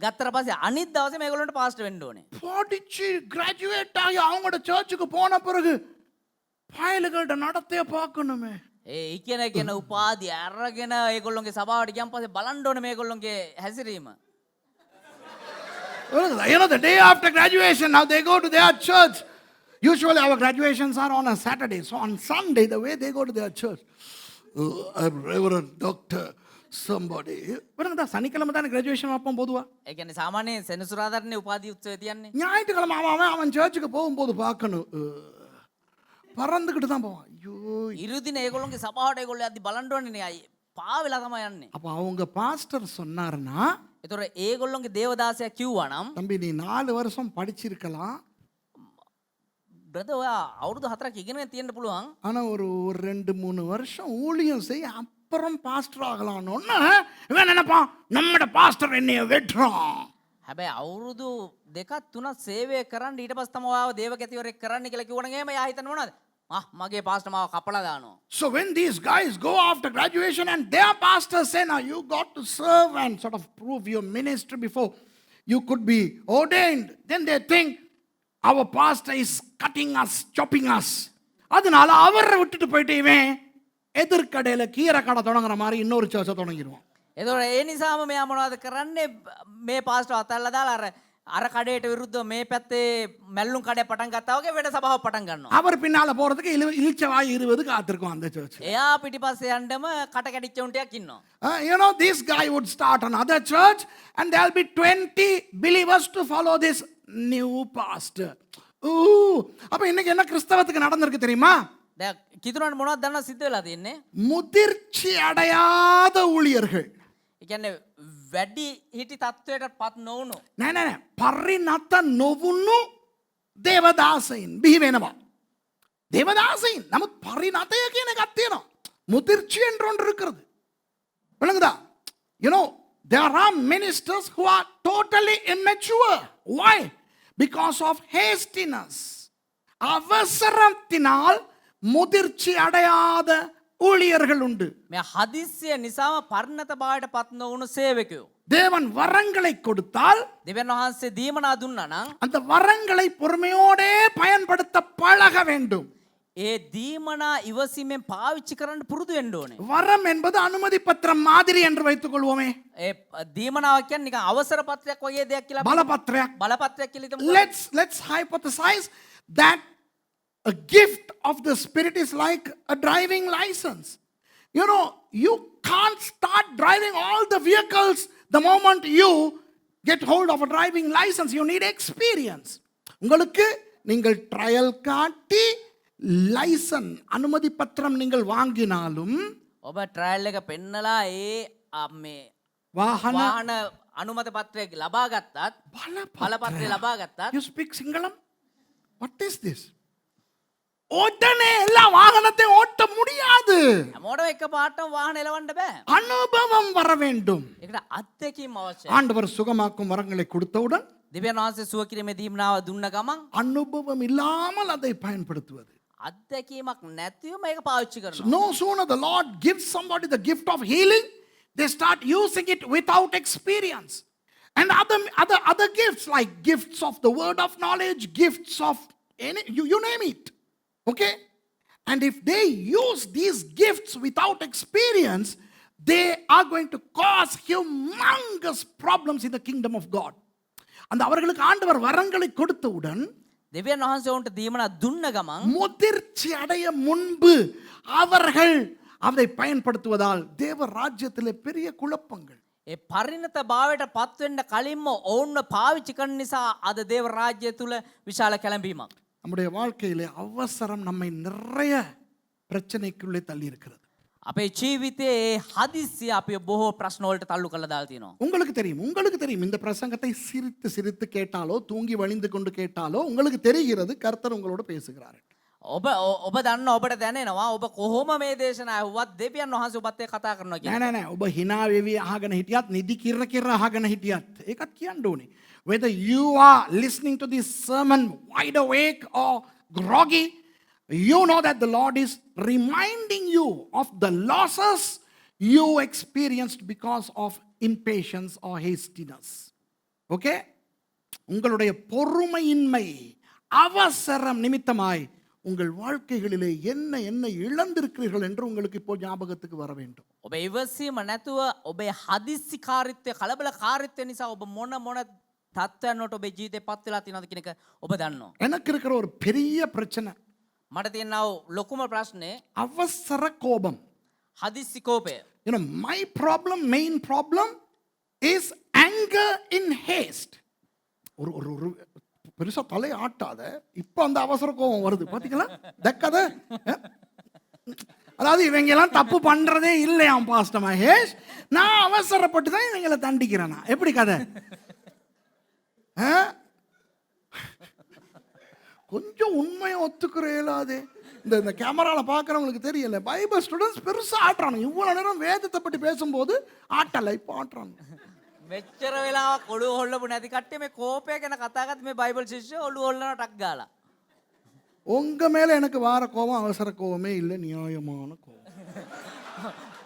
Speaker 2: ගත්තට පස්සේ අනිත් දවසේ මේගොල්ලන්ට පාස්ටර් වෙන්න ඕනේ.
Speaker 1: படிச்சு கிராஜுவேட் ஆகி அவங்களோட சர்ச்சுக்கு போன பிறகு பயலுகள்ட்ட நடத்தைய பார்க்கணுமே.
Speaker 2: ඒ ඉගෙන උපාධිය අරගෙන ඒගොල්ලොන්ගේ සභාවට ගියන් පස්සේ බලන්න ඕනේ මේගොල්ලොන්ගේ හැසිරීම.
Speaker 1: The day after graduation, now they go to their church. Usually our graduations are on a Saturday. So on Sunday, the way they go to their church, I'm Reverend Doctor somebody. சனிக்கிழமை தானே graduation வைப்போம் பொதுவா.
Speaker 2: ඒ කියන්නේ සාමාන්‍ය සෙනසුරාදානේ උපාධි උත්සවය තියන්නේ.
Speaker 1: ஞாயிற்றுக்கிழமை அவன் சர்ச்சுக்கு போகும்போது பார்க்கணும். பறந்துக்கிட்டு தான் போவான். ஐயோ,
Speaker 2: ඉරුදින ඒගොල්ලොන්ගේ සභාවට ඒගොල්ලෝ යද්දි බලන්න ඕනේ නේ අය. පාවෙලා තමයි යන්නේ.
Speaker 1: அப்ப அவங்க பாஸ்டர் சொன்னாருன்னா,
Speaker 2: ඒතොර ඒගොල්ලොන්ගේ දේවදාසයා කිව්වා නම්
Speaker 1: தம்பி நீ 4 வருஷம் படிச்சிருக்கலாம்,
Speaker 2: බ්‍රදර් ඔයා අවුරුදු 4ක් ඉගෙනගෙන තියෙන්න පුළුවන්.
Speaker 1: ஆனா ஒரு ஒரு 2-3 வருஷம் ஊழியம் செய்ய அப்புறம் பாஸ்டர் ஆகலாம்னு ஒன்று இவன் நினைப்பான் நம்மட பாஸ்டர் என்னைய வெட்டுறான்.
Speaker 2: හැබැයි අවුරුදු 2ක් 3ක් සේවය කරන්න ඊට පස්සේ තමයි ආව දේවකතිවරයෙක් කරන්න කියලා කිව්වනම් එහෙම යා හිතන්නේ මොනවද? මගේ පාස්ටර් මාව කපලා දානවා.
Speaker 1: So when these guys go after graduation and their pastors say, now you got to serve and sort of prove your ministry before you could be ordained, then they think our pastor is cutting us, chopping us. அதனால அவரை விட்டுட்டு போயிட்டு இவன் எதிர்கடையில் கீரை கடை தொடங்குற மாதிரி இன்னொரு சர்ச்சை தொடங்கிடுவான்.
Speaker 2: එතකොට ඒ නිසාම මෙයා මොනවද කරන්නේ? මේ පාස්ටර් අතල්ලා දාලා අර කඩේට විරුද්ධව මේ පැත්තේ මැල්ලුම් කඩේ පටන් ගත්තා වගේ වෙන සභාවක් පටන් ගන්නවා.
Speaker 1: அவர் பின்னால போறதுக்கு இழிச்சவாய் 20 காத்திருக்கும் அந்த சர்ச்.
Speaker 2: එයා පිටිපස්සේ යන්නම කට කැඩිච්ච උන්ටයක් ඉන්නවා.
Speaker 1: You know, this guy would start another church and there'll be 20 believers to follow this new pastor. அப்ப இன்னைக்கு என்ன கிறிஸ்தவத்துக்கு நடந்திருக்கு தெரியுமா?
Speaker 2: දැන් කිතුරන්ට මොනවද දන්නව සිද්ධ වෙලා තියෙන්නේ?
Speaker 1: முதிர்ச்சி அடையாத ஊழியர்கள்.
Speaker 2: ඒ කියන්නේ වැඩි හිටි තත්වයට පත් නොවුණු.
Speaker 1: නෑ පරිණත නොවුණු දේවදාසයින් බිහි වෙනවා. தேவதாசையின் நமக்கு பரிணතය කියන එකක් තියෙනවා. முதிர்ச்சி என்று ஒன்று இருக்கிறது. விளங்குதா? You know, there are ministers who are totally immature. Why? Because of hastiness. அவசரத்தினால் முதிர்ச்சி அடையாத ஊழியர்கள் உண்டு.
Speaker 2: මේ හදිස්සිය නිසාම පරිණත භාවයට පත් නොවුණු සේවකයෝ.
Speaker 1: தேவன் வரங்களை கொடுத்தால்
Speaker 2: දෙවියන් වහන්සේ දීමනා දුන්නා නම්
Speaker 1: அந்த வரங்களை பொறுமையோடே பயன்படுத்த பழக வேண்டும்.
Speaker 2: ඒ දීමනා ඉවසීමෙන් පාවිච්චි කරන්න පුරුදු වෙන්න ඕනේ.
Speaker 1: வரம் என்பது அனுமதி பத்திரம் மாதிரி என்று வைத்துக் கொள்வோமே.
Speaker 2: ඒ දීමනාව කියන්නේ නිකන් අවසර පත්‍රයක් වගේ දෙයක් කියලා
Speaker 1: பலபத்திரம்.
Speaker 2: බලපත්‍රයක් කියලා හිතමු.
Speaker 1: Let's hypothesize that a gift of the Spirit is like a driving license. You know, you can't start driving all the vehicles the moment you get hold of a driving license. You need experience. உங்களுக்கு நீங்கள் trial காட்டி liaison அனுமதி பத்திரம் நீங்கள் வாங்கினாலும்
Speaker 2: ඔබ trial එක පෙන්නලා ඒ මේ
Speaker 1: வாகன
Speaker 2: වාහන අනුමත පත්‍රයක් ලබා ගත්තත් බලපත්‍රය ලබා ගත්තත්
Speaker 1: You speak Singalam? What is this? உடனே எல்லா வாகனத்தையும் ஓட்ட முடியாது.
Speaker 2: හැමෝටම එක පාටම වාහන එලවන්න බෑ.
Speaker 1: அனுபவம் வர வேண்டும்.
Speaker 2: ඒකට අත්දැකීම් අවශ්‍යයි.
Speaker 1: ஆண்டவர் சுகமாக்கும் வரங்களை கொடுத்தவுடன்
Speaker 2: දෙවියන් වහන්සේ සුව කිරීමේ දීමනාව දුන්න ගමන්
Speaker 1: அனுபவம் இல்லாமல் அதை பயன்படுத்துவது.
Speaker 2: අත්දැකීමක් නැතිව මේක පාවිච්චි කරනවා.
Speaker 1: No sooner the Lord gives somebody the gift of healing, they start using it without experience. And other gifts like gifts of the word of knowledge, gifts of you name it. Okay? And if they use these gifts without experience, they are going to cause humongous problems in the kingdom of God. அந்த அவர்களுக்கு ஆண்டவர் வரங்களை கொடுத்தவுடன்
Speaker 2: දෙවියන් වහන්සේ උන්ට දීමනා දුන්න ගමන්
Speaker 1: முதிர்ச்சி அடைய முன்பு அவர்கள் அதை பயன்படுத்துவதால் தேவ ராஜ்யத்திலே பெரிய குழப்பங்கள்.
Speaker 2: ඒ පරිණත භාවයට පත් වෙන්න කලින්ම ඔවුන්ව පාවිච්චි කරන නිසා අද දේව රාජ්‍ය තුල විශාල කැළඹීමක්.
Speaker 1: நம்முடைய வாழ்க்கையிலே அவசரம் நம்மை நிறைய பிரச்சனைக்குள்ளே தள்ளி இருக்கிறது.
Speaker 2: අපේ ජීවිතයේ හදිස්සිය අපි බොහෝ ප්‍රශ්න වලට තල්ලු කරලා දාලා තියෙනවා.
Speaker 1: உங்களுக்கு தெரியும் இந்த பிரசங்கத்தை சிரித்து சிரித்து கேட்டாலோ தூங்கி வழிந்து கொண்டு கேட்டாலோ உங்களுக்கு தெரிகிறது கர்த்தர் உங்களோட பேசுகிறார்.
Speaker 2: ඔබ දන්න ඔබට දැනෙනවා ඔබ කොහොම මේ දේශනාව ඇහුවත් දෙවියන් වහන්සේ ඔබත් එක්ක කතා කරනවා කියලා.
Speaker 1: නෑ ඔබ hina වෙවි අහගෙන හිටියත් නිදි කිර අහගෙන හිටියත් ඒකත් කියන්න ඕනේ. Whether you are listening to this sermon wide awake or groggy, you know that the Lord is reminding you of the losses you experienced because of impatience or hastiness. Okay? உங்களுடைய பொறுமையின்மை அவசரம் நிமித்தமாய் உங்கள் வாழ்க்கைகளிலே என்ன இழந்திருக்கிறீர்கள் என்று உங்களுக்கு இப்போ ஞாபகத்துக்கு வர வேண்டும்.
Speaker 2: ඔබ ඉවසීම නැතුව ඔබේ හදිස්සිකාරීත්වය කලබලකාරීත්වය නිසා ඔබ මොන තත්ත්වයන් වලට ඔබේ ජීවිතේ පත් වෙලා තියෙනවද කියන එක ඔබ දන්නවා.
Speaker 1: எனக்கு இருக்கிற ஒரு பெரிய பிரச்சனை
Speaker 2: මට තියෙනව ලොකුම ප්‍රශ්නේ
Speaker 1: அவசர கோபம்.
Speaker 2: හදිස්සි කෝපය.
Speaker 1: You know, my main problem is anger in haste. ஒரு பெருசா தலை ஆட்டாத இப்ப அந்த அவசர கோபம் வருது பாத்தீங்களா? தக்கத அதாவது இவங்க எல்லாம் தப்பு பண்றதே இல்லையாம் பாஸ்டர் மகேஷ், நான் அவசரப்பட்டு தான் இவங்களை தண்டிக்கிறேன். எப்படி கதை? கொஞ்சம் உண்மையை ஒத்துக்கிற இயலாதே. இந்த கேமராவில் பார்க்குறவங்களுக்கு தெரியல, பைபிள் ஸ்டூடெண்ட்ஸ் பெருசாக ஆட்டுறானுங்க. இவ்வளோ நேரம் வேதத்தை பற்றி பேசும்போது ஆட்டலை, இப்போ ஆட்டுறாங்க.
Speaker 2: මෙච්චර වෙලාවක් ඔළුව හොල්ලපු නැති කට්ටිය මේ කෝපය ගැන කතා කරද්දි මේ බයිබල් ශිෂ්‍යයෝ ඔළුව හොල්ලනවා ටක් ගාලා.
Speaker 1: உங்கள் மேலே எனக்கு வார கோபம் அவசர கோபமே இல்லை, நியாயமான கோபம்.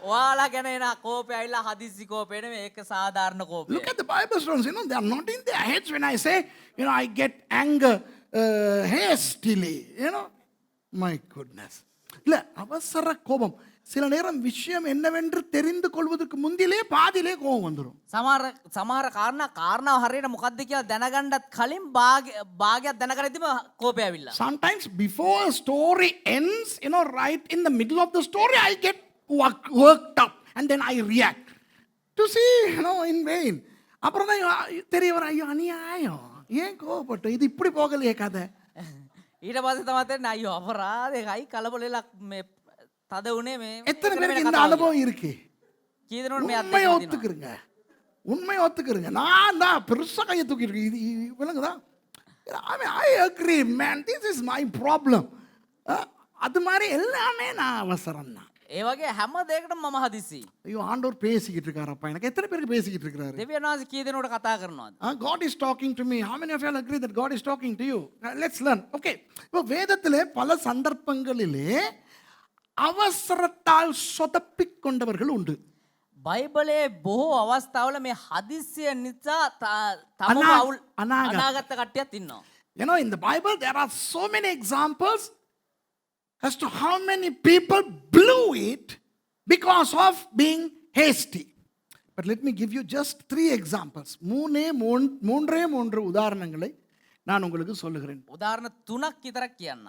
Speaker 2: ඔයාලා ගැන එන කෝපය ඇවිල්ලා හදිස්සි කෝපය නෙමෙයි, ඒක සාධාරණ කෝපය.
Speaker 1: Look at the Bible students, they are not in their heads when I say, I get anger hastily, my goodness. இல்லை, அவசர கோபம். சில நேரம் விஷயம் என்னவென்று தெரிந்து கொள்வதற்கு முந்திலே பாதியிலே கோபம் வந்துடும்.
Speaker 2: සමහර කාරණාව හරියට මොකද්ද කියලා දැනගන්නත් කලින් භාගයක් දැනගන්නදිම කෝපය ඇවිල්ලා.
Speaker 1: Sometimes before a story ends, right in the middle of the story, I get worked up and then I react. To see, in vain. அப்புறம் தான் தெரிய வர, ஐயோ அநியாயம், ஏன் கோபப்பட்டு இது இப்படி போகலையே கதை.
Speaker 2: ඊට පස්සේ තමයි තේරෙන්නේ අයියෝ අපරාධයයි කලබලෙලා මේ තද උනේ මේ.
Speaker 1: எத்தனை பேருக்கு இந்த அனுபவம் இருக்கு?
Speaker 2: කී දෙනෙකුට මේ
Speaker 1: உண்மையை
Speaker 2: අත්දැකීම
Speaker 1: ஒத்துக்கிறங்க, உண்மையை ஒத்துக்கிறங்க. நான் தான் பெருசாக கையை தூக்கிட்டு இது விளங்குதா? I agree man, this is my problem. அது மாதிரி எல்லாமே நான் அவசரம் தான்.
Speaker 2: ඒ වගේ හැම දෙයකටම මම හදිස්සි.
Speaker 1: ஐயோ ஆண்டவர் பேசிக்கிட்டு இருக்காரப்பா, எனக்கு எத்தனை பேருக்கு பேசிக்கிட்டு இருக்கிறாரு?
Speaker 2: දෙවියන් වහන්සේ කී දෙනෙකුට කතා කරනවද?
Speaker 1: God is talking to me. How many of you all agree that God is talking to you? Let's learn. Okay. இப்போ வேதத்திலே பல சந்தர்ப்பங்களிலே அவசரத்தால் சொதப்பிக் கொண்டவர்கள் உண்டு.
Speaker 2: බයිබලයේ බොහෝ අවස්ථාවල මේ හදිස්සිය නිසා තම අනාගත කට්ටියක් ඉන්නවා.
Speaker 1: In the Bible there are so many examples as to how many people blew it because of being hasty. But let me give you just 3 examples. மூன்றே உதாரணங்களை நான் உங்களுக்கு சொல்லுகிறேன்.
Speaker 2: උදාහරණ 3ක් විතරක් කියන්න.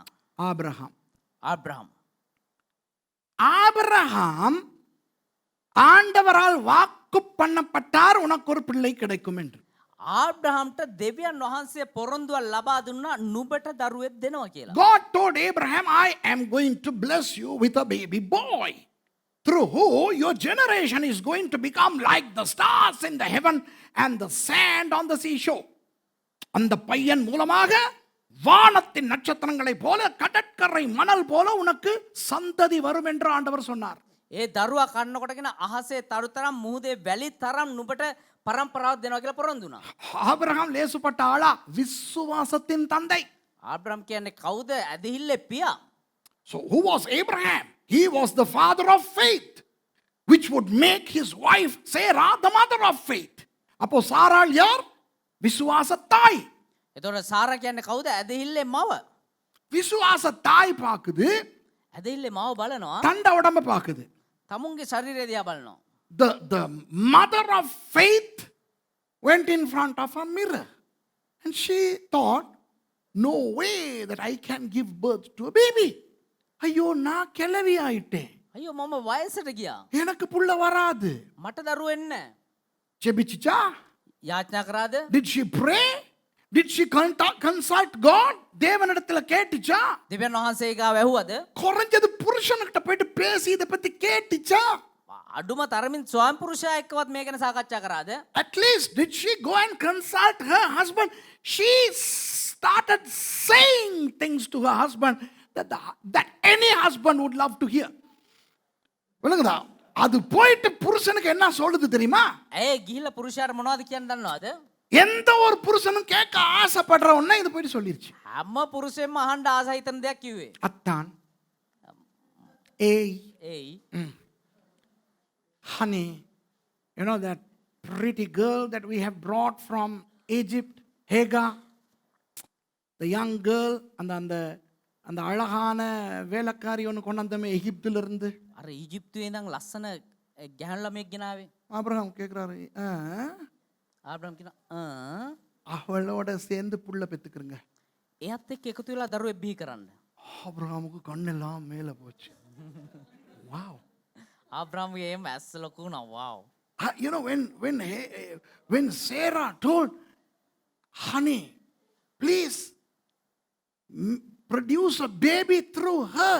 Speaker 1: ஆபிரகாம் ஆண்டவரால் வாக்கு பண்ணப்பட்டார், உனக்கு ஒரு பிள்ளை கிடைக்கும் என்று.
Speaker 2: ආබ්‍රහම්ට දෙවියන් වහන්සේ පොරොන්දුවක් ලබා දුන්නා නුඹට දරුවෙක් දෙනවා කියලා.
Speaker 1: God told Abraham, I am going to bless you with a baby boy, through who your generation is going to become like the stars in the heaven and the sand on the seashore. அந்த பையன் மூலமாக வானத்தின் நட்சத்திரங்களை போல கடற்கரை மணல் போல உனக்கு சந்ததி வரும் என்று ஆண்டவர் சொன்னார்.
Speaker 2: ඒ දරුවා කන්නකොටගෙන අහසේ තරු තරම් මුහුදේ වැලි තරම් නුඹට පරම්පරාවක් දෙනවා කියලා පොරොන්දු වුණා.
Speaker 1: ஆபிரகாம் லேசுப்பட்ட ஆளா? விசுவாசத்தின் தந்தை.
Speaker 2: ආබ්‍රහම් කියන්නේ කවුද? ඇදහිල්ලේ පියා.
Speaker 1: So who was Abraham? He was the father of faith, which would make his wife Sarah the mother of faith. அப்போ சாராள் யார்? விசுவாச தாய்.
Speaker 2: එතකොට සාරා කියන්නේ කවුද? ඇදහිල්ලේ මව.
Speaker 1: விசுவாச தாய் பாக்குது,
Speaker 2: ඇදහිල්ලේ මව බලනවා,
Speaker 1: தண்ட உடம்ப பாக்குது.
Speaker 2: තමුන්ගේ ශරීරය දිහා බලනවා.
Speaker 1: The mother of faith went in front of a mirror and she thought, no way that I can give birth to a baby. ஐயோ நான் கிளவி ஆயிட்டேன்,
Speaker 2: අයියෝ මම වයසට ගියා,
Speaker 1: எனக்கு புள்ள வராது.
Speaker 2: මට දරුවෝ එන්නේ නැහැ.
Speaker 1: ஜெபிச்சுச்சா?
Speaker 2: යාඥා කරාද?
Speaker 1: Did she pray? Did she consult God? தேவனிடத்துல கேட்டுச்சா?
Speaker 2: දෙවියන් වහන්සේ ගාව ඇහුවද?
Speaker 1: குறைஞ்சது புருஷன்கிட்ட போயிட்டு பேசி இதை பத்தி கேட்டுச்சா?
Speaker 2: අඩුම තරමින් ස්වාමි පුරුෂයා එක්කවත් මේ ගැන සාකච්ඡා කරාද?
Speaker 1: At least did she go and consult her husband? She started saying things to her husband that any husband would love to hear. விளங்குதா? அது போயிட்டு புருஷனுக்கு என்ன சொல்லுது தெரியுமா?
Speaker 2: ඒ ගිහිල්ලා පුරුෂයාට මොනවද කියන්නේ දන්නවද?
Speaker 1: எந்த ஒரு புருஷனும் கேட்க ஆசைப்படுற ஒண்ணே இது போயிட்டு சொல்லிருச்சு.
Speaker 2: හැම පුරුෂයෙක්ම අහන්න ආස හිතන දෙයක් කිව්වේ.
Speaker 1: அத்தான், ஏய்,
Speaker 2: ඒයි
Speaker 1: honey, that pretty girl that we have brought from Egypt, Hagar, the young girl, அந்த அழகான வேலைக்காரி ஒன்று கொண்டாந்தமே எகிப்துல இருந்து.
Speaker 2: අර ඊජිප්තුවේ ඉඳන් ලස්සන ගැහණු ළමෙක් ගෙනාවේ.
Speaker 1: ஆபிரகாம் கேட்குறாரு,
Speaker 2: ආබ්‍රහම් කියනවා
Speaker 1: அவளோட சேர்ந்து புள்ள பெத்துக்கிறங்க.
Speaker 2: එයත් එක්ක එකතු වෙලා දරුවෙක් බිහි කරන්න.
Speaker 1: ஆபிரகாமுக்கு கண்ணெல்லாம் மேலே போச்சு. Wow.
Speaker 2: ආබ්‍රහම්ගේ එහෙම ඇස් ලොකු වුණා. wow.
Speaker 1: When Sarah told, honey, please produce a baby through her.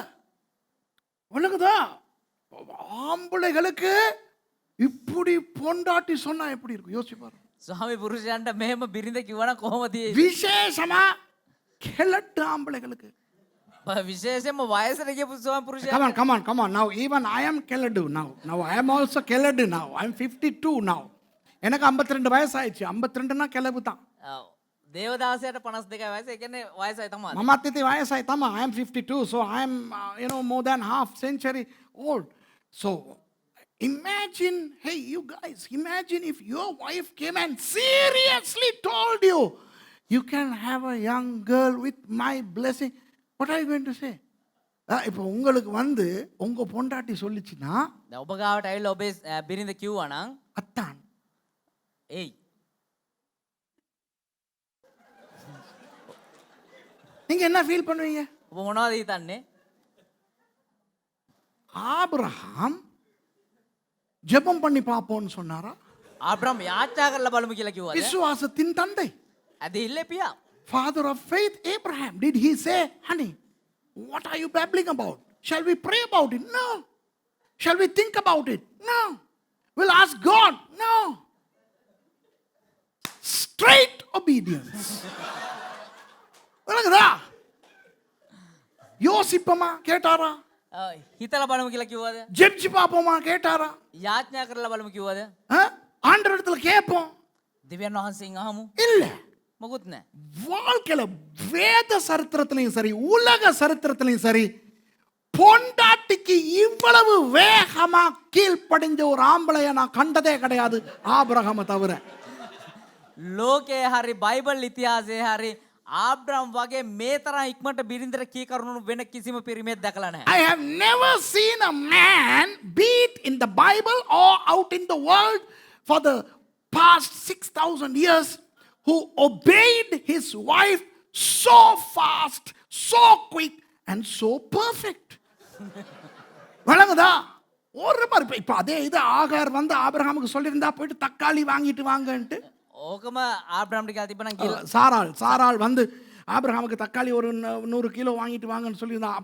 Speaker 1: உனக்குதா ஆம்பளைகளுக்கு இப்படி பொண்டாட்டி சொன்னா எப்படி இருக்கும் யோசிச்சு பாருங்க.
Speaker 2: ස්වාමි පුරුෂයන්ට මෙහෙම බිරිඳ කිව්වනම් කොහොමද?
Speaker 1: விசேஷமா கிழட்டு ஆம்பளைகளுக்கு.
Speaker 2: විශේෂයෙන්ම වයසට ගියපු ස්වාමි පුරුෂයා.
Speaker 1: Come on. Now even I am keladu now. Now I am also keladu now. I am 52 now. எனக்கு 52 வயசாயிடுச்சு. 52னா கிளவு தான்.
Speaker 2: දේවදාසයට 52යි වයස. ඒ කියන්නේ වයසයි තමයි.
Speaker 1: මමත් ඉතින් වයසයි තමයි. I am 52. So I am more than half century old. So imagine, hey you guys, imagine if your wife came and seriously told you, you can have a young girl with my blessing. What are you going to say? இப்போ உங்களுக்கு வந்து உங்க பொண்டாட்டி சொல்லிச்சுன்னா
Speaker 2: දැන් ඔබ ගාවට ඇවිල්ලා ඔබේ බිරිඳ කිව්වා නම්
Speaker 1: அத்தான்
Speaker 2: එයි.
Speaker 1: நீங்க என்ன ஃபீல் பண்ணுவீங்க?
Speaker 2: ඔබ මොනවද හිතන්නේ?
Speaker 1: ஆபிரகாம் ஜெபம் பண்ணி பாப்போம்னு சொன்னாரா?
Speaker 2: ආබ්‍රහම් යාච්ඡා කරලා බලමු කියලා කිව්වද?
Speaker 1: விசுவாசத்தின் தந்தை,
Speaker 2: ඇදහිල්ලේ පියා.
Speaker 1: father of faith, Abraham. Did he say, honey, what are you babbling about? Shall we pray about it? No. Shall we think about it? No. We'll ask God? No. Straight obedience. விளங்குதா? யோசிப்போமா கேட்டாரா?
Speaker 2: හිතලා බලමු කියලා කිව්වද?
Speaker 1: ஜெபிச்சு பாப்போமா கேட்டாரா?
Speaker 2: යාඥා කරලා බලමු කිව්වද?
Speaker 1: ஆண்டவரிடத்துல கேட்போம்.
Speaker 2: දෙවියන් වහන්සේගෙන් අහමු.
Speaker 1: இல்ல.
Speaker 2: මොකුත් නැහැ.
Speaker 1: வாழ்க்கையில வேத சரித்திரத்திலையும் சரி, உலக சரித்திரத்திலையும் சரி, பொண்டாட்டிக்கு இவ்வளவு வேகமா கீழ்ப்படிஞ்ச ஒரு ஆம்பளைய நான் கண்டதே கிடையாது, ஆபிரகாமை தவிர.
Speaker 2: ලෝකයේ හරි බයිබල් ඉතිහාසයේ හරි ආබ්‍රහම් වගේ මේ තරම් ඉක්මනට බිරිඳට කී කරුණු වෙන කිසිම පිරිමියෙක් දැකලා නැහැ.
Speaker 1: I have never seen a man, be it in the Bible or out in the world for the past 6,000 years, who obeyed his wife so fast, so quick and so perfect. வழங்குதா? ஒரு மாதிரி இப்ப அதே இது ஆகார் வந்து ஆபிரகாமுக்கு சொல்லியிருந்தா போயிட்டு தக்காளி வாங்கிட்டு வாங்கன்ட்டு,
Speaker 2: ඕකම ආබ්‍රහම්ට කියලා තිබ්බනම් කියලා
Speaker 1: சாராள் வந்து ஆபிரகாமுக்கு தக்காளி ஒரு 100 கிலோ வாங்கிட்டு வாங்கன்னு சொல்லியிருந்தா,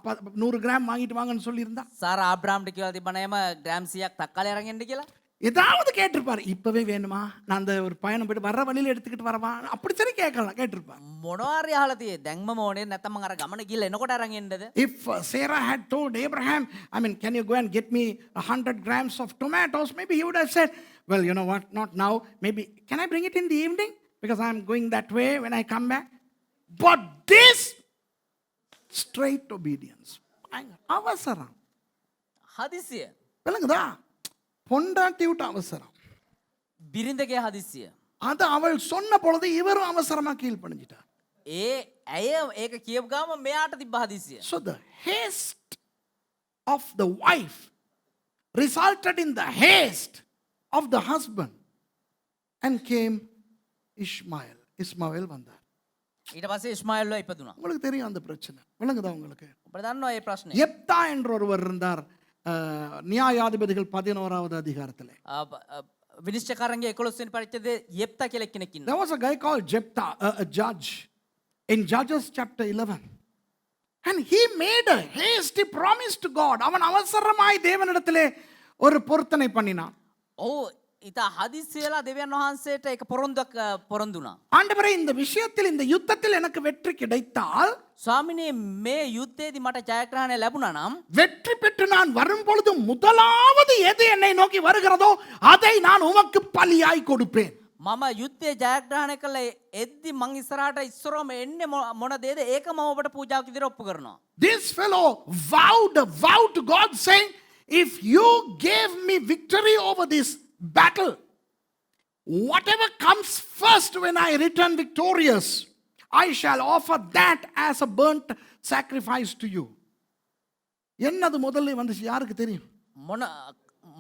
Speaker 1: 100 கிராம் வாங்கிட்டு வாங்கன்னு சொல்லியிருந்தா,
Speaker 2: සාරා ආබ්‍රහම්ට කියලා තිබ්බනම් එම ග්‍රෑම් 100ක් තක්කාලි අරන් එන්න කියලා.
Speaker 1: ஏதாவது கேட்டிருப்பாரு. இப்பவே வேணுமா, நான் அந்த ஒரு பயணம் போயிட்டு வர்ற வழியில எடுத்துக்கிட்டு வரவா, அப்படி சரி கேட்கலாம், கேட்டிருப்பாரு.
Speaker 2: මොනවාරි අහලා තියෙයි. දැන්ම ඕනේ නැත්නම් මම අර ගමන ගිහලා එනකොට අරන් එන්නද?
Speaker 1: If Sarah had told Abraham, I mean, can you go and get me 100 grams of tomatoes, maybe he would have said, well, you know what, not now, maybe can I bring it in the evening because I'm going that way when I come back. But this straight obedience, அவசரம்.
Speaker 2: හදිසිය.
Speaker 1: விளங்குதா? பொண்டாட்டி விட்டு அவசரம்.
Speaker 2: බිරිඳගේ හදිසිය.
Speaker 1: அது அவள் சொன்ன பொழுது இவரும் அவசரமா கீழ்ப்படிஞ்சிட்டார்.
Speaker 2: ඇය ඒක කියපු ගාම මෙයාට තිබ්බ හදිසිය.
Speaker 1: So the haste of the wife resulted in the haste of the husband and came Ishmael. இஸ்மாவேல் வந்தார்.
Speaker 2: ඊට පස්සේ ඉස්මායිල්ව ඉපදුනා.
Speaker 1: உங்களுக்கு தெரியும் அந்த பிரச்சனை. விளங்குதா உங்களுக்கு?
Speaker 2: ඔබ දන්නවා මේ ප්‍රශ්නේ.
Speaker 1: யெப்தா என்ற ஒருவர் இருந்தார், நியாயாதிபதிகள் 11வது அதிகாரத்திலே.
Speaker 2: විනිශ්චයකාරන්ගේ 11 වෙනි පරිච්ඡේදයේ යෙප්තා කියලා කෙනෙක් ඉන්නවා.
Speaker 1: There was a guy called Jephthah, a judge in Judges chapter 11. And he made a hasty promise to God. அவன் அவசரமாய் தேவனிடத்திலே ஒரு பொருத்தனை பண்ணினான்.
Speaker 2: ඔව් ඉතා හදිස්සියලා දෙවියන් වහන්සේට ඒක පොරොන්දුවක් පොරොන්දුනා.
Speaker 1: ஆண்டவரே, இந்த விஷயத்தில் இந்த யுத்தத்தில் எனக்கு வெற்றி கிடைத்தால்,
Speaker 2: ස්වාමිනේ මේ යුද්ධයේදී මට ජයග්‍රහණය ලැබුණා නම්
Speaker 1: வெற்றி பெற்று நான் வரும் பொழுது முதலாவது எது என்னை நோக்கி வருகிறதோ அதை நான் உமக்கு பலியாய் கொடுப்பேன்.
Speaker 2: මම යුද්ධයේ ජයග්‍රහණය කළ එද්දි මං ඉස්සරහට ඉස්සරවම එන්නේ මොන දේද ඒක මම ඔබට පූජාවක් විදිහට ඔප්පු කරනවා.
Speaker 1: This fellow vowed a vow to God saying, if you gave me victory over this battle, whatever comes first when I return victorious, I shall offer that as a burnt sacrifice to you. என்னது முதல்ல வந்துச்சு யாருக்கு தெரியும்?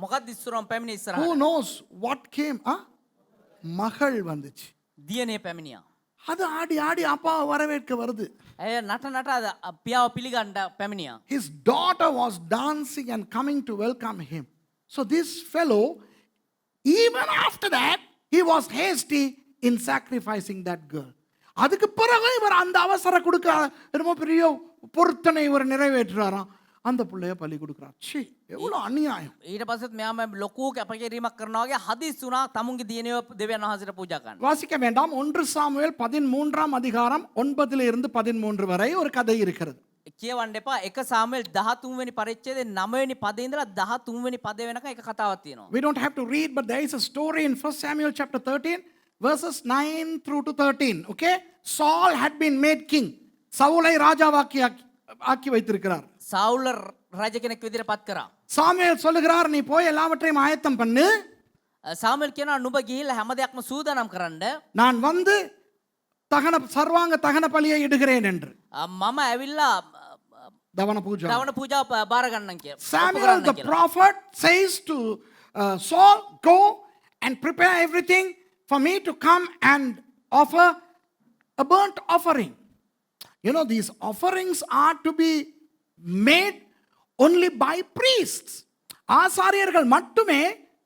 Speaker 2: මොකක්ද ඉස්සරවම පැමිණි ඉස්සරහට?
Speaker 1: Who knows what came? மகள் வந்துச்சு.
Speaker 2: දියනේ පැමිණියා.
Speaker 1: அது ஆடி ஆடி அப்பா வரவேற்க வருது.
Speaker 2: ඇය නට නට පියාව පිළිගන්න පැමිණියා.
Speaker 1: His daughter was dancing and coming to welcome him. So this fellow, even after that, he was hasty in sacrificing that girl. அதுக்கு பிறகு இவர் அந்த அவசர கொடுக்க ரொம்ப பெரிய பொருத்தனை இவர் நிறைவேற்றுறாராம். அந்த பிள்ளைய பலி கொடுக்குறார். ச்சீ, எவ்வளோ அநியாயம்.
Speaker 2: ඊට පස්සෙත් මෙයාම ලොකු කැපකිරීමක් කරනවා වගේ හදිස් වුණා තමුන්ගේ දියණියව දෙවියන් වහන්සේට පූජා කරන්න.
Speaker 1: வாசிக்க வேண்டாம். 1 சாமுவேல் 13ஆம் அதிகாரம் 9 13 வரை ஒரு கதை இருக்கிறது.
Speaker 2: කියවන්න එපා. 1 සාමුවෙල් 13 වෙනි පරිච්ඡේදයේ 9 වෙනි පදේ ඉඳලා 13 වෙනි පදේ වෙනකන් එක කතාවක් තියෙනවා.
Speaker 1: We don't have to read, but there is a story in 1 Samuel chapter 13, verses 9 through to 13. Okay? Saul had been made king. சவுலை ராஜாவாக்கி ஆக்கி வைத்திருக்கிறார்.
Speaker 2: සාවුල රජ කෙනෙක් විදිහට පත් කරා.
Speaker 1: சாமுவேல் சொல்லுகிறார், நீ போய் எல்லாவற்றையும் ஆயத்தம் பண்ணு.
Speaker 2: සාමුවෙල් කියනවා නුඹ ගිහිල්ලා හැම දෙයක්ම සූදානම් කරන්න.
Speaker 1: நான் வந்து சர்வாங்க தகன பலியை இடுகிறேன் என்று.
Speaker 2: මම ඇවිල්ලා
Speaker 1: தவன பூஜா.
Speaker 2: දවන පූජාව බාර ගන්නම් කියලා.
Speaker 1: Samuel the prophet says to Saul, go and prepare everything for me to come and offer a burnt offering. You know, these offerings are to be made only by priests. ஆசாரியர்கள் மட்டுமே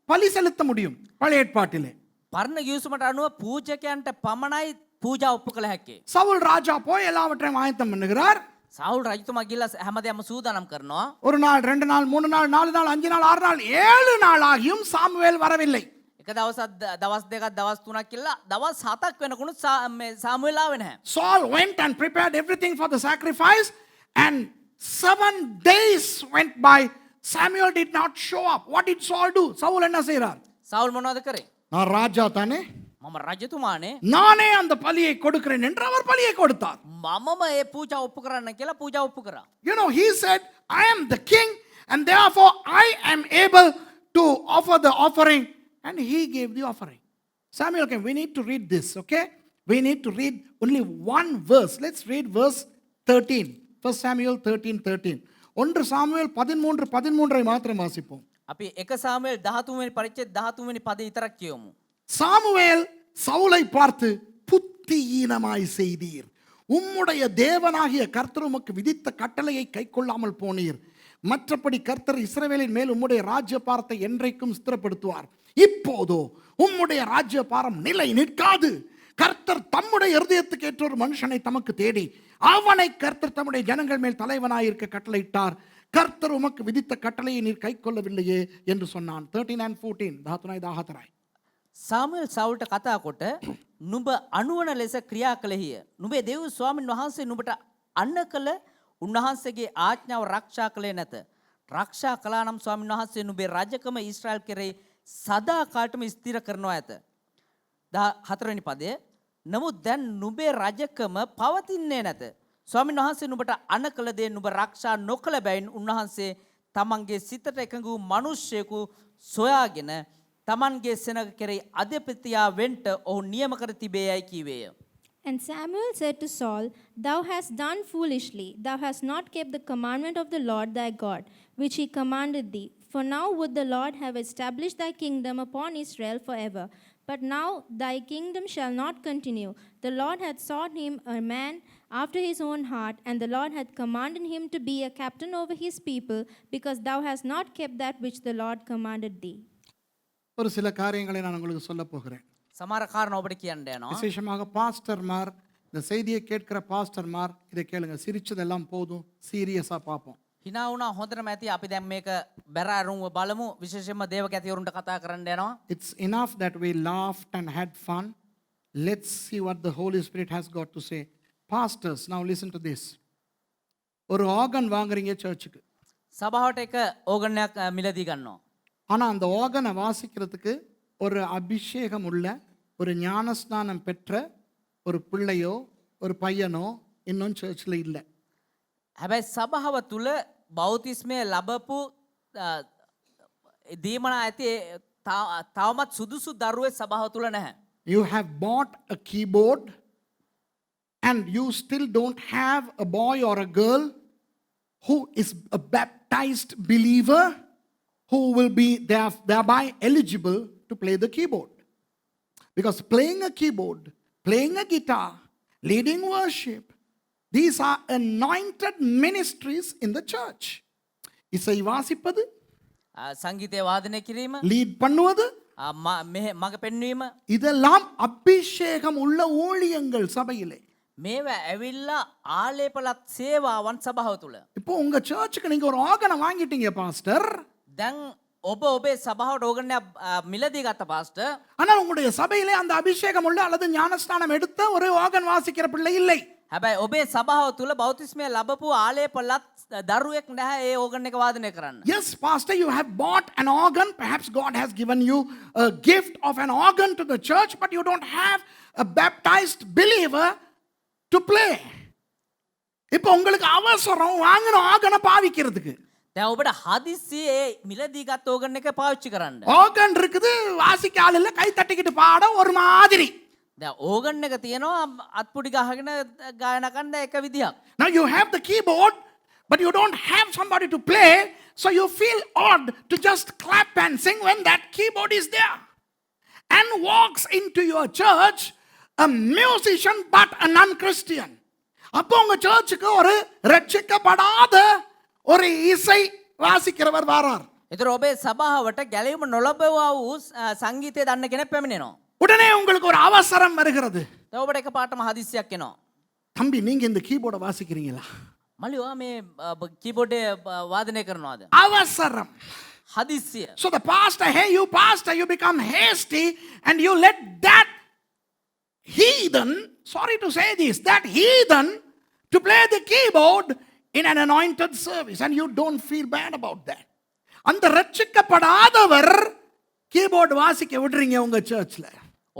Speaker 1: பலி செலுத்த முடியும் பழைய ஏற்பாட்டிலே.
Speaker 2: පරණ ගිවිසුමට අනුව පූජකයන්ට පමණයි පූජා ඔප්පු කළ හැකි.
Speaker 1: சவுல் ராஜா போய் எல்லாவற்றையும் ஆயத்தம் பண்ணுகிறார்.
Speaker 2: සාවුල් රජතුමා ගිහිල්ලා හැම දෙයක්ම සූදානම් කරනවා.
Speaker 1: ஒரு நாள், 2 நாள், 3 நாள், 4 நாள், 5 நாள், 6 நாள், 7 நாள் ஆகியும் சாமுவேல் வரவில்லை.
Speaker 2: එක දවසක් දවස් දෙකක් දවස් තුනක් කියලා දවස් 7ක් වෙනකුණු සාමුවෙල් ආවේ නැහැ.
Speaker 1: Saul went and prepared everything for the sacrifice, and 7 days went by. Samuel did not show up. What did Saul do? Saul என்ன செய்றார்?
Speaker 2: සාවුල් මොනවද කරේ?
Speaker 1: நான் ராஜா தானே,
Speaker 2: මම රජතුමානේ
Speaker 1: நானே அந்த பலியை கொடுக்கிறேன் என்று அவர் பலியை கொடுத்தார்.
Speaker 2: මමම ඒ පූජා ඔප්පු කරන්න කියලා පූජා ඔප්පු කරා.
Speaker 1: You know, he said, I am the king and therefore I am able to offer the offering, and he gave the offering. Samuel came. We need to read this, okay? We need to read only one verse. Let's read verse 13. 1 Samuel 13:13. 1 Samuel 13:13 மாத்திரம் வாசிப்போம்.
Speaker 2: අපි 1 සාමුවෙල් 13 වෙනි පරිච්ඡේද 13 වෙනි පදේ විතරක් කියවමු.
Speaker 1: Samuel சவுலை பார்த்து, புத்தியீனமாய் செய்தீர், உம்முடைய தேவனாகிய கர்த்தர் உமக்கு விதித்த கட்டளையை கைக்கொள்ளாமல் போனீர். மற்றபடி கர்த்தர் இஸ்ரவேலின் மேல் உம்முடைய ராஜ்யபாரத்தை என்றைக்கும் ஸ்திரப்படுத்துவார். இப்போதோ உம்முடைய ராஜ்யபாரம் நிலை நிற்காது. கர்த்தர் தம்முடைய இருதயத்துக்கு ஏற்ற ஒரு மனுஷனை தமக்கு தேடி அவனை கர்த்தர் தம்முடைய ஜனங்கள் மேல் தலைவனாயிருக்க கட்டளையிட்டார். கர்த்தர் உமக்கு விதித்த கட்டளையை நீர் கைக்கொள்ளவில்லையே என்று சொன்னான். 13 and 14 ධාතුනයි 14යි.
Speaker 2: සාමුවෙල් සවුල්ට කතා කොට නුඹ අනුවන ලෙස ක්‍රියා කළෙහිය. නුඹේ දේව ස්වාමින් වහන්සේ නුඹට අන්න කළ උන්වහන්සේගේ ආඥාව රක්ෂා කළේ නැත. රක්ෂා කළා නම් ස්වාමින් වහන්සේ නුඹේ රජකම ඊශ්‍රායල් කෙරෙහි සදා කාලටම ස්ථිර කරනවා ඇත. 14 වෙනි පදය. නමුත් දැන් නුඹේ රජකම පවතින්නේ නැත. ස්වාමින් වහන්සේ නුඹට අණ කළ දේ නුඹ රක්ෂා නොකළ බැවින් උන්වහන්සේ තමන්ගේ සිතට එකඟ වූ මිනිස්සෙකු සොයාගෙන තමන්ගේ සෙනග කෙරෙහි අධිපතියා වෙන්ට ඔහු නියම කර තිබේයයි කීවේය.
Speaker 3: And Samuel said to Saul, Thou hast done foolishly. Thou hast not kept the commandment of the Lord thy God, which he commanded thee. For now would the Lord have established thy kingdom upon Israel forever. But now thy kingdom shall not continue. The Lord hath sought him a man after his own heart, and the Lord hath commanded him to be a captain over his people, because thou hast not kept that which the Lord commanded thee.
Speaker 1: ஒரு சில காரியங்களை நான் உங்களுக்கு சொல்ல போகிறேன்.
Speaker 2: සමහර කාරණා ඔබට කියන්න යනවා.
Speaker 1: விசேஷமாக பாஸ்டர்மார், இந்த செய்தியை கேட்கிற பாஸ்டர்மார் இதை கேளுங்க. சிரிச்சதெல்லாம் போதும், சீரியஸா பார்ப்போம்.
Speaker 2: hina වුණා හොඳටම ඇති. අපි දැන් මේක බැරාරුම්ව බලමු. විශේෂයෙන්ම දේවක ඇතිවරුන්ට කතා කරන්න යනවා.
Speaker 1: It's enough that we laughed and had fun. Let's see what the Holy Spirit has got to say. Pastors, now listen to this. ஒரு ஆர்கன் வாங்குறீங்க சர்ச்சுக்கு.
Speaker 2: සභාවට එක ඕගන් එකක් මිලදී ගන්නවා.
Speaker 1: ஆனா அந்த ஆர்கனை வாசிக்கிறதுக்கு ஒரு அபிஷேகம் உள்ள, ஒரு ஞானஸ்நானம் பெற்ற ஒரு பிள்ளையோ ஒரு பையனோ இன்னும் சர்ச்சில் இல்லை.
Speaker 2: හැබැයි සභාව තුල බෞතිස්මය ලැබපු දීමන ඇති තවමත් සුදුසු දරුවෙක් සභාව තුල නැහැ.
Speaker 1: You have bought a keyboard and you still don't have a boy or a girl who is a baptized believer who will be thereby eligible to play the keyboard. Because playing a keyboard, playing a guitar, leading worship, these are anointed ministries in the church. இசை வாசிப்பது,
Speaker 2: සංගීතය වාදනය කිරීම,
Speaker 1: lead பண்ணுவது,
Speaker 2: මග පෙන්වීම,
Speaker 1: இதெல்லாம் அபிஷேகம் உள்ள ஊழியங்கள் சபையிலே.
Speaker 2: මේවා ඇවිල්ලා ආලේපලත් සේවාවන් සභාව තුළ.
Speaker 1: இப்போ உங்க சர்ச்சுக்கு நீங்க ஒரு ஆர்கனை வாங்கிட்டீங்க பாஸ்டர்.
Speaker 2: දැන් ඔබ ඔබේ සභාවට ඕගනයක් මිලදී ගත්ත පාස්ටර්.
Speaker 1: ஆனால் உங்களுடைய சபையிலே அந்த அபிஷேகம் உள்ள அல்லது ஞானஸ்நானம் எடுத்த ஒரு ஆர்கன் வாசிக்கிற பிள்ளை இல்லை.
Speaker 2: හැබැයි ඔබේ සභාව තුළ බෞතිස්මය ලැබපු ආලේපලත් දරුවෙක් නැහැ ඒ ඕගන් එක වාදනය කරන්න.
Speaker 1: Yes, pastor, you have bought an organ. Perhaps God has given you a gift of an organ to the church, but you don't have a baptized believer to play. இப்போ உங்களுக்கு அவசரம் வாங்கின ஆர்கனை பாவிக்கிறதுக்கு.
Speaker 2: දැන් ඔබට හදිස්සියේ මිලදී ගත්ත ඕගන් එක පාවිච්චි කරන්න.
Speaker 1: ஆர்கன் இருக்குது, வாசிக்க ஆள் இல்ல, கை தட்டிக்கிட்டு பாட ஒரு மாதிரி.
Speaker 2: දැන් ඕගන් එක තියෙනවා අත්පුඩි ගහගෙන ගායනා කරන්න එක විදියක්.
Speaker 1: Now you have the keyboard, but you don't have somebody to play, so you feel odd to just clap and sing when that keyboard is there. And walks into your church a musician but a non-Christian. அப்போ உங்க சர்ச்சுக்கு ஒரு ரட்சிக்கப்படாத ஒரு இசை வாசிக்கிறவர் வரார்.
Speaker 2: ඒතර ඔබේ සභාවට ගැලවීම නොලබවා වූ සංගීතය දන්න කෙනෙක් පැමිණෙනවා.
Speaker 1: உடனே உங்களுக்கு ஒரு அவசரம் வருகிறது.
Speaker 2: දැන් ඔබට එකපාරටම හදිස්සියක් එනවා.
Speaker 1: தம்பி, நீங்க இந்த கீபோர்டை வாசிக்கிறீங்களா?
Speaker 2: මල්ලිවා මේ කීබෝඩේ වාදනය කරනවාද?
Speaker 1: அவசரம்.
Speaker 2: හදිස්සිය.
Speaker 1: So the pastor, hey you pastor, you become hasty and you let that heathen, sorry to say this, that heathen to play the keyboard in an anointed service, and you don't feel bad about that. அந்த ரட்சிக்கப்படாதவர் keyboard வாசிக்க விடுறீங்க உங்க சர்ச்ல.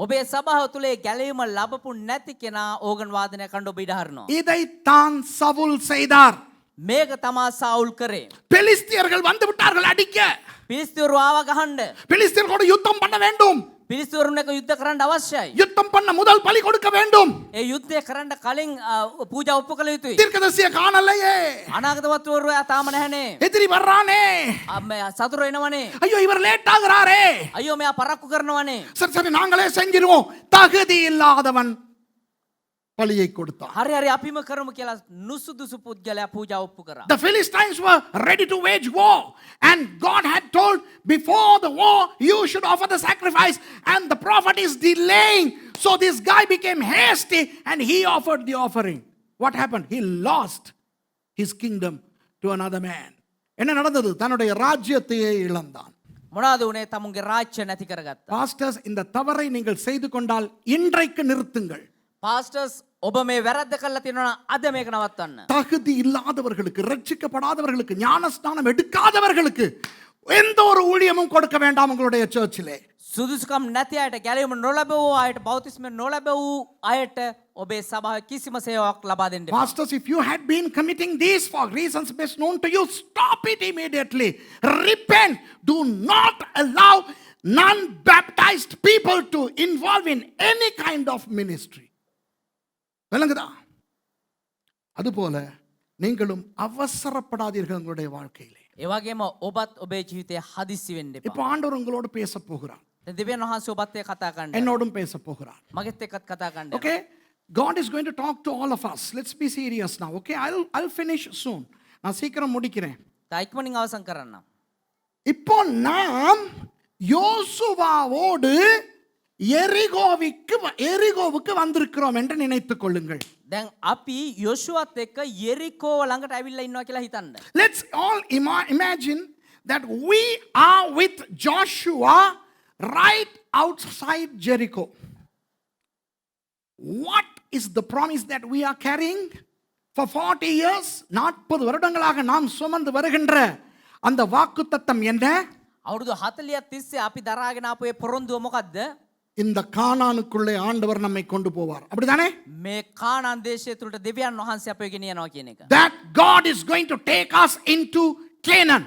Speaker 2: ඔබේ සභාව තුලේ ගැලවීම ලැබපු නැති කෙනා organ වාදනය කරන්න ඔබ ඉඩ හරිනවා.
Speaker 1: இதைத்தான் சவுல் செய்தார்.
Speaker 2: මේක තමා සාවුල් කරේ.
Speaker 1: பெலிஸ்தியர்கள் வந்து விட்டார்கள் அடிக்க.
Speaker 2: පිලිස්තිවරු ආව ගහන්න.
Speaker 1: பெலிஸ்தியர்களோடு யுத்தம் பண்ண வேண்டும்.
Speaker 2: පිලිස්තිවරුන් එක යුද්ධ කරන්න අවශ්‍යයි.
Speaker 1: யுத்தம் பண்ண முதல் பலி கொடுக்க வேண்டும்.
Speaker 2: ඒ යුද්ධය කරන්න කලින් පූජා ඔප්පු කළ යුතුයි.
Speaker 1: தீர்க்கதரிசியை காணலையே,
Speaker 2: අනාගතවත්වරු තාම නැහනේ.
Speaker 1: எதிரி வர்றானே,
Speaker 2: සතුරු එනවනේ.
Speaker 1: ஐயோ இவர் லேட் ஆகுறாரே,
Speaker 2: අයියෝ මෙයා පරක්කු කරනවනේ.
Speaker 1: சரி சரி நாங்களே செஞ்சிருவோம். தகுதி இல்லாதவன் பலியை கொடுத்தான்.
Speaker 2: හරි හරි අපිම කරමු කියලා නුසුදුසු පුද්ගලයා පූජා ඔප්පු කරා.
Speaker 1: The Philistines were ready to wage war, and God had told before the war you should offer the sacrifice, and the prophet is delaying. So this guy became hasty and he offered the offering. What happened? He lost his kingdom to another man. என்ன நடந்தது? தன்னுடைய ராஜ்யத்தையே இழந்தான்.
Speaker 2: මොනවාද උනේ? තමුන්ගේ රාජ්‍ය නැති කරගත්තා.
Speaker 1: பாஸ்டர்ஸ், இந்த தவறை நீங்கள் செய்து கொண்டால் இன்றைக்கு நிறுத்துங்கள்.
Speaker 2: පාස්ටර්ස් ඔබ මේ වැරද්ද කරලා තියෙනවා අද මේක නවත්තන්න.
Speaker 1: தகுதி இல்லாதவர்களுக்கு, ரட்சிக்கப்படாதவர்களுக்கு, ஞானஸ்நானம் எடுக்காதவர்களுக்கு எந்த ஒரு ஊழியமும் கொடுக்க வேண்டாம் உங்களுடைய சர்ச்சிலே.
Speaker 2: සුදුසුකම් නැති අයට, ගැලවීම නොලැබූ අයට, බෞතිස්ම නොලැබූ අයට ඔබේ සභාවේ කිසිම සේවාවක් ලබා දෙන්න එපා.
Speaker 1: Pastors, if you had been committing these for reasons best known to you, stop it immediately. Repent. Do not allow non-baptized people to involve in any kind of ministry. விளங்குதா? அதுபோல நீங்களும் அவசரப்படாதீர்கள் உங்களுடைய வாழ்க்கையிலே.
Speaker 2: ඒ වගේම ඔබත් ඔබේ ජීවිතයේ හදිස්සි වෙන්න
Speaker 1: இப்போ
Speaker 2: එපා.
Speaker 1: ஆண்டவர் உங்களோடு பேச போகிறார்,
Speaker 2: දැන් දෙවියන් වහන්සේ ඔබත් එක්ක කතා කරන්න.
Speaker 1: என்னோடும் பேச போகிறார்.
Speaker 2: මගෙත් එක්කත් කතා කරන්න.
Speaker 1: Okay, God is going to talk to all of us. Let's be serious now. Okay, I'll finish soon. நான் சீக்கிரம் முடிக்கிறேன்.
Speaker 2: ඉක්මනින් අවසන් කරන්න.
Speaker 1: இப்போ நாம் யோசுவாவோடு எரிகோவுக்கு வந்திருக்கிறோம் என்று நினைத்துக் கொள்ளுங்கள்.
Speaker 2: දැන් අපි යොෂුවත් එක්ක යෙරිකෝව ළඟට ඇවිල්ලා ඉන්නවා කියලා හිතන්න.
Speaker 1: Let's all imagine that we are with Joshua right outside Jericho. What is the promise that we are carrying? For 40 years, 40 வருடங்களாக நாம் சுமந்து வருகின்ற அந்த வாக்குத்தத்தம் என்ன?
Speaker 2: අවුරුදු 40ක් තිස්සේ අපි දරාගෙන ආපු ඒ පොරොන්දුව මොකද්ද?
Speaker 1: இந்த கானானுக்குள்ளே ஆண்டவர் நம்மை கொண்டு போவார். அப்படிதானே?
Speaker 2: මේ කානාන් දේශය තුලට දෙවියන් වහන්සේ අපව ගෙනියනවා කියන එක.
Speaker 1: That God is going to take us into Canaan.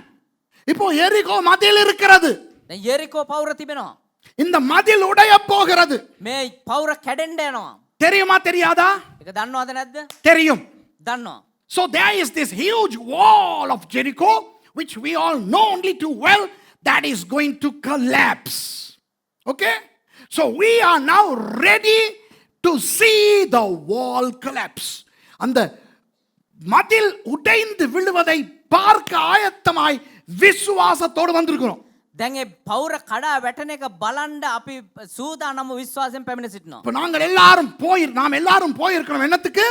Speaker 1: இப்போ எரிகோ மதில் இருக்கிறது.
Speaker 2: දැන් යෙරිකෝ පවුර තිබෙනවා.
Speaker 1: இந்த மதில் உடைய போகிறது.
Speaker 2: මේ පවුර කැඩෙන්න යනවා.
Speaker 1: தெரியுமா தெரியாதா?
Speaker 2: ඒක දන්නවද නැද්ද?
Speaker 1: தெரியும்.
Speaker 2: දන්නවා.
Speaker 1: So there is this huge wall of Jericho which we all know only too well that is going to collapse. Okay? So we are now ready to see the wall collapse. அந்த மதில் உடைந்து விழுவதை பார்க்க ஆயத்தமாய் விசுவாசத்தோடு வந்திருக்கிறோம்.
Speaker 2: දැන් ඒ පවුර කඩා වැටෙන එක බලන්න අපි සූදානම්ව විශ්වාසයෙන් පැමිණ සිටිනවා.
Speaker 1: இப்போ நாம் எல்லாரும் போயிருக்கிறோம் என்னத்துக்கு?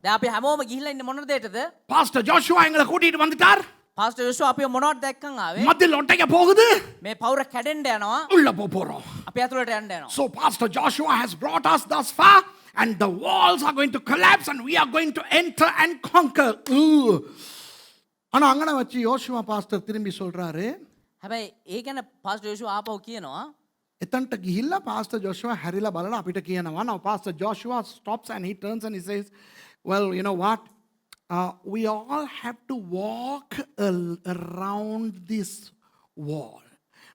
Speaker 2: දැන් අපි හැමෝම ගිහිල්ලා ඉන්නේ මොන දෙයටද?
Speaker 1: பாஸ்டர் ஜோஷுவா எங்களை கூட்டிட்டு வந்துட்டார்.
Speaker 2: පාස්ටර් යෝෂුවා අපිව මොනවද දැක්කන් ආවේ?
Speaker 1: மதில் ஒட்டைக்க போகுது.
Speaker 2: මේ පවුර කැඩෙන්න යනවා.
Speaker 1: உள்ள போறோம்.
Speaker 2: අපි ඇතුළට යන්න යනවා.
Speaker 1: So Pastor Joshua has brought us thus far and the walls are going to collapse and we are going to enter and conquer. ஆனா அங்கன வச்சு யோசுவா பாஸ்டர் திரும்பி சொல்றாரு,
Speaker 2: හැබැයි ඒ ගැන පාස්ටර් යෝෂුවා ආපහු කියනවා.
Speaker 1: එතනට ගිහිල්ලා பாஸ்டர் ஜோஷுவா හැරිලා බලලා අපිට කියනවා. Now Pastor Joshua stops and he turns and he says, well, you know what? We all have to walk around this wall.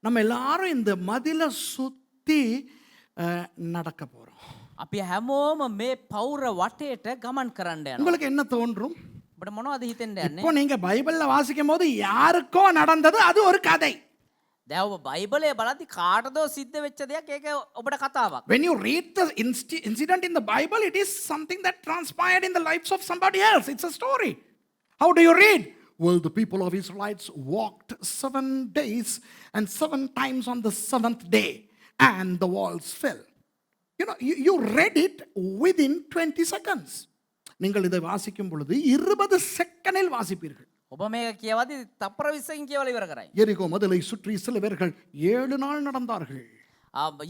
Speaker 1: நம்ம எல்லாரும் இந்த மதிலை சுத்தி நடக்க போறோம்.
Speaker 2: අපි හැමෝම මේ පවුර වටේට ගමන් කරන්න යනවා.
Speaker 1: உங்களுக்கு என்ன தோன்றும்?
Speaker 2: ඔබට මොනවද හිතෙන්න යන්නේ?
Speaker 1: இப்போ நீங்க பைபிள்ல வாசிக்கும் போது யாருக்கோ நடந்தது அது ஒரு கதை.
Speaker 2: දැන් ඔබ බයිබලයේ බලද්දි කාටදෝ සිද්ධ වෙච්ච දෙයක් ඒක ඔබට කතාවක්.
Speaker 1: When you read the incident in the Bible, it is something that transpired in the lives of somebody else. It's a story. How do you read? Well, the people of Israelites walked 7 days and 7 times on the 7th day and the walls fell. You know, you read it within 20 seconds. நீங்கள் இதை வாசிக்கும் பொழுது 20 செகண்டில் வாசிப்பீர்கள்.
Speaker 2: ඔබ මේක කියවද්දි තප්පර 20කින් කියවලා ඉවර කරයි.
Speaker 1: எரிகோ மதிலை சுற்றி சிலவர்கள் 7 நாள் நடந்தார்கள்.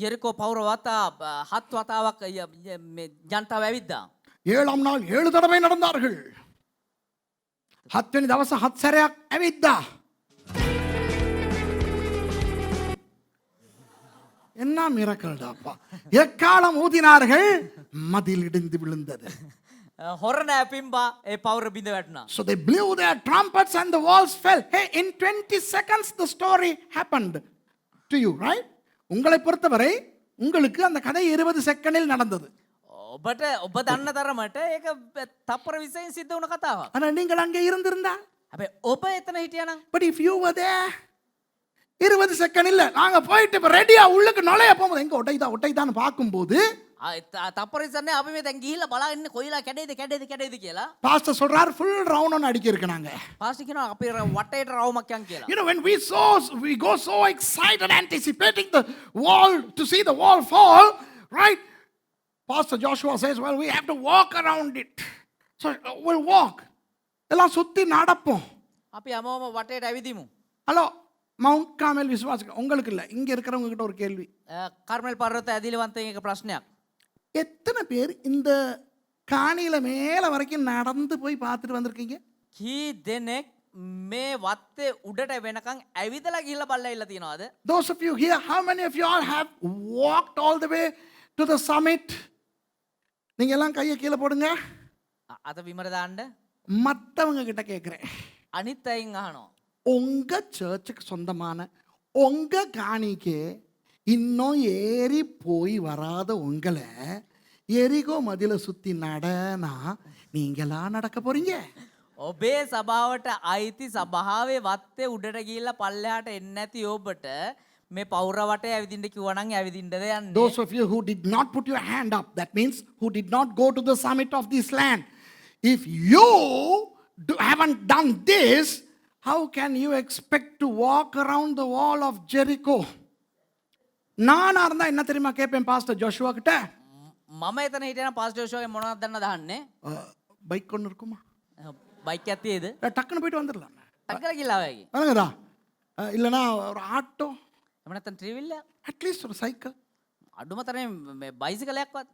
Speaker 2: යෙරිකෝ පවුර වතා 7 වතාවක් මේ ජනතාව ඇවිද්දා.
Speaker 1: 7ஆம் நாள் 7 தடவை நடந்தார்கள். 7 වෙනි දවස 7 සැරයක් ඇවිද්දා. என்ன மிரக்கல்டாப்பா. எக்காலம் ஊதினார்கள், மதில் இடிந்து விழுந்தது.
Speaker 2: හොරණ පිම්බා ඒ පවුර බිඳ වැටුණා.
Speaker 1: So they blew their trumpets and the walls fell. Hey, in 20 seconds the story happened to you, right? உங்களை பொறுத்தவரை உங்களுக்கு அந்த கதை 20 செகண்டில் நடந்தது.
Speaker 2: ඔබට ඔබ දන්න තරමට ඒක තප්පර 20කින් සිද්ධ වුණ කතාවක්.
Speaker 1: ஆனா நீங்கள் அங்கே இருந்திருந்தா,
Speaker 2: හැබැයි ඔබ එතන හිටියානම්
Speaker 1: but if you were there 20 second இல்ல, நாங்க போயிட்டு இப்ப ரெடியா உள்ளுக்கு நுழைய போகும்போது எங்க ஒட்டைதான்னு பார்க்கும்போது
Speaker 2: තප්පර 20න්නේ අපි මේ දැන් ගිහිල්ලා බලාගෙන කොයිලා කැඩේද කියලා.
Speaker 1: பாஸ்டர் சொல்றார் full round on அடிக்க இருக்காங்க.
Speaker 2: පාස්ටර් කියනවා අපි වටේට රවුමක් යන් කියලා.
Speaker 1: You know, when we go so excited anticipating the wall to see the wall fall, right? Pastor Joshua says, well, we have to walk around it. So we'll walk. எல்லாம் சுத்தி நடப்போம்.
Speaker 2: අපි හැමෝම වටේට ඇවිදිමු.
Speaker 1: ஹலோ, மவுண்ட் கார்மெல் விசுவாசிகள் உங்களுக்கு இல்ல, இங்க இருக்கிறவங்க கிட்ட ஒரு கேள்வி.
Speaker 2: කර්මල් පර්වත ඇදිලිවන්තයෙන් එක ප්‍රශ්නයක්.
Speaker 1: எத்தனை பேர் இந்த காணியில மேல வரைக்கும் நடந்து போய் பார்த்துட்டு வந்திருக்கீங்க?
Speaker 2: කී දෙනෙක් මේ වත්තේ උඩට වෙනකන් ඇවිදලා ගිහිල්ලා බලලා ඉල්ල තියනවාද?
Speaker 1: Those of you here, how many of you all have walked all the way to the summit? நீங்க எல்லாம் கையை கீழே போடுங்க.
Speaker 2: අත විමර දාන්න.
Speaker 1: மற்றவங்க கிட்ட கேட்கிறேன்.
Speaker 2: අනිත් අයින් අහනවා.
Speaker 1: உங்க சர்ச்சுக்கு சொந்தமான உங்க காணிக்கே இன்னும் ஏறி போய் வராத உங்களை எரிகோ மதில சுத்தி நடனா நீங்களா நடக்க போறீங்க?
Speaker 2: ඔබේ සභාවට අයිති සභාවේ වත්තේ උඩට ගිහිල්ලා පල්ලෙහාට එන්නේ නැති ඔබට මේ පවුර වටේ ඇවිදින්න කිව්වනම් ඇවිදින්නද යන්නේ?
Speaker 1: Those of you who did not put your hand up, that means who did not go to the summit of this land. If you haven't done this, how can you expect to walk around the wall of Jericho? நானா இருந்தா என்ன தெரியுமா கேட்பேன் pastor Joshua கிட்ட?
Speaker 2: මම එතන හිටියනම් pastor යෝෂුවාගේ මොනවද දන්නද අහන්නේ?
Speaker 1: பைக் ஒன்று இருக்குமா?
Speaker 2: බයික් එකක් තියෙද?
Speaker 1: டக்குன்னு போயிட்டு வந்துடலாம்.
Speaker 2: ටක්කල ගිහලා ආවයි.
Speaker 1: வணங்கடா. இல்லைன்னா ஒரு ஆட்டோ,
Speaker 2: එහෙම නැත්නම් ට්‍රිවිල් එක
Speaker 1: அட்லீஸ்ட் ஒரு சைக்கிள்,
Speaker 2: අඩුම තරමේ මේ බයිසිකලයක්වත්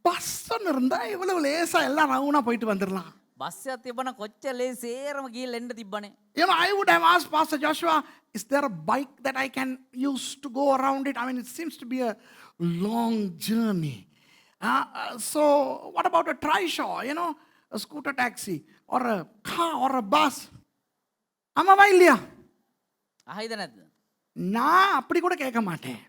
Speaker 1: பஸ் ஒன்று இருந்தா இவ்வளவு லேசா எல்லாம் ரவுனா போயிட்டு வந்துடலாம்.
Speaker 2: බස් එකක් තිබ්බනම් කොච්චර ලේසේරම ගිහලා එන්න තිබ්බනේ.
Speaker 1: You know, I would have asked Pastor Joshua, is there a bike that I can use to go around it? I mean, it seems to be a long journey. So what about a trishaw, you know, a scooter taxi or a car or a bus? ஆமாவா இல்லையா?
Speaker 2: අහයිද නැද්ද?
Speaker 1: நான் அப்படி கூட கேட்க மாட்டேன்.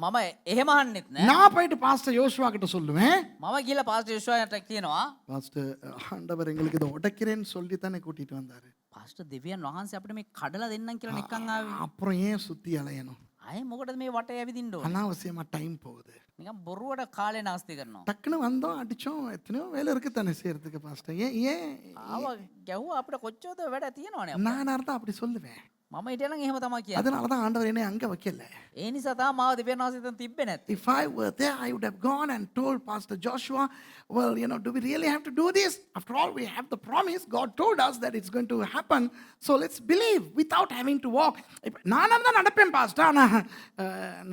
Speaker 2: මම එහෙම අහන්නෙත් නෑ.
Speaker 1: நான் போயிட்டு பாஸ்டர் யோசுவா கிட்ட சொல்லுவேன்,
Speaker 2: මම ගිහලා පාස්ටර් යෝෂුවාට කියනවා
Speaker 1: பாஸ்டர் ஆண்டவர் எங்களுக்கு இதை உடைக்கிறேன்னு சொல்லி தானே கூட்டிட்டு வந்தாரு.
Speaker 2: පාස්ටර් දෙවියන් වහන්සේ අපිට මේ කඩලා දෙන්නම් කියලා නිකන් ආවේ.
Speaker 1: அப்புறம் ஏன் சுத்தி அலையணும்?
Speaker 2: අය මොකටද මේ වටේ ඇවිදින්න ඕන?
Speaker 1: அனாவசியமா டைம் போகுது.
Speaker 2: නිකන් බොරුවට කාලේ නාස්ති කරනවා.
Speaker 1: டக்குன்னு வந்தோம் அடிச்சோம், எத்தனையோ வேலை இருக்கு தானே செய்யறதுக்கு பாஸ்டர். ஏன்
Speaker 2: ආව ගැහුවා අපිට කොච්චරද වැඩ තියෙනවනේ.
Speaker 1: நான் இருந்தா அப்படி சொல்லுவேன்.
Speaker 2: මම හිටියනම් එහෙම තමයි කියන්නේ.
Speaker 1: அதனால தான் ஆண்டவர் என்னை அங்கே வைக்கல.
Speaker 2: ඒ නිසා තමයි මාව දෙවියන් වහන්සේ එතන තිබ්බේ නැත්තේ.
Speaker 1: If I were there, I would have gone and told Pastor Joshua, well, do we really have to do this? After all, we have the promise. God told us that it's going to happen. So let's believe without having to walk. நானும் தான் நடப்பேன் pastor. ஆனால்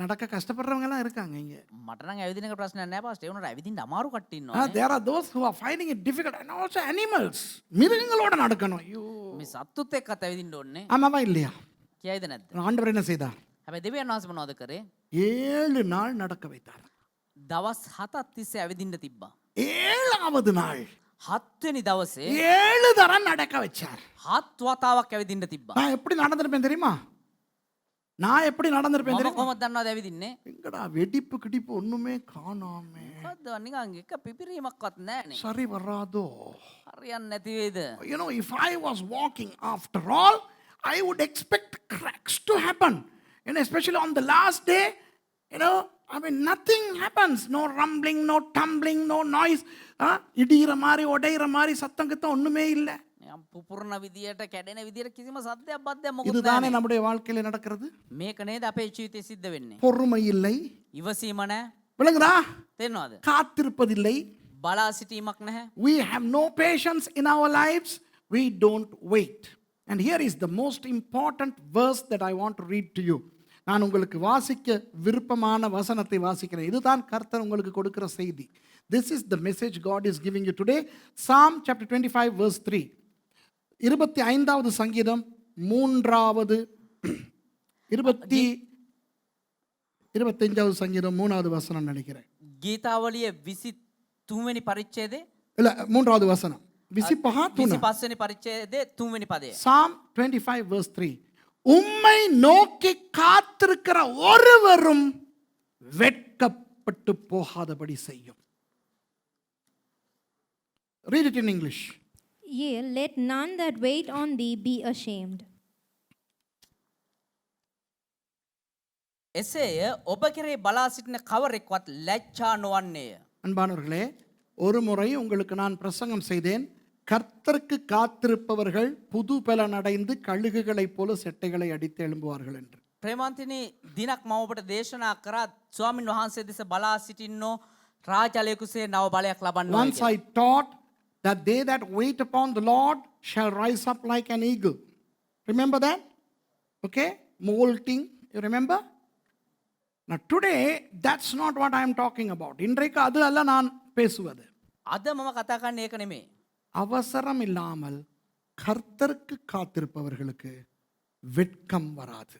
Speaker 1: நடக்க கஷ்டப்படுறவங்கலாம் இருக்காங்க இங்கே.
Speaker 2: මට නම් ඇවිදින එක ප්‍රශ්නයක් නෑ පාස්ටර්. ඒ වුණාට ඇවිදින්න අමාරු කට්ටිය ඉන්නවා.
Speaker 1: There are those who are finding it difficult and also animals. மிருகங்களோட நடக்கணும். ஐயோ.
Speaker 2: මේ සත්තුත් එක්කත් ඇවිදින්න ඕනේ.
Speaker 1: ஆமாவா இல்லையா?
Speaker 2: කියයිද නැද්ද?
Speaker 1: ஆண்டவர் என்ன செய்தார்?
Speaker 2: හැබැයි දෙවියන් වහන්සේ මොනවද කරේ?
Speaker 1: 7 நாள் நடக்க வைத்தார்.
Speaker 2: දවස් 7ක් තිස්සේ ඇවිදින්න තිබ්බා.
Speaker 1: 7வது நாள்
Speaker 2: 7 වෙනි දවසේ
Speaker 1: 7 தரம் நடக்க வச்சார்.
Speaker 2: 7 වතාවක් ඇවිදින්න තිබ්බා.
Speaker 1: நான் எப்படி நடந்திருப்பேன் தெரியுமா? நான் எப்படி நடந்திருப்பேன்
Speaker 2: මම
Speaker 1: தெரியுமா?
Speaker 2: කොහොමද දන්නවද ඇවිදින්නේ?
Speaker 1: எங்கடா வெடிப்பு கிடிப்பு ஒண்ணுமே காணாமே.
Speaker 2: මොකද්ද නිකන් එක පිපිරීමක්වත් නැහනේ.
Speaker 1: சரி வராதோ?
Speaker 2: හරියන්නේ නැති වේද?
Speaker 1: If I was walking after all, I would expect cracks to happen. Especially on the last day, nothing happens. No rumbling, no tumbling, no noise. இடிகிற மாதிரி உடையிற மாதிரி சத்தம் கிட்ட ஒண்ணுமே இல்லை.
Speaker 2: පුපුරන විදියට කැඩෙන විදියට කිසිම සද්දයක් බද්දයක් මොකුත්
Speaker 1: இதுதானே
Speaker 2: නැහැ.
Speaker 1: நம்முடைய வாழ்க்கையில நடக்கிறது.
Speaker 2: මේක නේද අපේ ජීවිතේ සිද්ධ වෙන්නේ.
Speaker 1: பொறுமை இல்லை.
Speaker 2: ඉවසීම නැහැ.
Speaker 1: விளங்குதா?
Speaker 2: තේරෙනවද?
Speaker 1: காத்திருப்பதில்லை.
Speaker 2: බලා සිටීමක් නැහැ.
Speaker 1: We have no patience in our lives. We don't wait. And here is the most important verse that I want to read to you. நான் உங்களுக்கு வாசிக்க விருப்பமான வசனத்தை வாசிக்கிறேன். இதுதான் கர்த்தர் உங்களுக்கு கொடுக்கிற செய்தி. This is the message God is giving you today. Psalm chapter 25 verse 3. 25வது சங்கீதம் 3வது 25வது சங்கீதம் 3வது வசனம் நினைக்கிறேன்.
Speaker 2: ගීතාවලිය 23 වෙනි පරිච්ඡේදයේ
Speaker 1: இல்ல 3வது வசனம். 25
Speaker 2: වෙනි පරිච්ඡේදයේ 3 වෙනි පදය.
Speaker 1: Psalm 25 verse 3. உம்மை நோக்கி காத்திருக்கிற ஒருவரும் வெட்கப்பட்டு போகாதபடி செய்யும். Read it in English.
Speaker 3: Yea, let none that wait on thee be ashamed.
Speaker 2: එසේය ඔබ කෙරේ බලා සිටින කවරෙක්වත් ලැජ්ජා නොවන්නේය.
Speaker 1: அன்பானவர்களே, ஒரு முறை உங்களுக்கு நான் பிரசங்கம் செய்தேன். கர்த்தருக்கு காத்திருப்பவர்கள் புது பலன் அடைந்து கழுகுகளைப் போல செட்டைகளை அடித்து எழும்புவார்கள் என்று.
Speaker 2: ප්‍රේමන්තිනි දිනක් මම ඔබට දේශනා කරා ස්වාමින් වහන්සේ දෙස බලා සිටින්නෝ රාජලයකුසේ නව බලයක් ලබන්නවා.
Speaker 1: Once I taught that they that wait upon the Lord shall rise up like an eagle. Remember that? Okay? Molting. You remember? Now today, that's not what I am talking about. இன்றைக்கு அது அல்ல நான் பேசுவது.
Speaker 2: අද මම කතා කරන්නේ ඒක නෙමෙයි.
Speaker 1: அவசரம் இல்லாமல் கர்த்தருக்கு காத்திருப்பவர்களுக்கு வெட்கம் வராது.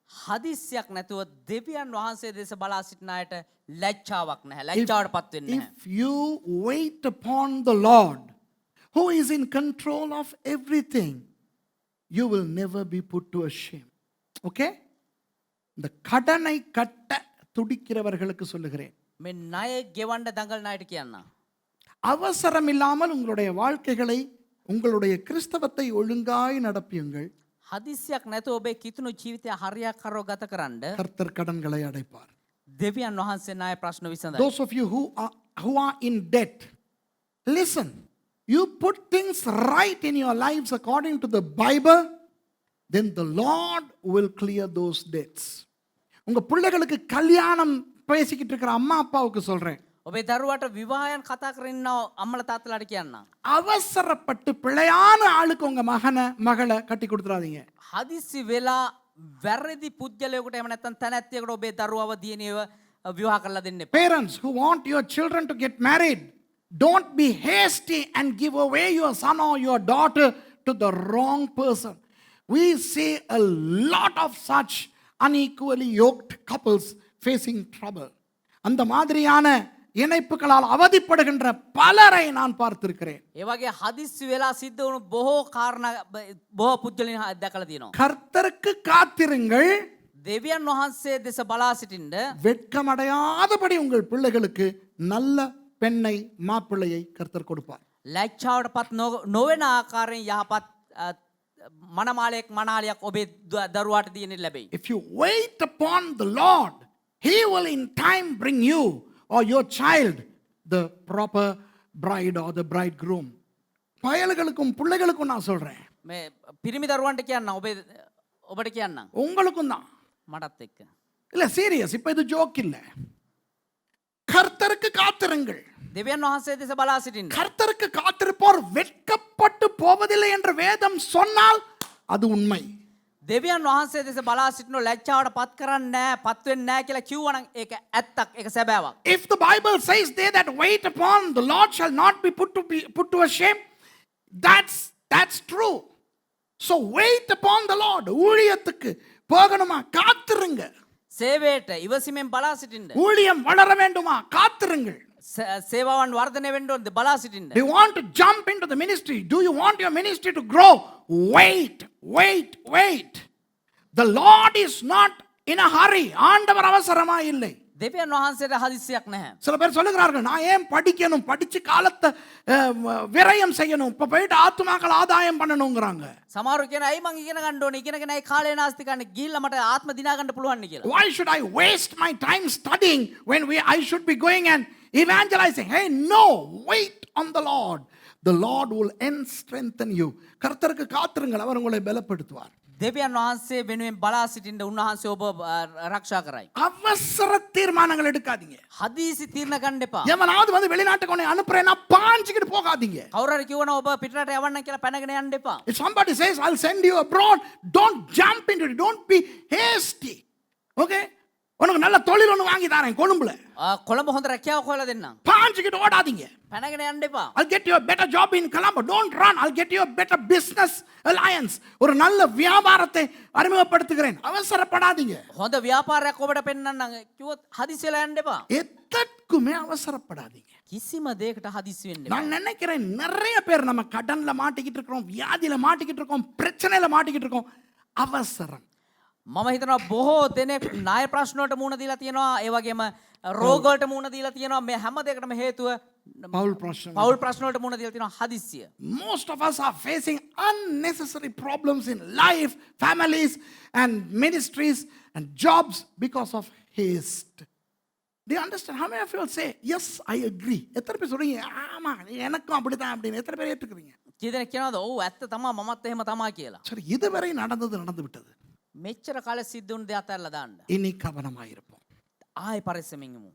Speaker 2: හදිස්සියක් නැතුව දෙවියන් වහන්සේ දෙස බලා සිටින අයට ලැජ්ජාවක් නැහැ. ලැජ්ජාවටපත් වෙන්නේ නැහැ.
Speaker 1: If you wait upon the Lord, who is in control of everything, you will never be put to shame. Okay? இந்த கடனை கட்ட துடிக்கிறவர்களுக்கு சொல்லுகிறேன்.
Speaker 2: මේ ණය ගෙවන්න දඟලන අයට කියන්න.
Speaker 1: அவசரம் இல்லாமல் உங்களுடைய வாழ்க்கைகளை, உங்களுடைய கிறிஸ்தவத்தை ஒழுங்காய் நடப்பியுங்கள்.
Speaker 2: හදිස්සියක් නැතුව ඔබේ කිතුණු ජීවිතය හරියාකාරව ගත කරන්න
Speaker 1: கர்த்தர் கடன்களை அடைப்பார்.
Speaker 2: දෙවියන් වහන්සේ ණය ප්‍රශ්න විසඳයි.
Speaker 1: Those of you who are in debt, listen. You put things right in your lives according to the Bible, then the Lord will clear those debts. உங்க பிள்ளைகளுக்கு கல்யாணம் பேசிக்கிட்டு இருக்கிற அம்மா அப்பாவுக்கு சொல்றேன்.
Speaker 2: ඔබේ දරුවට විවාහයන් කතා කරන්න අම්මල තාත්තලාට කියන්න.
Speaker 1: அவசரப்பட்டு பிழையான ஆளுக்கு உங்க மகளை கட்டி கொடுத்துறாதீங்க.
Speaker 2: හදිස්සි වෙලා වැරදි පුද්ගලයෙකුට එහෙම නැත්නම් තැනැත්තියකට ඔබේ දරුවව දියණියව විවාහ කරලා දෙන්න එපා.
Speaker 1: Parents who want your children to get married, don't be hasty and give away your son or your daughter to the wrong person. We see a lot of such unequally yoked couples facing trouble. அந்த மாதிரியான இணைப்புகளால் அவதிப்படுகின்ற பலரை நான் பார்த்திருக்கிறேன்.
Speaker 2: ඒ වගේ හදිස්සි වෙලා සිද්ධ වුණු බොහෝ කාරණා බොහෝ පුද්ගලයන් දැකලා තියෙනවා.
Speaker 1: கர்த்தருக்கு காத்திருங்கள்.
Speaker 2: දෙවියන් වහන්සේ දෙස බලා සිටින්න
Speaker 1: வெட்கமடையாதபடி உங்கள் பிள்ளைகளுக்கு நல்ல பெண்ணை மாப்பிள்ளையை கர்த்தர் கொடுப்பார்.
Speaker 2: ලැජ්ජාවටපත් නොවන ආකාරයෙන් යහපත් මනමාලයක් මනාලියක් ඔබේ දරුවාට දියණියට ලැබෙයි.
Speaker 1: If you wait upon the Lord, He will in time bring you or your child the proper bride or the bridegroom. பயல்களுக்கும் பிள்ளைகளுக்கும் நான் சொல்றேன்.
Speaker 2: මේ පිරිමි දරුවන්ට කියන්න ඔබට කියන්නම්.
Speaker 1: உங்களுக்கும் தான்.
Speaker 2: මටත් එක්ක.
Speaker 1: இல்ல சீரியஸ், இப்ப இது ஜோக் இல்ல. கர்த்தருக்கு காத்திருங்கள்.
Speaker 2: දෙවියන් වහන්සේ දෙස බලා සිටින්න.
Speaker 1: கர்த்தருக்கு காத்திருப்போர் வெட்கப்பட்டு போவதில்லை என்று வேதம் சொன்னால் அது உண்மை.
Speaker 2: දෙවියන් වහන්සේ දෙස බලා සිටිනු ලැජ්ජාවට පත් කරන්නේ නැහැ, පත් වෙන්නේ නැහැ කියලා කිව්වනම් ඒක ඇත්තක්, ඒක සැබෑවක්.
Speaker 1: If the Bible says they that wait upon the Lord shall not be put to a shame, that's true. So wait upon the Lord. ஊழியத்துக்கு போகணுமா, காத்திருங்க.
Speaker 2: සේවයට ඉවසීමෙන් බලා සිටින්න.
Speaker 1: ஊழியம் வளர வேண்டுமா, காத்திருங்கள்.
Speaker 2: සේවාවන් වර්ධනය වෙන්න ඕනද, බලා සිටින්න.
Speaker 1: Do you want to jump into the ministry? Do you want your ministry to grow? Wait. The Lord is not in a hurry. ஆண்டவர் அவசரமா இல்லை.
Speaker 2: දෙවියන් වහන්සේට හදිස්සියක් නැහැ.
Speaker 1: சில பேர் சொல்லுகிறார்கள், நான் ஏன் படிக்கணும், படிச்சு காலத்தை விரயம் செய்யணும், இப்ப போயிட்டு ஆத்துமாக்கள் ஆதாயம் பண்ணணுங்கிறாங்க.
Speaker 2: සමහරව කියන අයි මං ඉගෙන ගන්න ඕනේ, ඉගෙනගෙන අයි කාලේ නාස්ති කරන්න ගිහිල්ලා මට ආත්ම දිනා ගන්න පුළුවන් නේ කියලා.
Speaker 1: Why should I waste my time studying when I should be going and evangelizing? Hey, no, wait on the Lord. The Lord will strengthen you. கர்த்தருக்கு காத்திருங்கள், அவர் உங்களை பலப்படுத்துவார்.
Speaker 2: දෙවියන් වහන්සේ වෙනුවෙන් බලා සිටින්න උන්වහන්සේ ඔබ ආරක්ෂා කරයි.
Speaker 1: அவசர தீர்மானங்கள் எடுக்காதீங்க.
Speaker 2: හදිසි තීරණ ගන්න එපා.
Speaker 1: எவனாவது வந்து வெளிநாட்டுக்கு உன்னை அனுப்புறேன்னா பாஞ்சிக்கிட்டு போகாதீங்க.
Speaker 2: කවුරු හරි කිව්වනම් ඔබ පිටරට යවන්න කියලා පැනගෙන යන්න එපා.
Speaker 1: If somebody says I'll send you abroad, don't jump into it. Don't be hasty. Okay? உனக்கு நல்ல தொழில் ஒன்று வாங்கி தரேன் கொழும்புல.
Speaker 2: කොළඹ හොඳ රැකියාවක් හොයලා දෙන්නම්.
Speaker 1: பாஞ்சிக்கிட்டு ஓடாதீங்க.
Speaker 2: පැනගෙන යන්න එපා.
Speaker 1: I'll get you a better job in Colombo. Don't run. I'll get you a better business alliance. ஒரு நல்ல வியாபாரத்தை அறிமுகப்படுத்துகிறேன். அவசரப்படாதீங்க.
Speaker 2: හොඳ ව්‍යාපාරයක් ඔබට පෙන්වන්නම් කිව්වොත් හදිසියලා යන්න එපා.
Speaker 1: எதற்குமே அவசரப்படாதீங்க.
Speaker 2: කිසිම දෙයකට හදිසි වෙන්න එපා.
Speaker 1: நான் நினைக்கிறேன் நிறைய பேர் நம்ம கடன்ல மாட்டிக்கிட்டு இருக்கோம், வியாதியில மாட்டிக்கிட்டு இருக்கோம், பிரச்சனையில மாட்டிக்கிட்டு இருக்கோம். அவசரம்.
Speaker 2: මම හිතනවා බොහෝ දෙනෙක් ණය ප්‍රශ්න වලට මුහුණ දීලා තියෙනවා, ඒ වගේම රෝග වලට මුහුණ දීලා තියෙනවා. මේ හැම දෙයකටම හේතුව
Speaker 1: பவுல் பிரச்சனை.
Speaker 2: පෞල් ප්‍රශ්න වලට මුහුණ දීලා තියෙනවා, හදිස්සිය.
Speaker 1: Most of us are facing unnecessary problems in life, families and ministries and jobs because of haste. Do you understand? How many of you will say, yes, I agree? எத்தனை பேர் சொல்றீங்க, ஆமா எனக்கும் அப்படிதான் அப்படின்னு? எத்தனை பேர் ஏற்றுக்கிறீங்க?
Speaker 2: කී දෙනෙක් කියනවාද ඔව් ඇත්ත තමයි මමත් එහෙම තමයි කියලා.
Speaker 1: சரி, இதுவரை நடந்து விட்டது.
Speaker 2: මෙච්චර කාලෙ සිද්ධ වුණ දේ අතහැරලා දාන්න.
Speaker 1: இனி கவனமாயிருப்போம்.
Speaker 2: ආයෙ පරිස්සමින් ඉමු.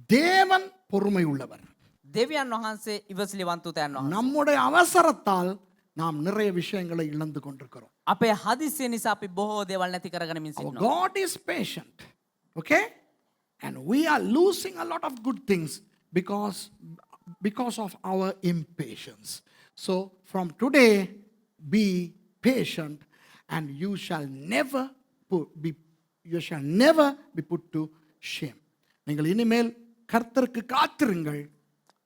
Speaker 1: தேவன் பொறுமை உள்ளவர்.
Speaker 2: දෙවියන් වහන්සේ ඉවසිලිවන්තයන් වහන්සේ.
Speaker 1: நம்முடைய அவசரத்தால் நாம் நிறைய விஷயங்களை இழந்து கொண்டிருக்கிறோம்.
Speaker 2: අපේ හදිස්සිය නිසා අපි බොහෝ දේවල් නැති කරගනිමින්
Speaker 1: Our
Speaker 2: සිටිනවා.
Speaker 1: God is patient. Okay? And we are losing a lot of good things because of our impatience. So from today, be patient and you shall never be put to shame. நீங்கள் இனிமேல் கர்த்தருக்கு காத்திருங்கள்.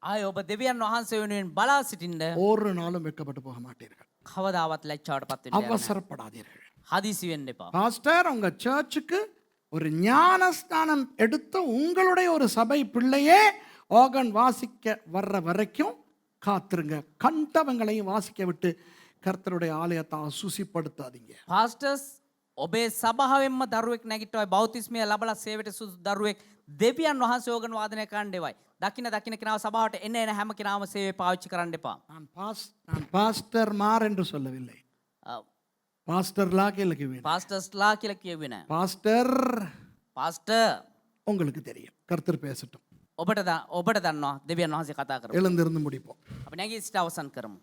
Speaker 2: ආයෙ ඔබ දෙවියන් වහන්සේ වෙනුවෙන් බලා සිටින්න.
Speaker 1: ஒரு நாளும் வெட்கப்பட்டு போக மாட்டீர்கள்.
Speaker 2: කවදාවත් ලැජ්ජාවට පත් වෙන්න යන්නේ නැහැ.
Speaker 1: அவசரப்படாதீர்கள்.
Speaker 2: හදිසි වෙන්න එපா.
Speaker 1: பாஸ்டர், உங்க சர்ச்சுக்கு ஒரு ஞானஸ்தானம் எடுத்த உங்களுடைய ஒரு சபை பிள்ளையே ஆர்கன் வாசிக்க வர்ற வரைக்கும் காத்திருங்க. கண்டவங்களையும் வாசிக்க விட்டு கர்த்தருடைய ஆலயத்தை அசுசிப்படுத்தாதீங்க.
Speaker 2: පාස්ටර්ස් ඔබේ සභාවෙන්ම දරුවෙක් නැගිට්ටවයි, බෞතිස්මය ලබලා සේවයට සුදු දරුවෙක් දෙවියන් වහන්සේ ඕගන් වාදනය කරන්න එවයි. දකින්න කෙනාව සභාවට එන හැම කෙනාම සේවය පාවිච්චි කරන්න එපා.
Speaker 1: நான் பாஸ்டர் மார் என்று சொல்லவில்லை. பாஸ்டர்லா கேளுக்குவேன்.
Speaker 2: පාස්ටර්ස්ලා කියලා කියෙව්වේ නැහැ.
Speaker 1: பாஸ்டர்
Speaker 2: පාස්ටර්
Speaker 1: உங்களுக்கு தெரியும். கர்த்தர் பேசட்டும்.
Speaker 2: ඔබට දන්නවා දෙවියන් වහන්සේ කතා කරමු.
Speaker 1: எழுந்திருந்து முடிப்போம்.
Speaker 2: අපි නැගී සිට අවසන් කරමු.